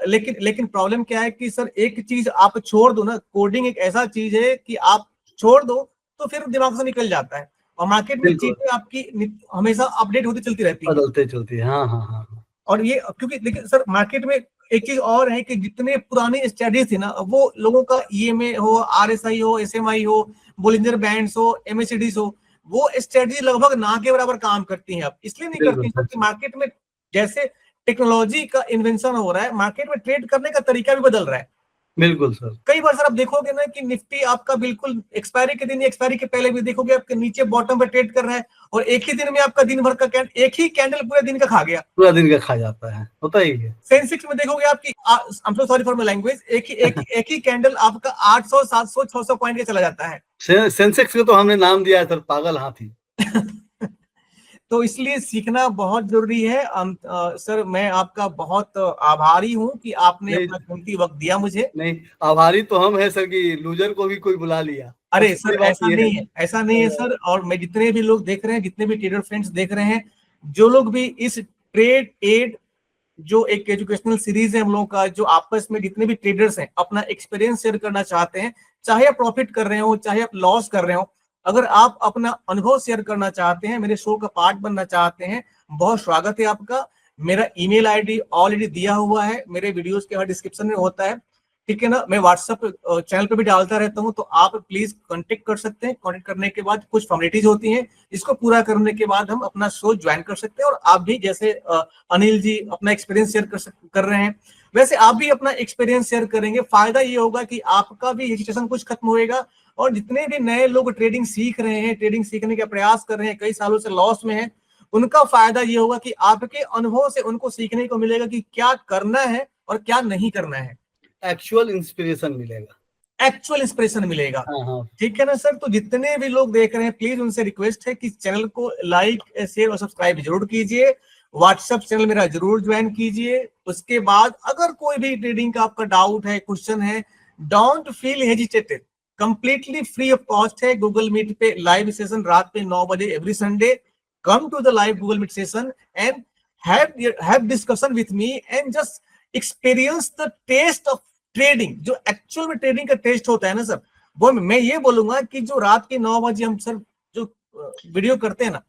लेकिन प्रॉब्लम क्या है कि सर एक चीज आप छोड़ दो ना, कोडिंग एक ऐसा चीज है कि आप छोड़ दो तो फिर दिमाग से निकल जाता है, और मार्केट में चीजें आपकी हमेशा अपडेट होती चलती रहती है, बदलते चलती है। हाँ। और ये क्योंकि लेकिन सर मार्केट में एक चीज और है कि जितने पुरानी स्टडीज थी ना, वो लोगों का ईएमए हो, आरएसआई हो, एसएमआई हो, बोलिंजर बैंड्स हो, एमएसीडीज हो, वो स्ट्रेटजी लगभग ना के बराबर काम करती हैं। अब इसलिए नहीं करती क्योंकि मार्केट में जैसे टेक्नोलॉजी का इन्वेंशन हो रहा है, मार्केट में ट्रेड करने का तरीका भी बदल रहा है। बिल्कुल सर, कई बार सर आप देखोगे ना कि निफ्टी आपका बिल्कुल एक्सपायरी के दिन, एक्सपायरी के पहले भी देखोगे आपके नीचे बॉटम पे ट्रेड कर रहा है, और एक ही दिन में आपका दिन भर का एक ही कैंडल पूरे दिन का खा गया, पूरा दिन का खा जाता है, होता ही है। सेंसेक्स में देखोगे आपकी, I am so sorry for my language, एक ही कैंडल आपका 800, 700, 600 पॉइंट का चला जाता है। सेंसेक्स को तो हमने नाम दिया है सर पागल हाथी। तो इसलिए सीखना बहुत जरूरी है। सर मैं आपका बहुत आभारी हूँ कि आपने नहीं अपना कीमती वक्त दिया मुझे। नहीं, आभारी तो हम है सर कि लूजर को भी कोई बुला लिया। अरे सबसे सर बड़ी बात ऐसा ये नहीं है, ऐसा नहीं है सर। और मैं जितने भी लोग देख रहे हैं, जितने भी ट्रेडर फ्रेंड्स देख रहे हैं, जो लोग भी इस ट्रेड एड जो एक एजुकेशनल सीरीज है हम लोगों का, जो आपस में जितने भी ट्रेडर्स हैं अपना एक्सपीरियंस शेयर करना चाहते हैं, चाहे आप प्रॉफिट कर रहे हो चाहे आप लॉस कर रहे हो, अगर आप अपना अनुभव शेयर करना चाहते हैं, मेरे शो का पार्ट बनना चाहते हैं, बहुत स्वागत है आपका। मेरा ईमेल आईडी ऑलरेडी दिया हुआ है, मेरे वीडियोस के डिस्क्रिप्शन में होता है, ठीक है ना। मैं व्हाट्सएप चैनल पे भी डालता रहता हूं, तो आप प्लीज कांटेक्ट कर सकते हैं। कांटेक्ट करने के बाद कुछ फॉर्मेलिटीज होती हैं, इसको पूरा करने के बाद हम अपना शो ज्वाइन कर सकते हैं। और आप भी जैसे अनिल जी अपना एक्सपीरियंस शेयर कर रहे हैं, वैसे आप भी अपना एक्सपीरियंस शेयर करेंगे। फायदा ये होगा कि आपका भी एजुकेशन कुछ खत्म होएगा, और जितने भी नए लोग ट्रेडिंग सीख रहे हैं, ट्रेडिंग सीखने का प्रयास कर रहे हैं, कई सालों से लॉस में है, उनका फायदा ये होगा कि आपके अनुभव से उनको सीखने को मिलेगा कि क्या करना है और क्या नहीं करना है। एक्चुअल इंस्पिरेशन मिलेगा, एक्चुअल इंस्पिरेशन मिलेगा। हाँ हाँ। ठीक है ना सर। तो जितने भी लोग देख रहे हैं, प्लीज उनसे रिक्वेस्ट है कि चैनल को लाइक शेयर और सब्सक्राइब जरूर कीजिए। व्हाट्सएप चैनल मेरा जरूर ज्वाइन कीजिए। उसके बाद अगर कोई भी ट्रेडिंग का आपका डाउट है, क्वेश्चन है, don't feel hesitated, completely free of cost है। गूगल मीट पे लाइव सेशन रात पे 9 बजे every Sunday, come to the live Google Meet session and have discussion with me and just experience the taste of trading. जो एक्चुअल में ट्रेडिंग का टेस्ट होता है ना सर, वो मैं ये बोलूंगा कि जो रात के 9 बजे हम सर जो वीडियो करते हैं ना,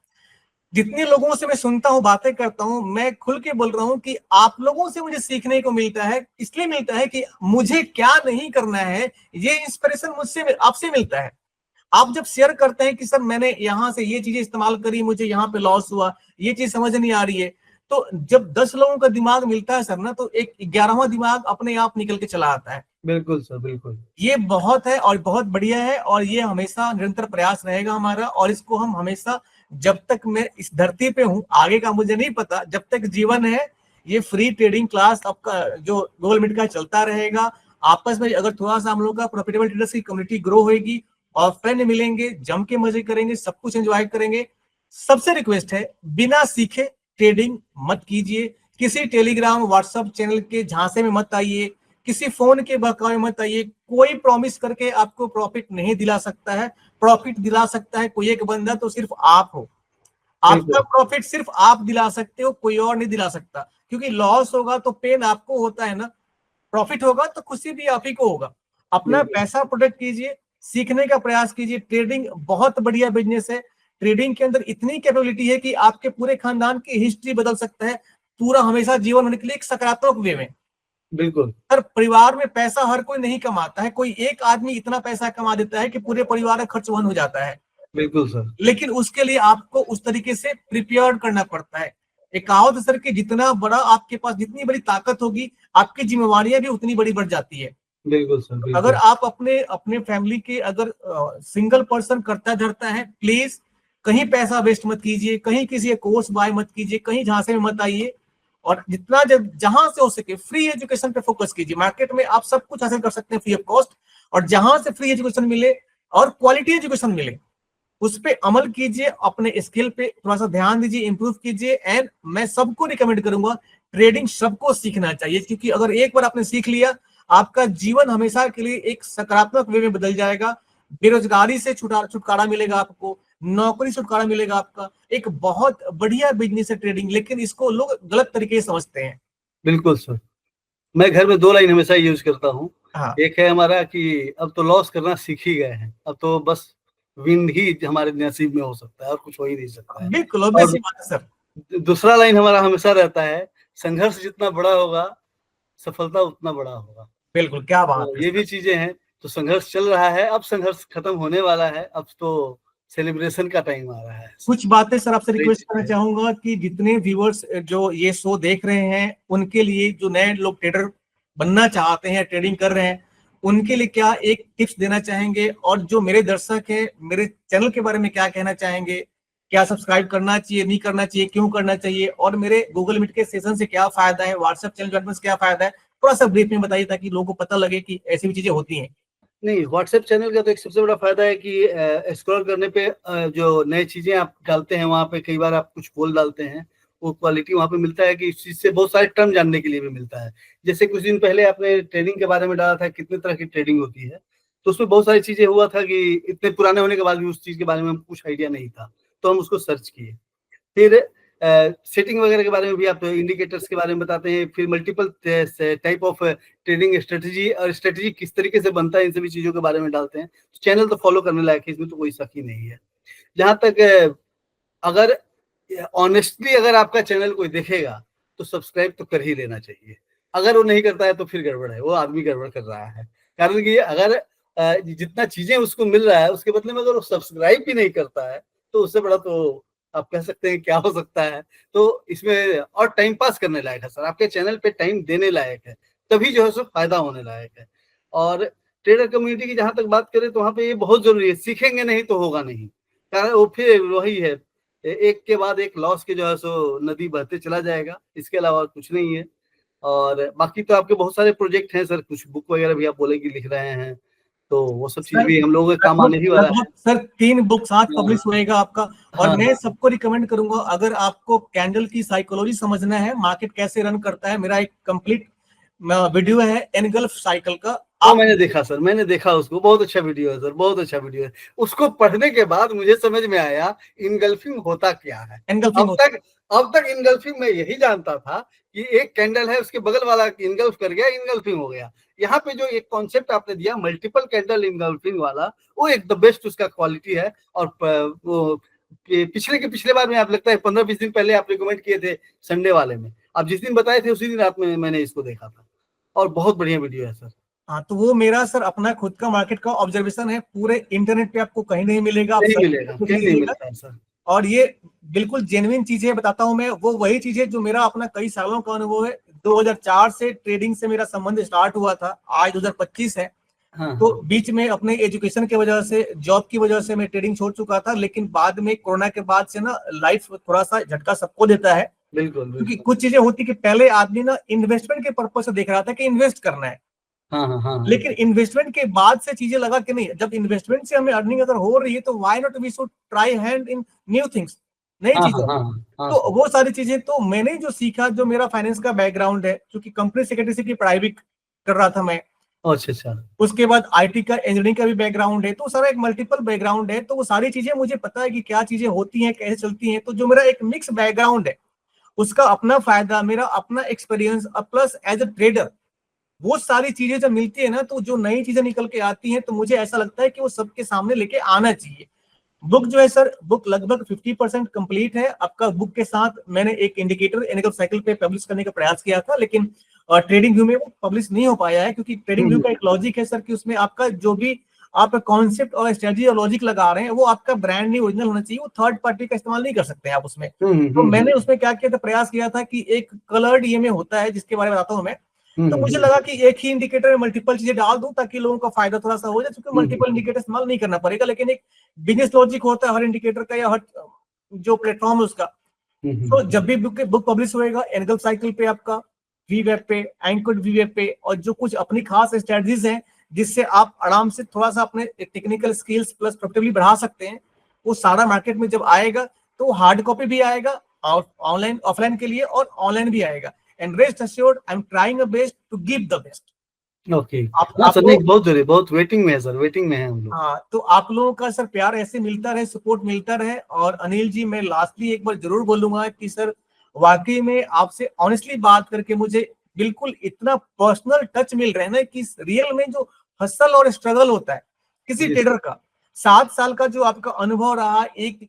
जितने लोगों से मैं सुनता हूँ, बातें करता हूँ, मैं खुल के बोल रहा हूँ कि आप लोगों से मुझे सीखने को मिलता है। इसलिए मिलता है कि मुझे क्या नहीं करना है, ये इंस्पिरेशन मुझसे आपसे मिलता है। आप जब शेयर करते हैं कि सर मैंने यहाँ से ये चीजें इस्तेमाल करी, मुझे यहाँ पे लॉस हुआ, ये चीज समझ नहीं आ रही है, तो जब 10 लोगों का दिमाग मिलता है सर ना, तो एक 11वां दिमाग अपने आप निकल के चला आता है। बिल्कुल सर, बिल्कुल। ये बहुत है और बहुत बढ़िया है, और ये हमेशा निरंतर प्रयास रहेगा हमारा। और इसको हम हमेशा, जब तक मैं इस धरती पे हूँ, आगे का मुझे नहीं पता, जब तक जीवन है, ये फ्री ट्रेडिंग क्लास आपका जो गूगल मीट का चलता रहेगा। आपस में अगर थोड़ा सा हम लोग का प्रॉफिटेबल ट्रेडर्स की कम्युनिटी ग्रो होगी, और फ्रेंड मिलेंगे, जम के मजे करेंगे, सब कुछ एंजॉय करेंगे। सबसे रिक्वेस्ट है, बिना सीखे ट्रेडिंग मत कीजिए। किसी टेलीग्राम व्हाट्सएप चैनल के झांसे में मत आइए, किसी फोन के बहकावे मत आइए। कोई प्रॉमिस करके आपको प्रॉफिट नहीं दिला सकता है। प्रॉफिट दिला सकता है कोई एक बंदा, तो सिर्फ आप हो। आपका प्रॉफिट सिर्फ आप दिला सकते हो, कोई और नहीं दिला सकता। क्योंकि लॉस होगा तो पेन आपको होता है ना, प्रॉफिट होगा तो खुशी भी आप ही को होगा। अपना पैसा प्रोटेक्ट कीजिए, सीखने का प्रयास कीजिए। ट्रेडिंग बहुत बढ़िया बिजनेस है। ट्रेडिंग के अंदर इतनी कैपेबिलिटी है कि आपके पूरे खानदान की हिस्ट्री बदल सकता है, पूरा हमेशा जीवन होने के लिए एक सकारात्मक वे में। बिल्कुल सर परिवार में पैसा हर कोई नहीं कमाता है, कोई एक आदमी इतना पैसा कमा देता है कि पूरे परिवार का खर्च वहन हो जाता है। बिल्कुल सर। लेकिन उसके लिए आपको उस तरीके से प्रिपेयर करना पड़ता है। एक कहावत सर कि जितना बड़ा आपके पास, जितनी बड़ी ताकत होगी, आपकी जिम्मेवारियां भी उतनी बड़ी बढ़ जाती है। बिल्कुल सर, बिल्कुल। अगर आप अपने अपने फैमिली के अगर सिंगल पर्सन करता धरता है, प्लीज कहीं पैसा वेस्ट मत कीजिए, कहीं किसी कोर्स बाय मत कीजिए, कहीं झांसे में मत आइए। और जितना जहां से हो सके फ्री एजुकेशन पे फोकस कीजिए। मार्केट में आप सब कुछ हासिल कर सकते हैं फ्री ऑफ कॉस्ट, और जहां से फ्री एजुकेशन मिले और क्वालिटी एजुकेशन मिले, उस पे अमल कीजिए। अपने स्किल पे थोड़ा सा ध्यान दीजिए, इंप्रूव कीजिए। एंड मैं सबको रिकमेंड करूंगा, ट्रेडिंग सबको सीखना चाहिए, क्योंकि अगर एक बार आपने सीख लिया, आपका जीवन हमेशा के लिए एक सकारात्मक वे में बदल जाएगा। बेरोजगारी से छुटकारा मिलेगा आपको, नौकरी से छुटकारा मिलेगा आपका। एक बहुत बढ़िया बिजनेस है ट्रेडिंग, लेकिन इसको लोग गलत तरीके से समझते हैं। बिल्कुल सर। मैं घर में 2 लाइन हमेशा यूज करता हूँ। हाँ। एक है हमारा कि अब तो लॉस करना सीख ही गए हैं, अब तो बस विन ही हमारे नसीब में हो सकता है, और कुछ हो ही नहीं सकता है। बिल्कुल और बात है सर। दूसरा लाइन हमारा हमेशा रहता है, संघर्ष जितना बड़ा होगा, सफलता उतना बड़ा होगा। बिल्कुल, क्या बात तो है ये सर। भी चीजें हैं। तो संघर्ष चल रहा है, अब संघर्ष खत्म होने वाला है, अब तो सेलिब्रेशन का टाइम आ रहा है। कुछ बातें सर आपसे सही रिक्वेस्ट चीज करना है। चाहूंगा कि जितने व्यूअर्स जो ये शो देख रहे हैं, उनके लिए, जो नए लोग ट्रेडर बनना चाहते हैं, ट्रेडिंग कर रहे हैं, उनके लिए क्या एक टिप्स देना चाहेंगे? और जो मेरे दर्शक हैं, मेरे चैनल के बारे में क्या कहना चाहेंगे? क्या सब्सक्राइब करना चाहिए, नहीं करना चाहिए, क्यों करना चाहिए? और मेरे गूगल मीट के सेशन से क्या फायदा है, व्हाट्सएप चैनल ज्वाइन से क्या फायदा है? थोड़ा सा ब्रीफ में बताइए, ताकि लोगों को पता लगे कि ऐसी भी चीजें होती हैं। नहीं, व्हाट्सएप चैनल का तो एक सबसे बड़ा फायदा है कि स्क्रॉल करने पे जो नई चीजें आप डालते हैं वहाँ पे कई बार आप कुछ बोल डालते हैं, वो क्वालिटी वहाँ पे मिलता है कि इस चीज से बहुत सारे टर्म जानने के लिए भी मिलता है। जैसे कुछ दिन पहले आपने ट्रेडिंग के बारे में डाला था, कितने तरह की ट्रेडिंग होती है, तो उसमें बहुत सारी चीजें हुआ था कि इतने पुराने होने के बाद भी उस चीज के बारे में हमको कुछ आइडिया नहीं था, तो हम उसको सर्च किए। फिर सेटिंग वगैरह के बारे में भी आप इंडिकेटर्स के बारे में बताते हैं, फिर multiple type of trading strategy और स्ट्रेटजी किस तरीके से बनता है, इन सभी चीजों के बारे में डालते हैं। चैनल तो फॉलो करने लायक है, इसमें तो कोई शक ही नहीं है। जहां तक अगर ऑनेस्टली अगर आपका चैनल कोई देखेगा तो सब्सक्राइब तो कर ही लेना चाहिए। अगर वो नहीं करता है तो फिर गड़बड़ है, वो आदमी गड़बड़ कर रहा है। कारण कि अगर जितना चीजें उसको मिल रहा है उसके बदले में अगर वो सब्सक्राइब भी नहीं करता है तो उससे बड़ा तो आप कह सकते हैं क्या हो सकता है। तो इसमें और टाइम पास करने लायक है सर, आपके चैनल पे टाइम देने लायक है, तभी जो है सो फायदा होने लायक है। और ट्रेडर कम्युनिटी की जहां तक बात करें तो वहां पे ये बहुत जरूरी है, सीखेंगे नहीं तो होगा नहीं। कारण वो फिर वही है, एक के बाद एक लॉस के जो है सो नदी बहते चला जाएगा, इसके अलावा कुछ नहीं है। और बाकी तो आपके बहुत सारे प्रोजेक्ट हैं सर, कुछ बुक वगैरह भी आप बोले कि लिख रहे हैं, तो वो सब चीज सर भी हम लोगों के काम लगभग आने ही वाला है। लगभग सर 3 बुक्स आज हाँ पब्लिश होएगा आपका। और हाँ मैं हाँ सबको रिकमेंड करूंगा, अगर आपको कैंडल की साइकोलॉजी समझना है, मार्केट कैसे रन करता है, मेरा एक कंप्लीट वीडियो है एनगल्फ साइकिल का। वो आप मैंने देखा सर, मैंने देखा उसको, बहुत अच्छा वीडियो है सर, बहुत अच्छा वीडियो है। उसको पढ़ने के बाद मुझे समझ में आया इनगल्फिंग होता क्या है। एनगल्फिंग अब तक अब तक इनगल्फिंग मैं यही जानता था कि एक कैंडल है, उसके बगल वाला इनगल्फ कर गया, इनगल्फिंग हो गया। यहाँ पे जो एक कॉन्सेप्ट आपने दिया मल्टीपल कैंडल इनगल्फिंग वाला, वो एक द बेस्ट उसका क्वालिटी है। और वो पिछले के पिछले बार में आप लगता है 15-20 दिन पहले आप रिकमेंड किए थे संडे वाले में, आप जिस दिन बताए थे उसी दिन रात में मैंने इसको देखा था, और बहुत बढ़िया वीडियो है सर। हाँ, तो वो मेरा सर अपना खुद का मार्केट का ऑब्जर्वेशन है, पूरे इंटरनेट पे आपको कहीं नहीं मिलेगा, आप नहीं सर्च मिलेगा, करके देख कहीं नहीं लीजिएगा। मिलता है सर। और ये बिल्कुल जेन्युइन चीजें बताता हूं मैं, वो वही चीजें जो मेरा अपना कई सालों का अनुभव है। 2004 से ट्रेडिंग से मेरा संबंध स्टार्ट हुआ था, आज 2025 है। हाँ तो हाँ बीच में अपने एजुकेशन की वजह से, जॉब की वजह से मैं ट्रेडिंग छोड़ चुका था, लेकिन बाद में कोरोना के बाद से ना लाइफ थोड़ा सा झटका सबको देता है। बिल्कुल क्योंकि बिल्कुल। कुछ चीजें होती कि पहले आदमी ना इन्वेस्टमेंट के पर्पज से देख रहा था कि इन्वेस्ट करना है, हाँ हाँ हाँ हाँ लेकिन इन्वेस्टमेंट के बाद से चीजें लगा कि नहीं, जब इन्वेस्टमेंट से हमें अर्निंग अगर हो रही है तो why not we should try hand in new things, नई हाँ चीजों। हाँ हाँ हाँ तो सर। वो सारी चीजें तो मैंने जो सीखा, जो मेरा फाइनेंस का बैकग्राउंड है, क्योंकि कंपनी सेक्रेटरी की पढ़ाई भी कर रहा था मैं, अच्छा अच्छा। उसके बाद आईटी का, इंजीनियरिंग का भी बैकग्राउंड है, तो सारा एक मल्टीपल बैकग्राउंड है। तो वो सारी चीजें मुझे पता है कि क्या चीजें होती हैं, कैसे चलती हैं। तो जो मेरा एक मिक्स बैकग्राउंड है, उसका अपना फायदा, मेरा अपना experience, plus as a trader, वो सारी चीजें जब मिलती है ना, तो जो नई चीजें निकल के आती हैं, तो मुझे ऐसा लगता है कि वो सबके सामने लेके आना चाहिए। बुक जो है सर, बुक लगभग 50% कंप्लीट है आपका। बुक के साथ मैंने एक इंडिकेटर एनगल साइकिल पे पब्लिश करने का प्रयास किया था, लेकिन ट्रेडिंग व्यू में वो पब्लिश नहीं हो पाया है, क्योंकि ट्रेडिंग व्यू हम्म का एक लॉजिक है सर कि उसमें आपका जो भी आप कॉन्सेप्ट और स्ट्रेटजी और लॉजिक लगा रहे हैं, वो आपका ब्रांड नहीं ओरिजिनल होना चाहिए, वो थर्ड पार्टी का इस्तेमाल नहीं कर सकते हैं आप उसमें। तो मैंने उसमें क्या किया था, प्रयास किया था कि एक कलर्ड ईएमए होता है जिसके बारे में बताता हूँ मैं। तो मुझे लगा कि एक ही इंडिकेटर में मल्टीपल चीजें डाल दूं ताकि लोगों का फायदा थोड़ा सा हो जाए, क्योंकि मल्टीपल इंडिकेटर इस्तेमाल नहीं करना पड़ेगा। लेकिन एक बिजनेस लॉजिक होता है हर इंडिकेटर का, या हर जो प्लेटफॉर्म है उसका। तो जब भी बुक पब्लिश होएगा एनगल साइकिल पे आपका, वी वेब पे, एंकर वी वेब पे, और जो कुछ अपनी खास स्ट्रेटजीज हैं जिससे आप आराम से थोड़ा सा अपने टेक्निकल स्किल्स प्लस प्रॉफिटेबली बढ़ा सकते हैं, वो सारा मार्केट में जब आएगा तो हार्ड कॉपी भी आएगा, और ऑनलाइन ऑफलाइन के लिए, और ऑनलाइन भी आएगा। And rest assured, I am trying a best to give the best. Okay. आप हाँ आप सर, नहीं लोग, बहुत जरूरी, बहुत वेटिंग में है सर, वेटिंग में है हम लोग। हाँ, तो आप लोगों का सर प्यार ऐसे मिलता रहे, सपोर्ट मिलता रहे। और अनिल जी, मैं लास्टली एक बार जरूर बोलूंगा कि सर वाकई में आपसे ऑनेस्टली बात करके मुझे बिल्कुल इतना पर्सनल टच मिल रहा है ना, कि रियल में जो हसल और स्ट्रगल होता है किसी जी ट्रेडर का, 7 साल का जो आपका अनुभव रहा, एक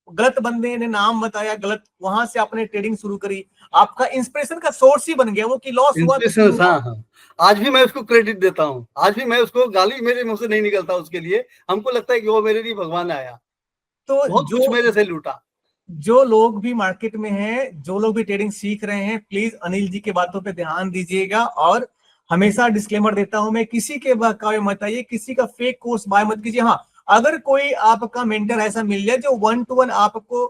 गलत बंदे ने नाम बताया गलत, वहां से आपने ट्रेडिंग शुरू करी, आपका इंस्पिरेशन का सोर्स ही बन गया वो, कि लॉस हुआ तो क्यों इंस्पिरेशन, हुआ। हाँ हाँ। आज भी मैं उसको क्रेडिट देता हूँ, आज भी मैं उसको, गाली मेरे मुंह से नहीं निकलता उसके लिए, हमको लगता है कि वो मेरे लिए भगवान आया, तो बहुत कुछ जो मेरे से लूटा। जो लोग भी मार्केट में हैं, जो लोग भी ट्रेडिंग सीख रहे हैं, प्लीज अनिल जी की बातों पे ध्यान दीजिएगा। और हमेशा डिस्क्लेमर देता हूं मैं, किसी के बहकावे मत आइए, किसी का फेक कोर्स बाय मत कीजिए। हाँ, अगर कोई आपका मेंटर ऐसा मिल जाए जो 1-to-1 आपको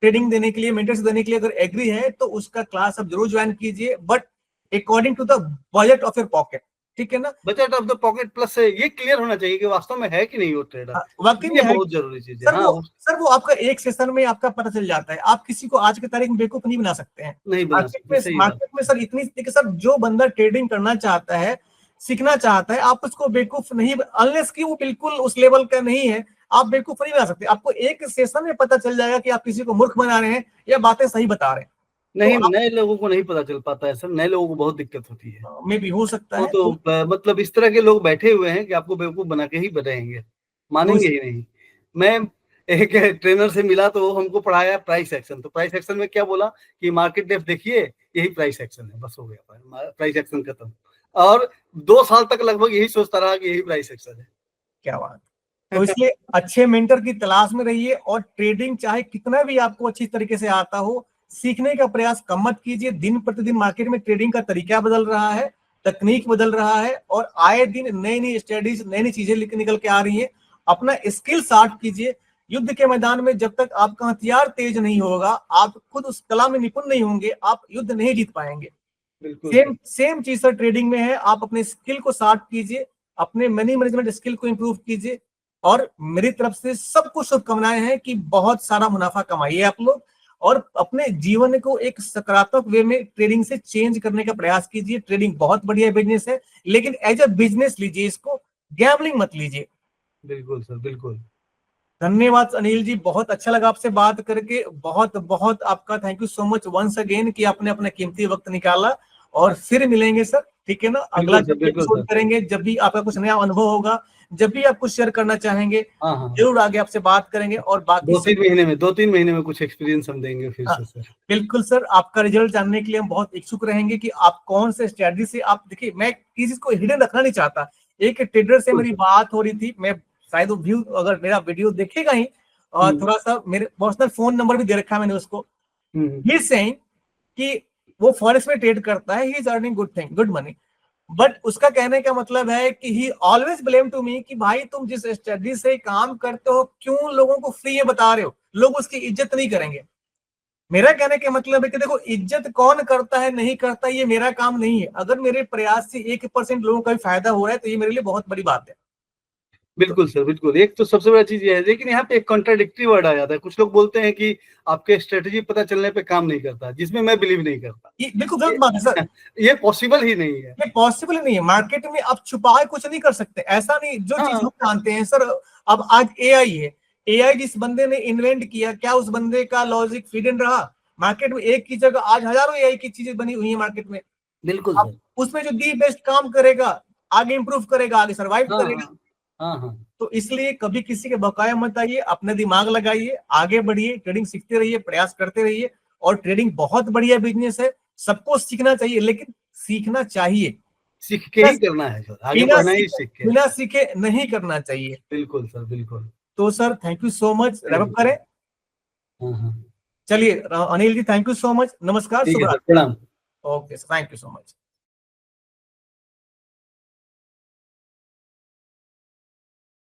ट्रेडिंग देने के लिए, मेंटरशिप देने के लिए अगर एग्री है, तो उसका क्लास आप जरूर ज्वाइन कीजिए, but according to the budget of your pocket. ठीक है ना। Budget of the pocket plus से ये क्लियर होना चाहिए कि वास्तव में है कि नहीं वो ट्रेडर, वाकई में ये है। बहुत जरूरी चीज है। सर हाँ, वो आपका एक सेशन में आपका पता चल जाता है। आप किसी को आज की तारीख में बेवकूफ नहीं बना सकते हैं। नहीं बना सकते, सही बात। मार्केट में सर इतनी, देखिए सर, जो बंदा ट्रेडिंग करना चाहता है, सीखना चाहता है, आप उसको बेवकूफ नहीं, अनलेस कि वो बिल्कुल उस लेवल का नहीं है, आप बेवकूफ नहीं बना सकते। आपको एक सेशन में पता चल जाएगा कि आप किसी को मूर्ख बना रहे हैं या बातें सही बता रहे हैं। नहीं, नए लोगों को नहीं पता चल पाता है सर, नए लोगों को बहुत दिक्कत होती है। मे भी हो सकता वो है तो मतलब इस तरह के लोग बैठे हुए हैं कि आपको बेवकूफ बना के ही बताएंगे, मानेंगे ही नहीं। मैं एक ट्रेनर से मिला तो हमको पढ़ाया प्राइस एक्शन, तो प्राइस एक्शन में क्या बोला कि मार्केट डेप्थ देखिए, यही प्राइस एक्शन है, बस हो गया, प्राइस एक्शन खत्म। और 2 साल तक लगभग यही सोचता रहा कि यही प्राइस एक्शन है। क्या बात। तो इसलिए अच्छे मेंटर की तलाश में रहिए, और ट्रेडिंग चाहे कितना भी आपको अच्छी तरीके से आता हो, सीखने का प्रयास कम मत कीजिए। दिन प्रतिदिन मार्केट में ट्रेडिंग का तरीका बदल रहा है, तकनीक बदल रहा है, और आए दिन नई नई स्टडीज, नई नई चीजें निकल के आ रही है। अपना स्किल शार्प कीजिए। युद्ध के मैदान में जब तक आपका हथियार तेज नहीं होगा, आप खुद उस कला में निपुण नहीं होंगे, आप युद्ध नहीं जीत पाएंगे। सेम चीज सर ट्रेडिंग में है। आप अपने स्किल को शार्प कीजिए, अपने मनी मैनेजमेंट स्किल को इंप्रूव कीजिए, और मेरी तरफ से सबको शुभकामनाएं हैं कि बहुत सारा मुनाफा कमाइए आप लोग, और अपने जीवन को एक सकारात्मक वे में ट्रेडिंग से चेंज करने का प्रयास कीजिए। ट्रेडिंग बहुत बढ़िया बिजनेस है, लेकिन एज अ बिजनेस लीजिए इसको, गैम्बलिंग मत लीजिए। बिल्कुल सर, बिल्कुल। धन्यवाद अनिल जी, बहुत अच्छा लगा आपसे बात करके। बहुत बहुत आपका thank you so much once again कि आपने अपना कीमती वक्त निकाला। और फिर मिलेंगे सर, ठीक है ना, अगला जब एपिसोड करेंगे, जब भी आपका कुछ नया अनुभव होगा, जब भी आप कुछ शेयर करना चाहेंगे, जरूर आगे आपसे बात करेंगे। और बाकी 2-3 महीने में कुछ एक्सपीरियंस हम देंगे फिर से सर। बिल्कुल सर, आपका रिजल्ट जानने के लिए हम बहुत इच्छुक रहेंगे कि आप कौन से स्ट्रेटजी से, आप देखिए, मैं किसी को हिडन रखना नहीं चाहता। एक ट्रेडर से मेरी बात हो रही थी, मैं शायद वो व्यू, अगर मेरा वीडियो देखेगा ही, और थोड़ा सा मेरे पर्सनल फोन नंबर भी दे रखा है मैंने उसको। ही इज सेइंग कि वो फॉरेक्स में ट्रेड करता है, he is earning good money, but उसका कहने का मतलब है कि he always blame to me कि भाई तुम जिस स्टडी से काम करते हो, क्यों लोगों को फ्री में बता रहे हो, लोग उसकी इज्जत नहीं करेंगे। मेरा कहने का मतलब है कि देखो, इज्जत कौन करता है नहीं करता ये मेरा काम नहीं है। अगर मेरे प्रयास से 1% लोगों का भी फायदा हो रहा है तो ये मेरे लिए बहुत बड़ी बात है। बिल्कुल सर, बिल्कुल। एक तो सबसे बड़ा चीज ये है, लेकिन यहाँ पे एक कॉन्ट्राडिक्टरी वर्ड आ जाता है। कुछ लोग बोलते हैं कि आपके स्ट्रेटजी पता चलने पे काम नहीं करता, जिसमें मैं बिलीव नहीं करता। ये बिल्कुल गलत बात है सर। ये पॉसिबल ही नहीं है, ये पॉसिबल ही नहीं है। मार्केट में आप छुपाए कुछ नहीं कर सकते, ऐसा नहीं। जो चीज हम जानते हैं सर, अब आज एआई है, एआई जिस बंदे ने इन्वेंट किया, क्या उस बंदे का लॉजिक फिट रहा? मार्केट में एक की जगह आज हजारों एआई की चीजें बनी हुई है मार्केट में। बिल्कुल अब उसमें जो दी बेस्ट काम करेगा, आगे इंप्रूव करेगा, आगे सर्वाइव करेगा। तो इसलिए कभी किसी के बकाया मत आइए, अपने दिमाग लगाइए, आगे बढ़िए, ट्रेडिंग सीखते रहिए, प्रयास करते रहिए। और ट्रेडिंग बहुत बढ़िया बिजनेस है, सबको सीखना चाहिए, लेकिन सीखना चाहिए, सीख के ही करना है सर, आगे बढ़ना ही सीख के, बिना सीखे नहीं करना चाहिए। बिल्कुल सर, बिल्कुल। तो sir thank you so much, wrap up करें। चलिए Anil ji, thank you so much, नमस्कार, शुभ रात्रि। प्रणाम। Okay sir, thank you so much.